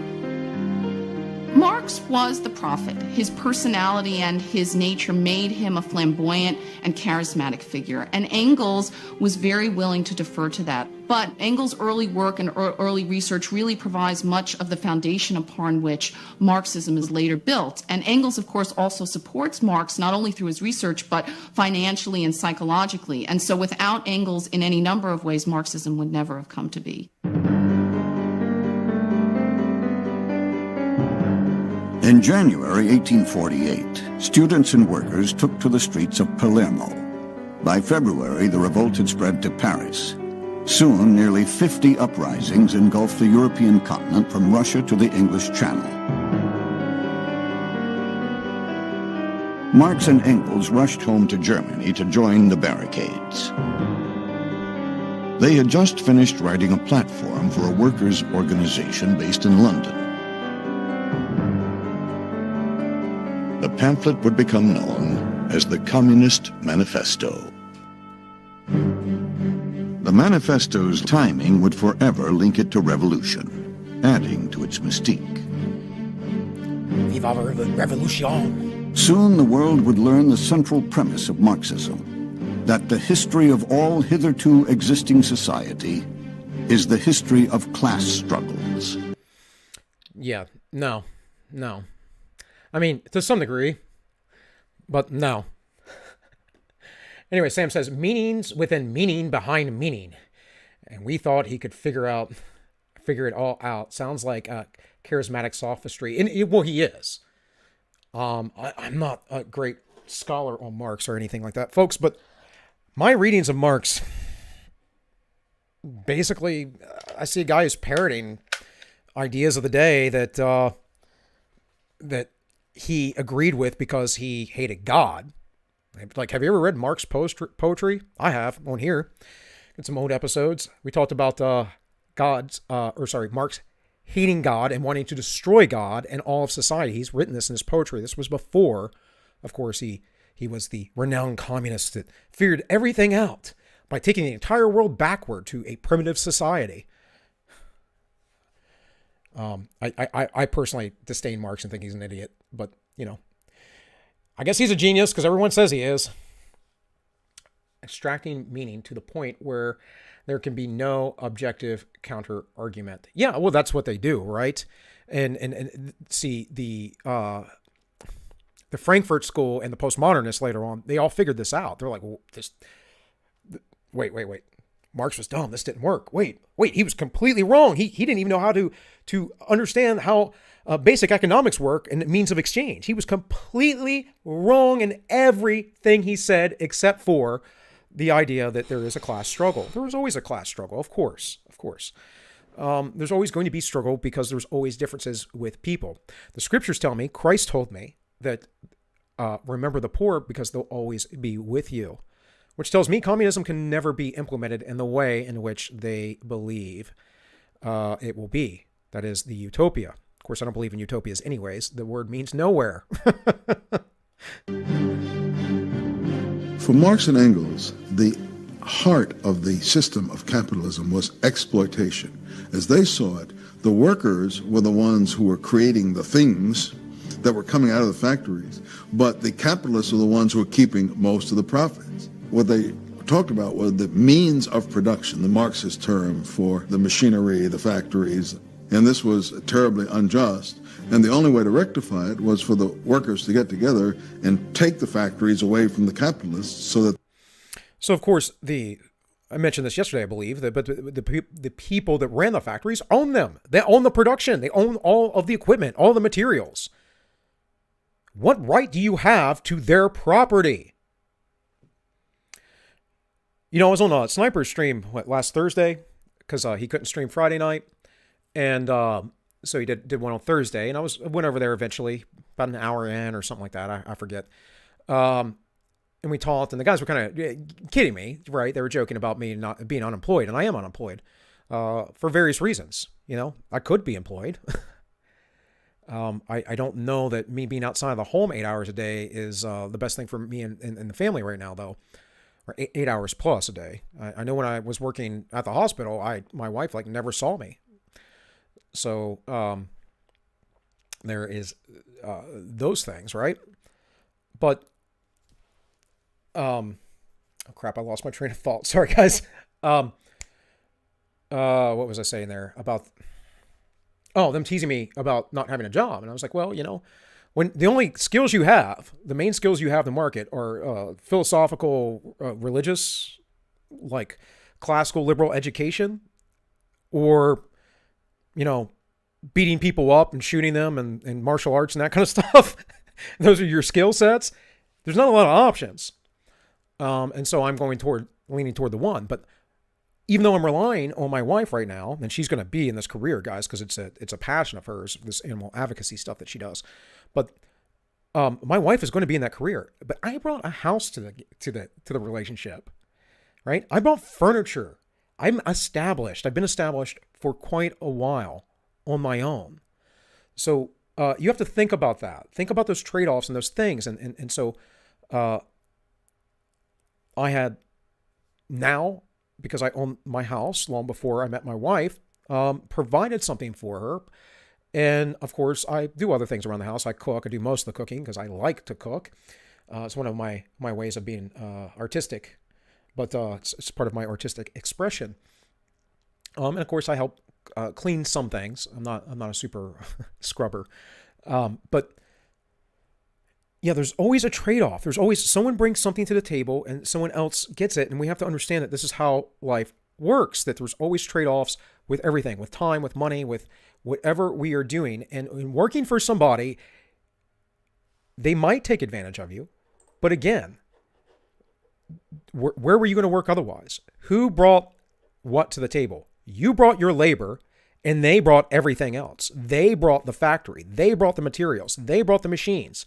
Marx was the prophet. His personality and his nature made him a flamboyant and charismatic figure, and Engels was very willing to defer to that. But Engels' early work and early research really provides much of the foundation upon which Marxism is later built. And Engels, of course, also supports Marx not only through his research, but financially and psychologically. And so without Engels, in any number of ways, Marxism would never have come to be. In January 1848, students and workers took to the streets of Palermo. By February, the revolt had spread to Paris. Soon, nearly 50 uprisings engulfed the European continent from Russia to the English Channel. Marx and Engels rushed home to Germany to join the barricades. They had just finished writing a platform for a workers' organization based in London. The pamphlet would become known as the Communist Manifesto. The manifesto's timing would forever link it to revolution, adding to its mystique. Viva la revolution! Soon the world would learn the central premise of Marxism, that the history of all hitherto existing society is the history of class struggles. Yeah, no. I mean, to some degree, but no. Anyway, Sam says, meanings within meaning behind meaning. And we thought he could figure it all out. Sounds like a charismatic sophistry. And well, he is. I'm not a great scholar on Marx or anything like that, folks, but my readings of Marx, basically, I see a guy who's parroting ideas of the day that he agreed with because he hated God. Like, have you ever read Marx poetry? I have, on here. In some old episodes. We talked about Marx hating God and wanting to destroy God and all of society. He's written this in his poetry. This was before, of course, he was the renowned communist that figured everything out by taking the entire world backward to a primitive society. I personally disdain Marx and think he's an idiot, but, you know, I guess he's a genius because everyone says he is. Extracting meaning to the point where there can be no objective counter argument. Yeah, well, that's what they do, right? And see, the Frankfurt School and the postmodernists later on, they all figured this out. They're like, well, wait. Marx was dumb. This didn't work. Wait, he was completely wrong. He didn't even know how to understand how basic economics work and means of exchange. He was completely wrong in everything he said, except for the idea that there is a class struggle. There was always a class struggle, of course. There's always going to be struggle because there's always differences with people. The scriptures tell me, Christ told me that remember the poor because they'll always be with you, which tells me communism can never be implemented in the way in which they believe it will be. That is the utopia. Of course, I don't believe in utopias anyways. The word means nowhere. For Marx and Engels, the heart of the system of capitalism was exploitation. As they saw it, the workers were the ones who were creating the things that were coming out of the factories, but the capitalists were the ones who were keeping most of the profits. What they talked about was the means of production, the Marxist term for the machinery, the factories, and this was terribly unjust. And the only way to rectify it was for the workers to get together and take the factories away from the capitalists so that... So, of course, I mentioned this yesterday, I believe, but the people that ran the factories own them. They own the production. They own all of the equipment, all the materials. What right do you have to their property? You know, I was on a Sniper's stream last Thursday because he couldn't stream Friday night. And so he did one on Thursday. And I went over there eventually, about an hour in or something like that. I forget. And we talked, and the guys were kind of kidding me, right? They were joking about me not being unemployed, and I am unemployed for various reasons. You know, I could be employed. I don't know that me being outside of the home 8 hours a day is the best thing for me and the family right now, though. Or 8 hours plus a day. I know when I was working at the hospital, my wife never saw me. So there is those things, right? But oh crap, I lost my train of thought. Sorry, guys. What was I saying there about? Oh, them teasing me about not having a job. And I was like, well, you know, when the only skills you have, the main skills you have in the market are philosophical, religious, like classical liberal education, or, you know, beating people up and shooting them and martial arts and that kind of stuff. Those are your skill sets. There's not a lot of options. And so I'm leaning toward the one. But even though I'm relying on my wife right now, and she's going to be in this career, guys, because it's a passion of hers, this animal advocacy stuff that she does. But my wife is going to be in that career. But I brought a house to the relationship, right? I brought furniture. I'm established. I've been established for quite a while on my own. So you have to think about that. Think about those trade-offs and those things. And so I had now, because I own my house long before I met my wife, provided something for her. And of course, I do other things around the house. I cook. I do most of the cooking because I like to cook. It's one of my ways of being artistic, but it's part of my artistic expression. And of course, I help clean some things. I'm not a super scrubber, but yeah, there's always a trade-off. There's always someone brings something to the table and someone else gets it. And we have to understand that this is how life works, that there's always trade-offs with everything, with time, with money, with whatever we are doing. And in working for somebody, they might take advantage of you. But again, where were you going to work otherwise? Who brought what to the table? You brought your labor, and they brought everything else. They brought the factory. They brought the materials. They brought the machines.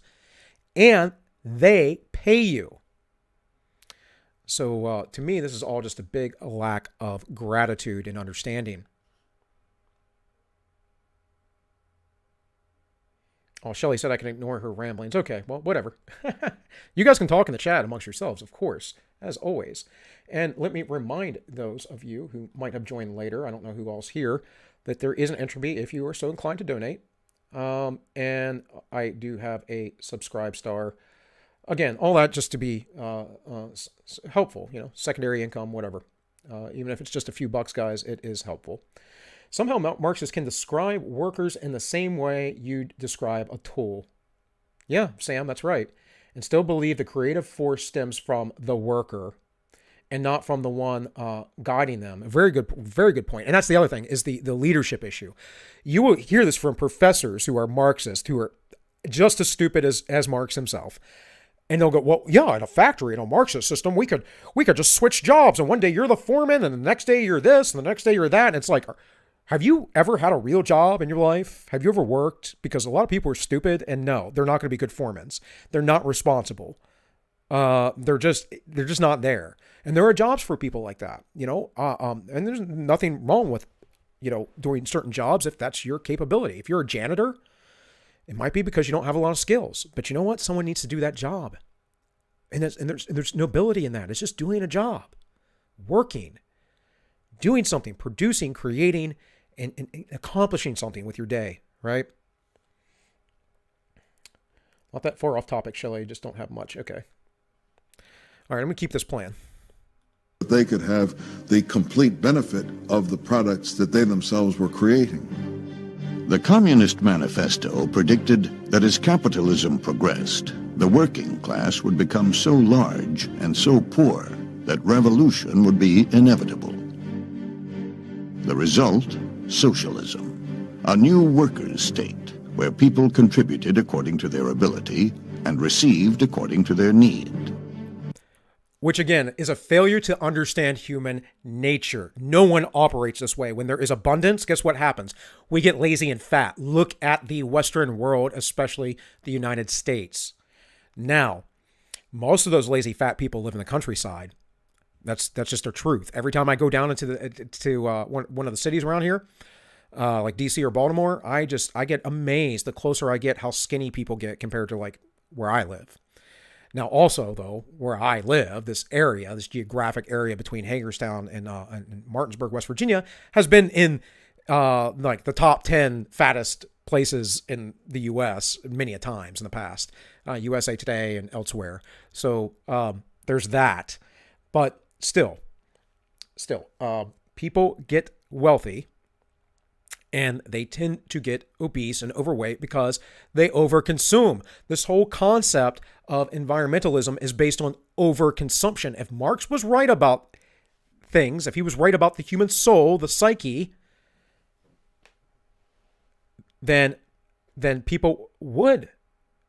And they pay you. So to me, this is all just a big lack of gratitude and understanding. Oh, Shelly said I can ignore her ramblings. Okay, well, whatever. You guys can talk in the chat amongst yourselves, of course, as always. And let me remind those of you who might have joined later, I don't know who all's here, that there is an entry if you are so inclined to donate. And I do have a subscribe star. Again, all that just to be helpful, you know, secondary income, whatever. Even if it's just a few bucks, guys, it is helpful. Somehow Marxists can describe workers in the same way you describe a tool. Yeah, Sam, that's right. And still believe the creative force stems from the worker and not from the one guiding them. Very good point. And that's the other thing, is the leadership issue. You will hear this from professors who are Marxists, who are just as stupid as Marx himself. And they'll go, well, yeah, in a factory, in a Marxist system, we could just switch jobs. And one day you're the foreman, and the next day you're this, and the next day you're that. And it's like, have you ever had a real job in your life? Have you ever worked? Because a lot of people are stupid, and no, they're not going to be good foremen. They're not responsible. They're just not there. And there are jobs for people like that, you know, and there's nothing wrong with, you know, doing certain jobs if that's your capability. If you're a janitor, it might be because you don't have a lot of skills, but you know what? Someone needs to do that job. And there's nobility in that. It's just doing a job. working, doing something, producing, creating, and accomplishing something with your day, right? Not that far off topic, Shelley. Just don't have much. Okay. All right, I'm going to keep this plan. They could have the complete benefit of the products that they themselves were creating. The Communist Manifesto predicted that as capitalism progressed, the working class would become so large and so poor that revolution would be inevitable. The result, socialism, a new workers' state where people contributed according to their ability and received according to their need. Which, again, is a failure to understand human nature. No one operates this way. When there is abundance, guess what happens? We get lazy and fat. Look at the Western world, especially the United States. Now, most of those lazy fat people live in the countryside. That's just their truth. Every time I go down into one of the cities around here, like DC or Baltimore, I get amazed the closer I get how skinny people get compared to like where I live. Now, also, though, where I live, this area, this geographic area between Hagerstown and Martinsburg, West Virginia, has been in like the top 10 fattest places in the U.S. many a times in the past, USA Today and elsewhere. So there's that. But still, people get wealthy and they tend to get obese and overweight because they overconsume. This whole concept of environmentalism is based on overconsumption. If Marx was right about things, if he was right about the human soul, the psyche, then people would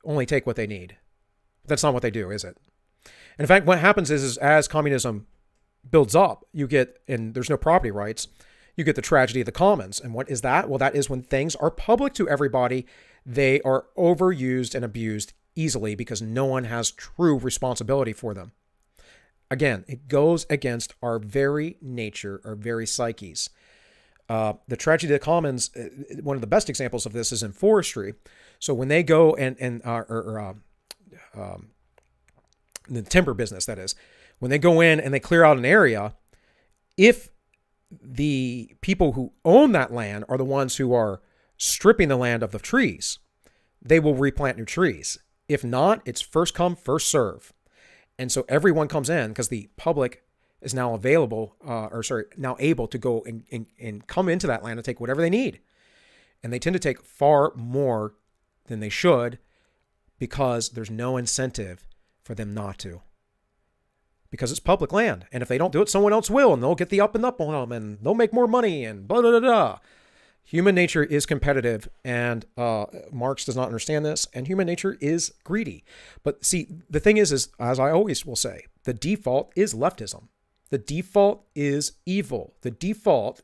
only take what they need. That's not what they do, is it? And in fact, what happens is as communism builds up, you get, and there's no property rights, you get the tragedy of the commons. And what is that? Well, that is when things are public to everybody, they are overused and abused easily because no one has true responsibility for them. Again, it goes against our very nature, our very psyches. The tragedy of the commons, one of the best examples of this is in forestry. So when they go the timber business, that is, when they go in and they clear out an area, if the people who own that land are the ones who are stripping the land of the trees, they will replant new trees. If not, it's first come, first serve. And so everyone comes in because the public is now now able to go and come into that land and take whatever they need. And they tend to take far more than they should because there's no incentive for them not to. Because it's public land. And if they don't do it, someone else will. And they'll get the up and up on them. And they'll make more money. And blah, blah, blah, blah. Human nature is competitive. And Marx does not understand this. And human nature is greedy. But see, the thing is, as I always will say, the default is leftism. The default is evil. The default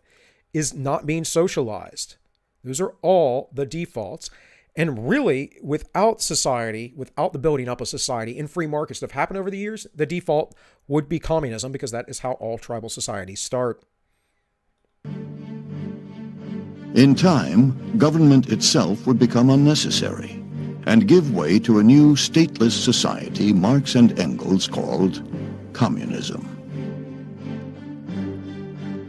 is not being socialized. Those are all the defaults. And really, without society, without the building up of society in free markets that have happened over the years, the default would be communism because that is how all tribal societies start. In time, government itself would become unnecessary and give way to a new stateless society Marx and Engels called communism.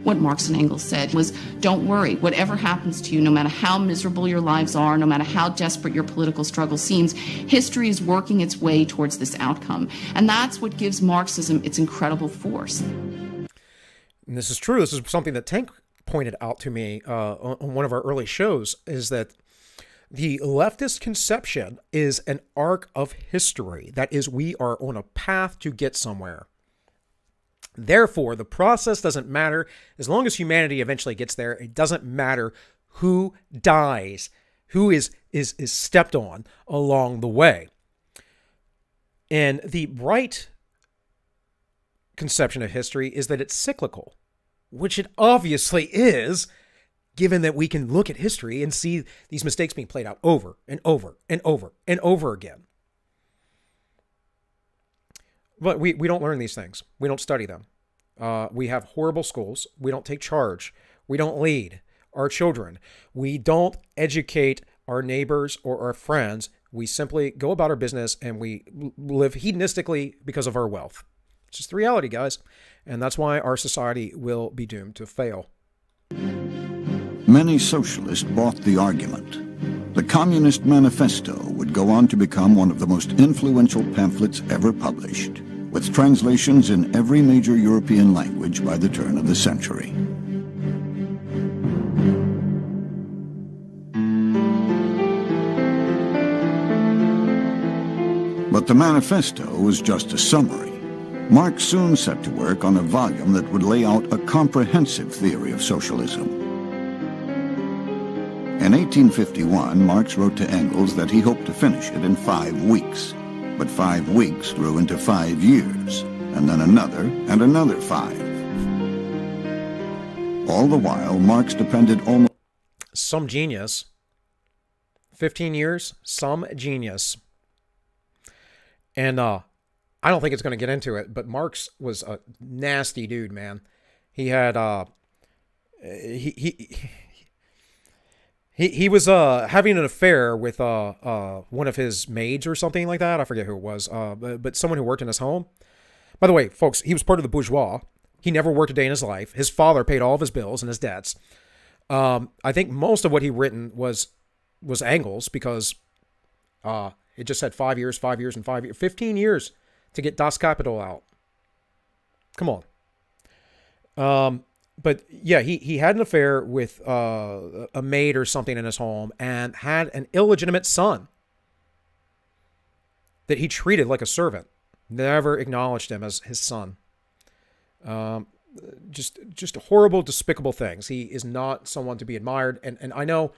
What Marx and Engels said was, don't worry, whatever happens to you, no matter how miserable your lives are, no matter how desperate your political struggle seems, history is working its way towards this outcome. And that's what gives Marxism its incredible force. And this is true. This is something that Tank pointed out to me on one of our early shows, is that the leftist conception is an arc of history. That is, we are on a path to get somewhere. Therefore, the process doesn't matter. As long as humanity eventually gets there, it doesn't matter who dies, who is stepped on along the way. And the right conception of history is that it's cyclical, which it obviously is, given that we can look at history and see these mistakes being played out over and over and over and over again. But we don't learn these things. We don't study them. We have horrible schools. We don't take charge. We don't lead our children. We don't educate our neighbors or our friends. We simply go about our business and we live hedonistically because of our wealth. It's just the reality, guys. And that's why our society will be doomed to fail. Many socialists bought the argument. The Communist Manifesto would go on to become one of the most influential pamphlets ever published, with translations in every major European language by the turn of the century. But the manifesto was just a summary. Marx soon set to work on a volume that would lay out a comprehensive theory of socialism. In 1851, Marx wrote to Engels that he hoped to finish it in 5 weeks. But 5 weeks grew into 5 years, and then another and another 5. All the while, Marx depended almost... Some genius. 15 years, some genius. And I don't think it's going to get into it, but Marx was a nasty dude, man. He had he was having an affair with one of his maids or something like that. I forget who it was, but someone who worked in his home. By the way, folks, he was part of the bourgeois. He never worked a day in his life. His father paid all of his bills and his debts. I think most of what he written was Engels, because it just said 5 years, 5 years, and 5 years. 15 years to get Das Kapital out. Come on. But yeah, he had an affair with a maid or something in his home and had an illegitimate son that he treated like a servant. Never acknowledged him as his son. Just horrible, despicable things. He is not someone to be admired. And I know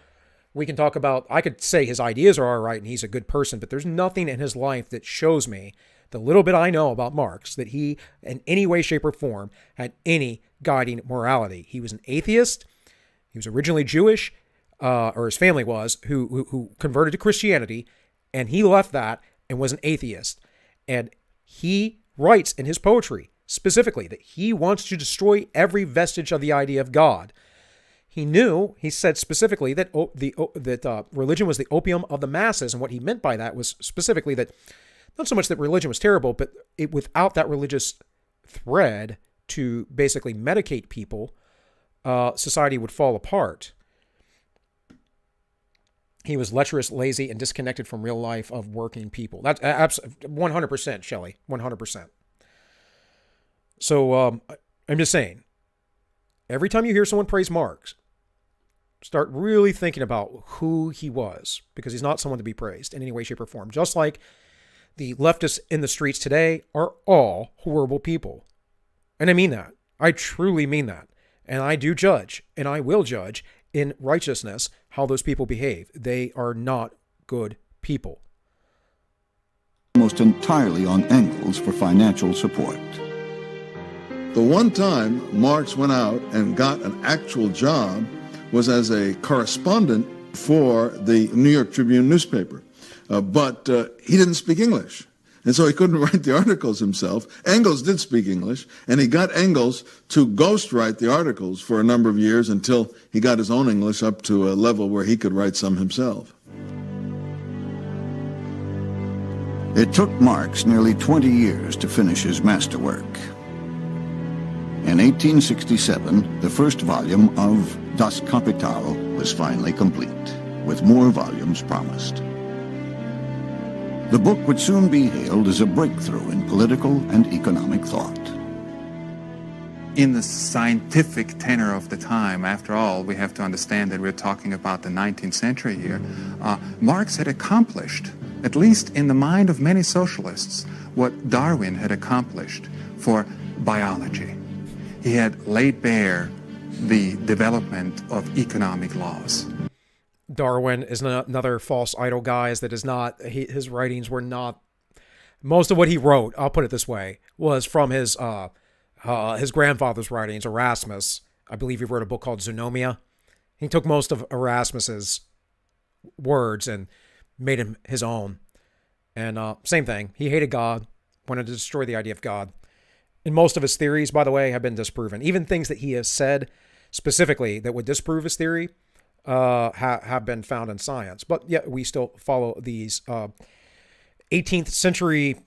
we can talk about, I could say his ideas are all right and he's a good person, but there's nothing in his life that shows me, the little bit I know about Marx, that he, in any way, shape, or form, had any guiding morality. He was an atheist. He was originally Jewish, or his family was, who converted to Christianity, and he left that and was an atheist. And he writes in his poetry, specifically, that he wants to destroy every vestige of the idea of God. He said specifically that religion was the opium of the masses, and what he meant by that was specifically that, not so much that religion was terrible, but without that religious thread to basically medicate people, society would fall apart. He was lecherous, lazy, and disconnected from real life of working people. That's 100%, Shelley, 100%. So I'm just saying, every time you hear someone praise Marx, start really thinking about who he was, because he's not someone to be praised in any way, shape, or form. Just like the leftists in the streets today are all horrible people. And I mean that. I truly mean that. And I do judge, and I will judge in righteousness how those people behave. They are not good people. Almost entirely on Engels for financial support. The one time Marx went out and got an actual job was as a correspondent for the New York Tribune newspaper. But he didn't speak English, and so he couldn't write the articles himself. Engels did speak English, and he got Engels to ghostwrite the articles for a number of years until he got his own English up to a level where he could write some himself. It took Marx nearly 20 years to finish his masterwork. In 1867, the first volume of Das Kapital was finally complete, with more volumes promised. The book would soon be hailed as a breakthrough in political and economic thought. In the scientific tenor of the time, after all, we have to understand that we're talking about the 19th century here, Marx had accomplished, at least in the mind of many socialists, what Darwin had accomplished for biology. He had laid bare the development of economic laws. Darwin is another false idol, guys. That is not, his writings were not, most of what he wrote, I'll put it this way, was from his grandfather's writings, Erasmus. I believe he wrote a book called Zoonomia. He took most of Erasmus's words and made him his own. And same thing, he hated God, wanted to destroy the idea of God. And most of his theories, by the way, have been disproven. Even things that he has said specifically that would disprove his theory have been found in science. But yet we still follow these 18th century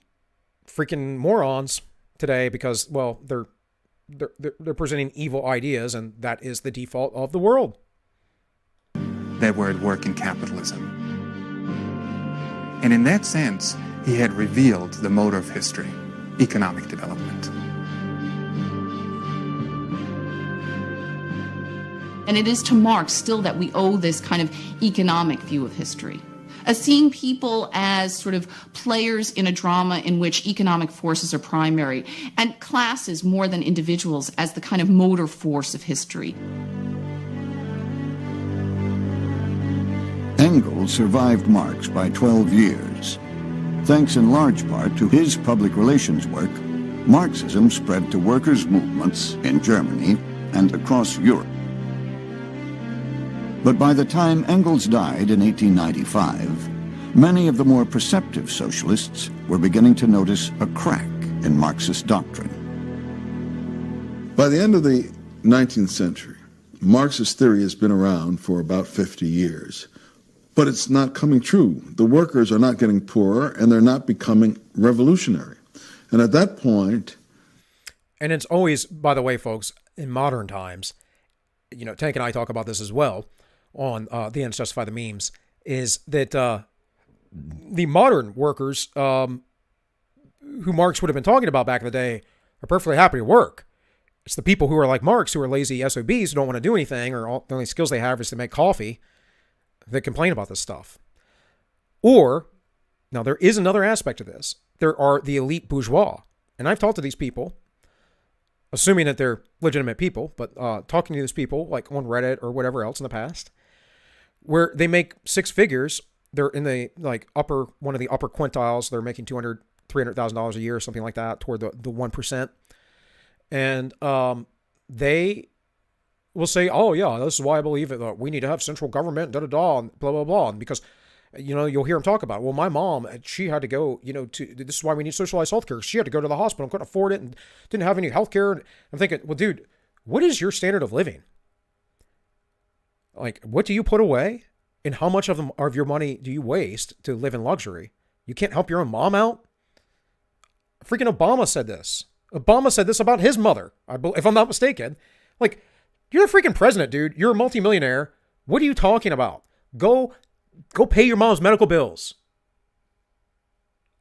freaking morons today because, well, they're presenting evil ideas, and that is the default of the world. That were at work in capitalism. And in that sense, he had revealed the motor of history, economic development. And it is to Marx still that we owe this kind of economic view of history, as seeing people as sort of players in a drama in which economic forces are primary, and classes more than individuals as the kind of motor force of history. Engels survived Marx by 12 years. Thanks in large part to his public relations work, Marxism spread to workers' movements in Germany and across Europe. But by the time Engels died in 1895, many of the more perceptive socialists were beginning to notice a crack in Marxist doctrine. By the end of the 19th century, Marxist theory has been around for about 50 years. But it's not coming true. The workers are not getting poorer, and they're not becoming revolutionary. And at that point... And it's always, by the way, folks, in modern times, you know, Tank and I talk about this as well on The Ends Justify the Memes, is that the modern workers who Marx would have been talking about back in the day are perfectly happy to work. It's the people who are like Marx, who are lazy SOBs, who don't want to do anything, or the only skills they have is to make coffee, that complain about this stuff. Or, now there is another aspect to this. There are the elite bourgeois. And I've talked to these people, assuming that they're legitimate people, but talking to these people like on Reddit or whatever else in the past, where they make six figures. They're in the one of the upper quintiles. They're making $200,000, $300,000 a year or something like that, toward the 1%. And they will say, oh yeah, this is why I believe that we need to have central government, and blah, blah, blah. And because, you know, you'll hear them talk about it. Well, my mom, she had to go, you know, this is why we need socialized healthcare. She had to go to the hospital and couldn't afford it and didn't have any healthcare. And I'm thinking, well, dude, what is your standard of living? Like, what do you put away? And how much of your money do you waste to live in luxury? You can't help your own mom out? Freaking Obama said this. Obama said this about his mother, if I'm not mistaken. Like, you're the freaking president, dude. You're a multimillionaire. What are you talking about? Go pay your mom's medical bills.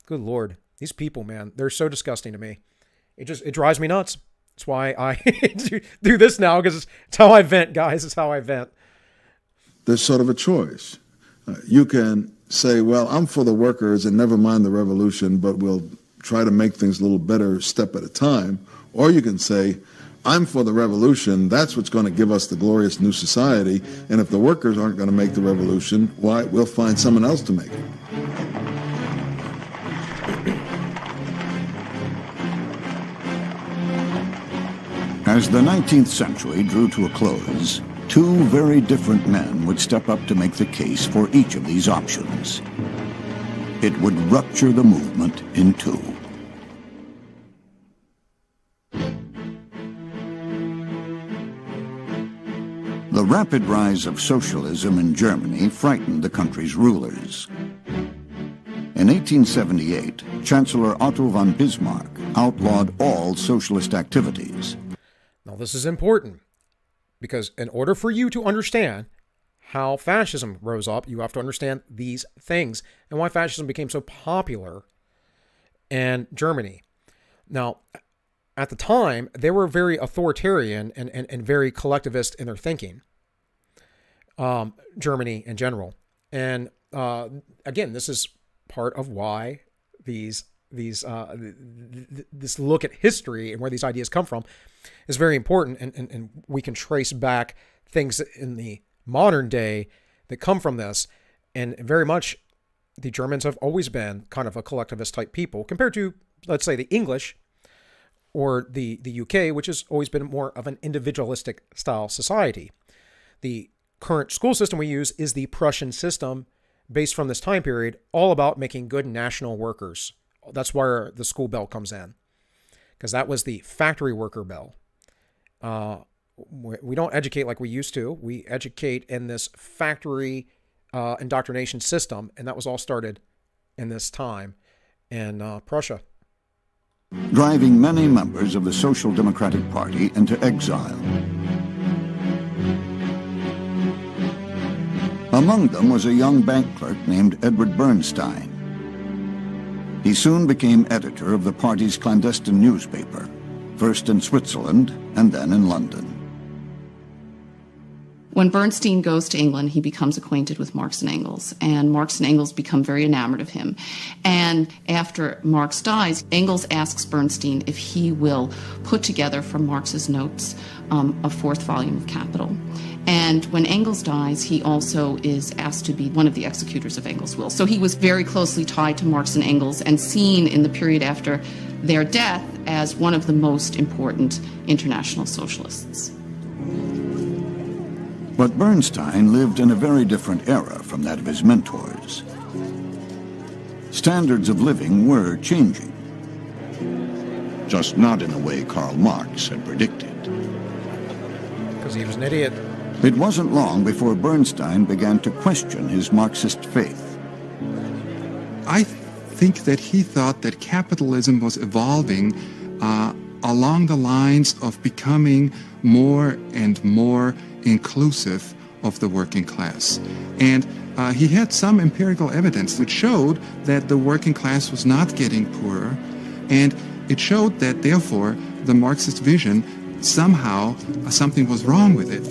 Good Lord. These people, man, they're so disgusting to me. It drives me nuts. That's why I do this now, because it's how I vent, guys. It's how I vent. There's sort of a choice. You can say, well, I'm for the workers and never mind the revolution, but we'll try to make things a little better step at a time. Or you can say, I'm for the revolution. That's what's going to give us the glorious new society. And if the workers aren't going to make the revolution, why, we'll find someone else to make it. As the 19th century drew to a close, two very different men would step up to make the case for each of these options. It would rupture the movement in two. The rapid rise of socialism in Germany frightened the country's rulers. In 1878, Chancellor Otto von Bismarck outlawed all socialist activities. Now, this is important, because in order for you to understand how fascism rose up, you have to understand these things and why fascism became so popular in Germany. Now, at the time, they were very authoritarian and very collectivist in their thinking. Germany in general. And again, this is part of why this look at history and where these ideas come from is very important. And we can trace back things in the modern day that come from this. And very much the Germans have always been kind of a collectivist type people compared to, let's say, the English or the UK, which has always been more of an individualistic style society. The current school system we use is the Prussian system, based from this time period, all about making good national workers. That's where the school bell comes in, because that was the factory worker bell. We don't educate like we used to. We educate in this factory indoctrination system, and that was all started in this time in Prussia. driving many members of the Social Democratic Party into exile. Among them was a young bank clerk named Edward Bernstein. He soon became editor of the party's clandestine newspaper, first in Switzerland and then in London. When Bernstein goes to England, he becomes acquainted with Marx and Engels, and Marx and Engels become very enamored of him. And after Marx dies, Engels asks Bernstein if he will put together from Marx's notes a fourth volume of Capital. And when Engels dies, he also is asked to be one of the executors of Engels' will. So he was very closely tied to Marx and Engels and seen in the period after their death as one of the most important international socialists. But Bernstein lived in a very different era from that of his mentors. Standards of living were changing, just not in the way Karl Marx had predicted. Because he was an idiot. It wasn't long before Bernstein began to question his Marxist faith. I think that he thought that capitalism was evolving along the lines of becoming more and more inclusive of the working class. And he had some empirical evidence which showed that the working class was not getting poorer, and it showed that, therefore, the Marxist vision, somehow, something was wrong with it.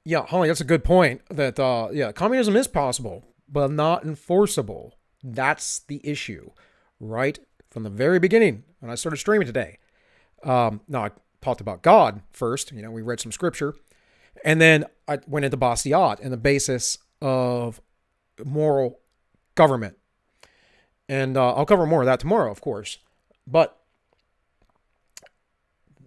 Yeah, Holly, that's a good point. That, yeah, communism is possible, but not enforceable. That's the issue, right? From the very beginning, when I started streaming today. Now, I talked about God first. You know, we read some scripture. And then I went into Bastiat and the basis of moral government. And I'll cover more of that tomorrow, of course. But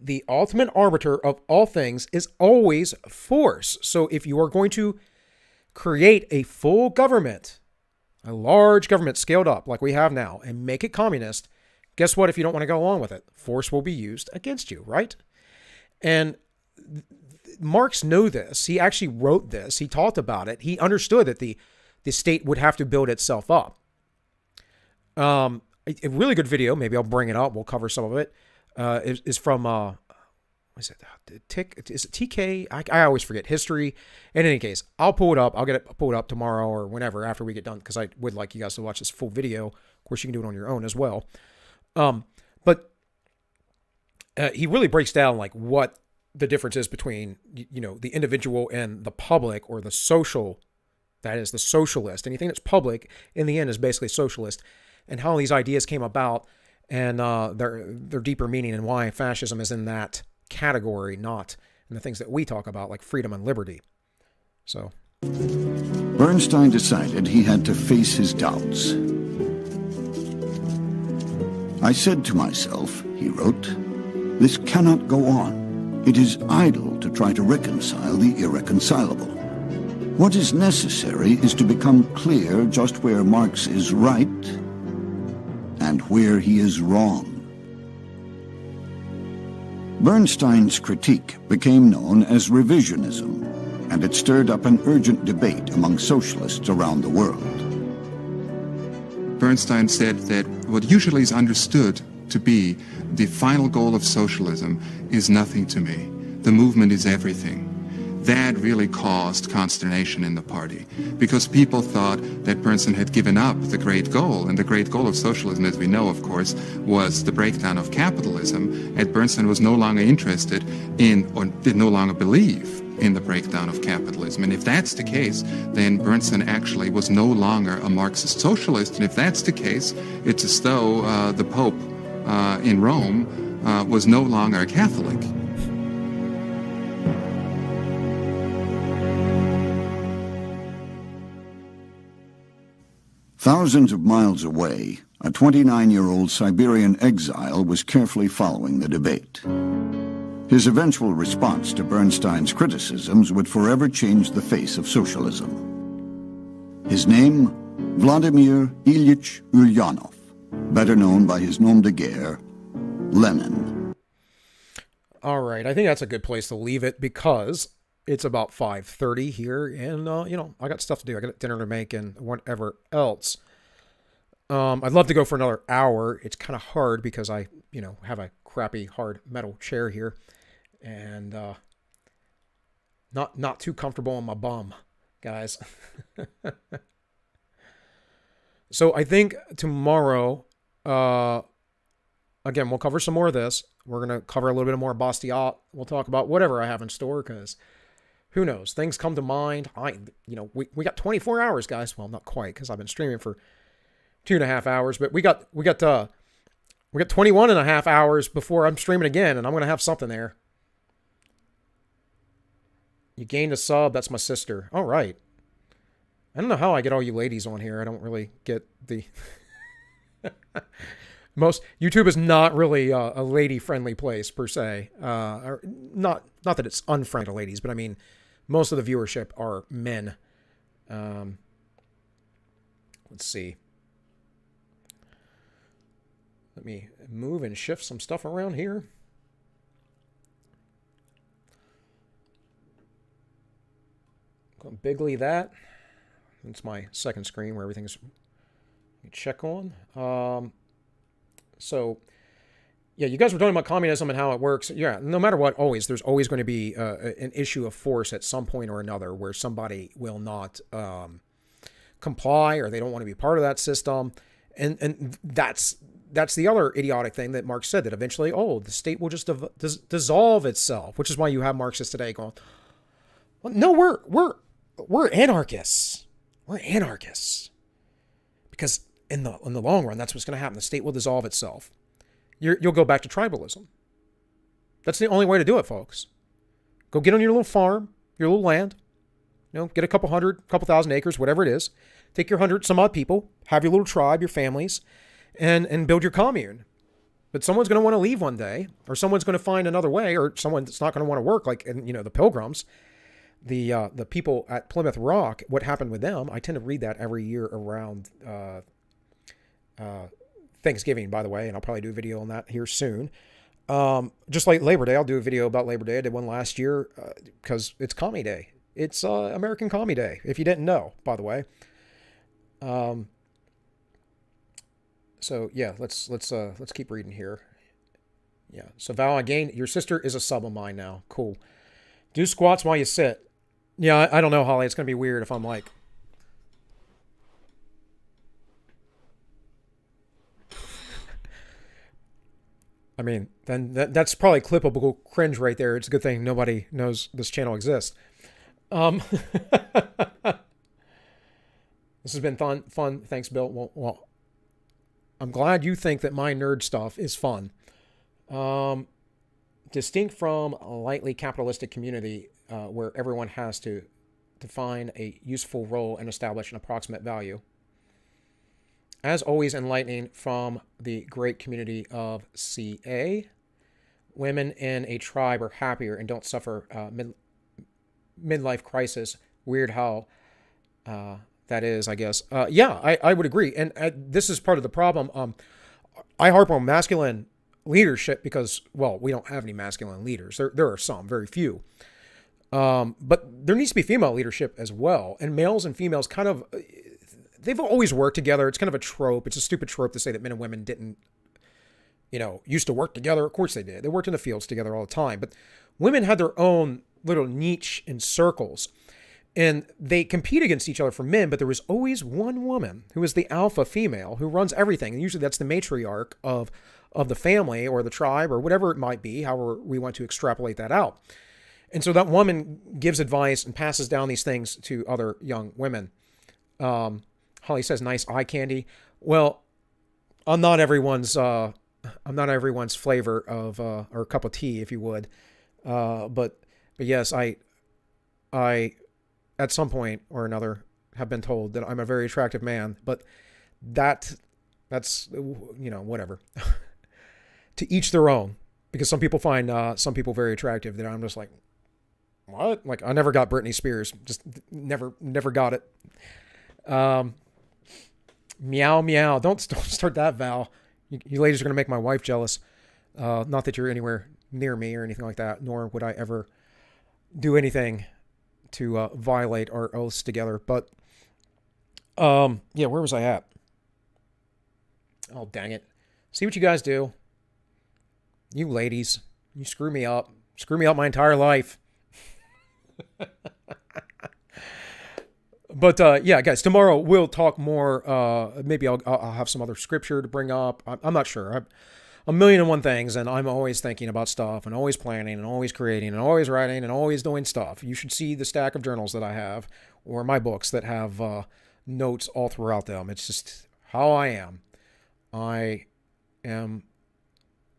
the ultimate arbiter of all things is always force. So if you are going to create a full government, a large government scaled up like we have now, and make it communist, guess what? If you don't want to go along with it, force will be used against you, right? And Marx knew this. He actually wrote this. He talked about it. He understood that the state would have to build itself up. A really good video, maybe I'll bring it up. We'll cover some of it. Is from, what is it? Is it TK? I always forget. History. In any case, I'll pull it up. I'll get it pulled up tomorrow or whenever after we get done, because I would like you guys to watch this full video. Of course, you can do it on your own as well. But he really breaks down like what the difference is between, you know, the individual and the public, or the social, that is the socialist. Anything that's public in the end is basically socialist, and how these ideas came about, and their deeper meaning, and why fascism is in that category, not in the things that we talk about like freedom and liberty. So Bernstein decided he had to face his doubts. I said to myself, he wrote, this cannot go on. It is idle to try to reconcile the irreconcilable. What is necessary is to become clear just where Marx is right and where he is wrong. Bernstein's critique became known as revisionism, and it stirred up an urgent debate among socialists around the world. Bernstein said that what usually is understood to be the final goal of socialism is nothing to me. The movement is everything. That really caused consternation in the party, because people thought that Bernstein had given up the great goal, and the great goal of socialism, as we know, of course, was the breakdown of capitalism, and Bernstein was no longer interested in, or did no longer believe in, the breakdown of capitalism. And if that's the case, then Bernstein actually was no longer a Marxist socialist, and if that's the case, it's as though the Pope in Rome was no longer a Catholic. Thousands of miles away, a 29-year-old Siberian exile was carefully following the debate. His eventual response to Bernstein's criticisms would forever change the face of socialism. His name, Vladimir Ilyich Ulyanov, better known by his nom de guerre, Lenin. All right, I think that's a good place to leave it, because it's about 5:30 here, and, you know, I got stuff to do. I got dinner to make and whatever else. I'd love to go for another hour. It's kind of hard because I, have a crappy hard metal chair here, and not too comfortable on my bum, guys. So I think tomorrow, again, we'll cover some more of this. We're going to cover a little bit more Bastiat. We'll talk about whatever I have in store, because who knows? Things come to mind. We got 24 hours, guys. Well, not quite, because I've been streaming for 2.5 hours, but we got 21.5 hours before I'm streaming again, and I'm going to have something there. You gained a sub. That's my sister. All right. I don't know how I get all you ladies on here. I don't really get the... YouTube is not really a lady-friendly place, per se. Or not that it's unfriendly to ladies, but I mean, most of the viewership are men. Let's see. Let me move and shift some stuff around here. Go bigly that. That's my second screen where everything's check on. So, yeah, you guys were talking about communism and how it works. Yeah, no matter what, there's always going to be an issue of force at some point or another where somebody will not comply, or they don't want to be part of that system. And that's the other idiotic thing that Marx said, that eventually, the state will just dissolve itself, which is why you have Marxists today going, well, no, we're anarchists. We're anarchists. Because in the long run, that's what's going to happen. The state will dissolve itself. You'll go back to tribalism. That's the only way to do it, folks. Go get on your little farm, your little land. Get a couple thousand acres, whatever it is. Take your 100 some odd people, have your little tribe, your families, and build your commune. But someone's going to want to leave one day, or someone's going to find another way, or someone that's not going to want to work, like the Pilgrims. The people at Plymouth Rock, what happened with them, I tend to read that every year around Thanksgiving, by the way, and I'll probably do a video on that here soon. Just like Labor Day, I'll do a video about Labor Day. I did one last year because it's Commie Day. It's American Commie Day, if you didn't know, by the way. So yeah, let's keep reading here. Yeah, so Val, again, your sister is a sub of mine now. Cool. Do squats while you sit. Yeah, I don't know, Holly. It's going to be weird if I'm like... I mean, then that's probably clippable cringe right there. It's a good thing nobody knows this channel exists. This has been fun. Thanks, Bill. Well, I'm glad you think that my nerd stuff is fun. Distinct from a lightly capitalistic community where everyone has to define a useful role and establish an approximate value. As always, enlightening from the great community of CA, women in a tribe are happier and don't suffer midlife crisis. Weird how that is, I guess. Yeah, I would agree. And this is part of the problem. I harp on masculine leadership because, well, we don't have any masculine leaders. There are some, very few. But there needs to be female leadership as well. And males and females kind of, they've always worked together. It's kind of a trope. It's a stupid trope to say that men and women didn't, used to work together. Of course they did. They worked in the fields together all the time. But women had their own little niche in circles. And they compete against each other for men, but there was always one woman who is the alpha female who runs everything. And usually that's the matriarch of the family or the tribe or whatever it might be, however we want to extrapolate that out. And so that woman gives advice and passes down these things to other young women. Holly says, nice eye candy. Well, I'm not everyone's flavor of, or cup of tea, if you would. But yes, I at some point or another have been told that I'm a very attractive man, but that's, whatever. To each their own, because some people find some people very attractive that I'm just like, what? Like, I never got Britney Spears. Just never got it. Meow, meow. Don't start that, Val. You ladies are going to make my wife jealous. Not that you're anywhere near me or anything like that, nor would I ever do anything to violate our oaths together. But, yeah, where was I at? Oh, dang it. See what you guys do. You ladies. You screw me up. Screw me up my entire life. But yeah, guys, tomorrow we'll talk more. Maybe I'll have some other scripture to bring up. I'm not sure. A million and one things, and I'm always thinking about stuff and always planning and always creating and always writing and always doing stuff. You should see the stack of journals that I have or my books that have notes all throughout them. It's just how I am. I am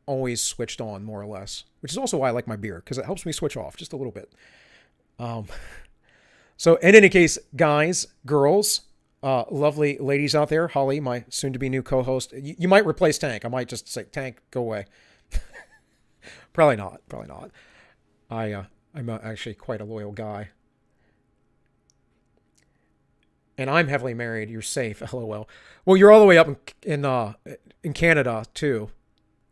always switched on, more or less, which is also why I like my beer, because it helps me switch off just a little bit. So in any case, guys, girls, lovely ladies out there, Holly, my soon-to-be new co-host, you might replace Tank. I might just say, Tank, go away. Probably not. I'm actually quite a loyal guy. And I'm heavily married. You're safe, LOL. Well, you're all the way up in Canada, too,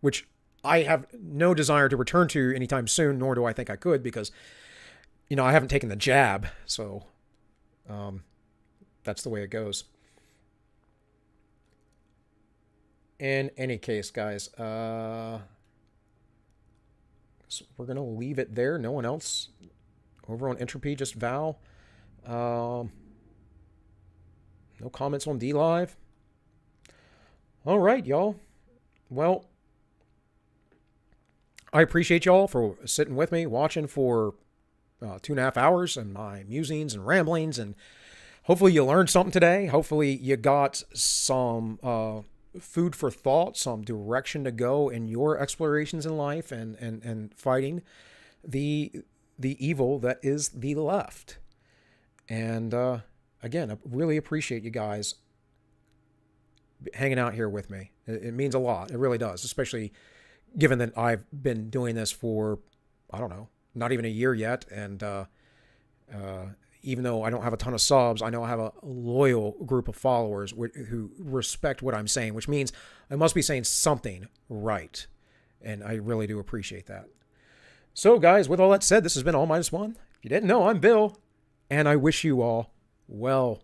which I have no desire to return to anytime soon, nor do I think I could, because, I haven't taken the jab, so that's the way it goes. In any case, guys, so we're going to leave it there. No one else over on Entropy, just Val. No comments on DLive. All right, y'all. Well, I appreciate y'all for sitting with me, watching for 2.5 hours and my musings and ramblings. And hopefully you learned something today. Hopefully you got some food for thought, some direction to go in your explorations in life and fighting the evil that is the left. And again, I really appreciate you guys hanging out here with me. It means a lot. It really does, especially given that I've been doing this for, I don't know, not even a year yet. And even though I don't have a ton of subs, I know I have a loyal group of followers who respect what I'm saying, which means I must be saying something right. And I really do appreciate that. So, guys, with all that said, this has been All Minus One. If you didn't know, I'm Bill. And I wish you all well.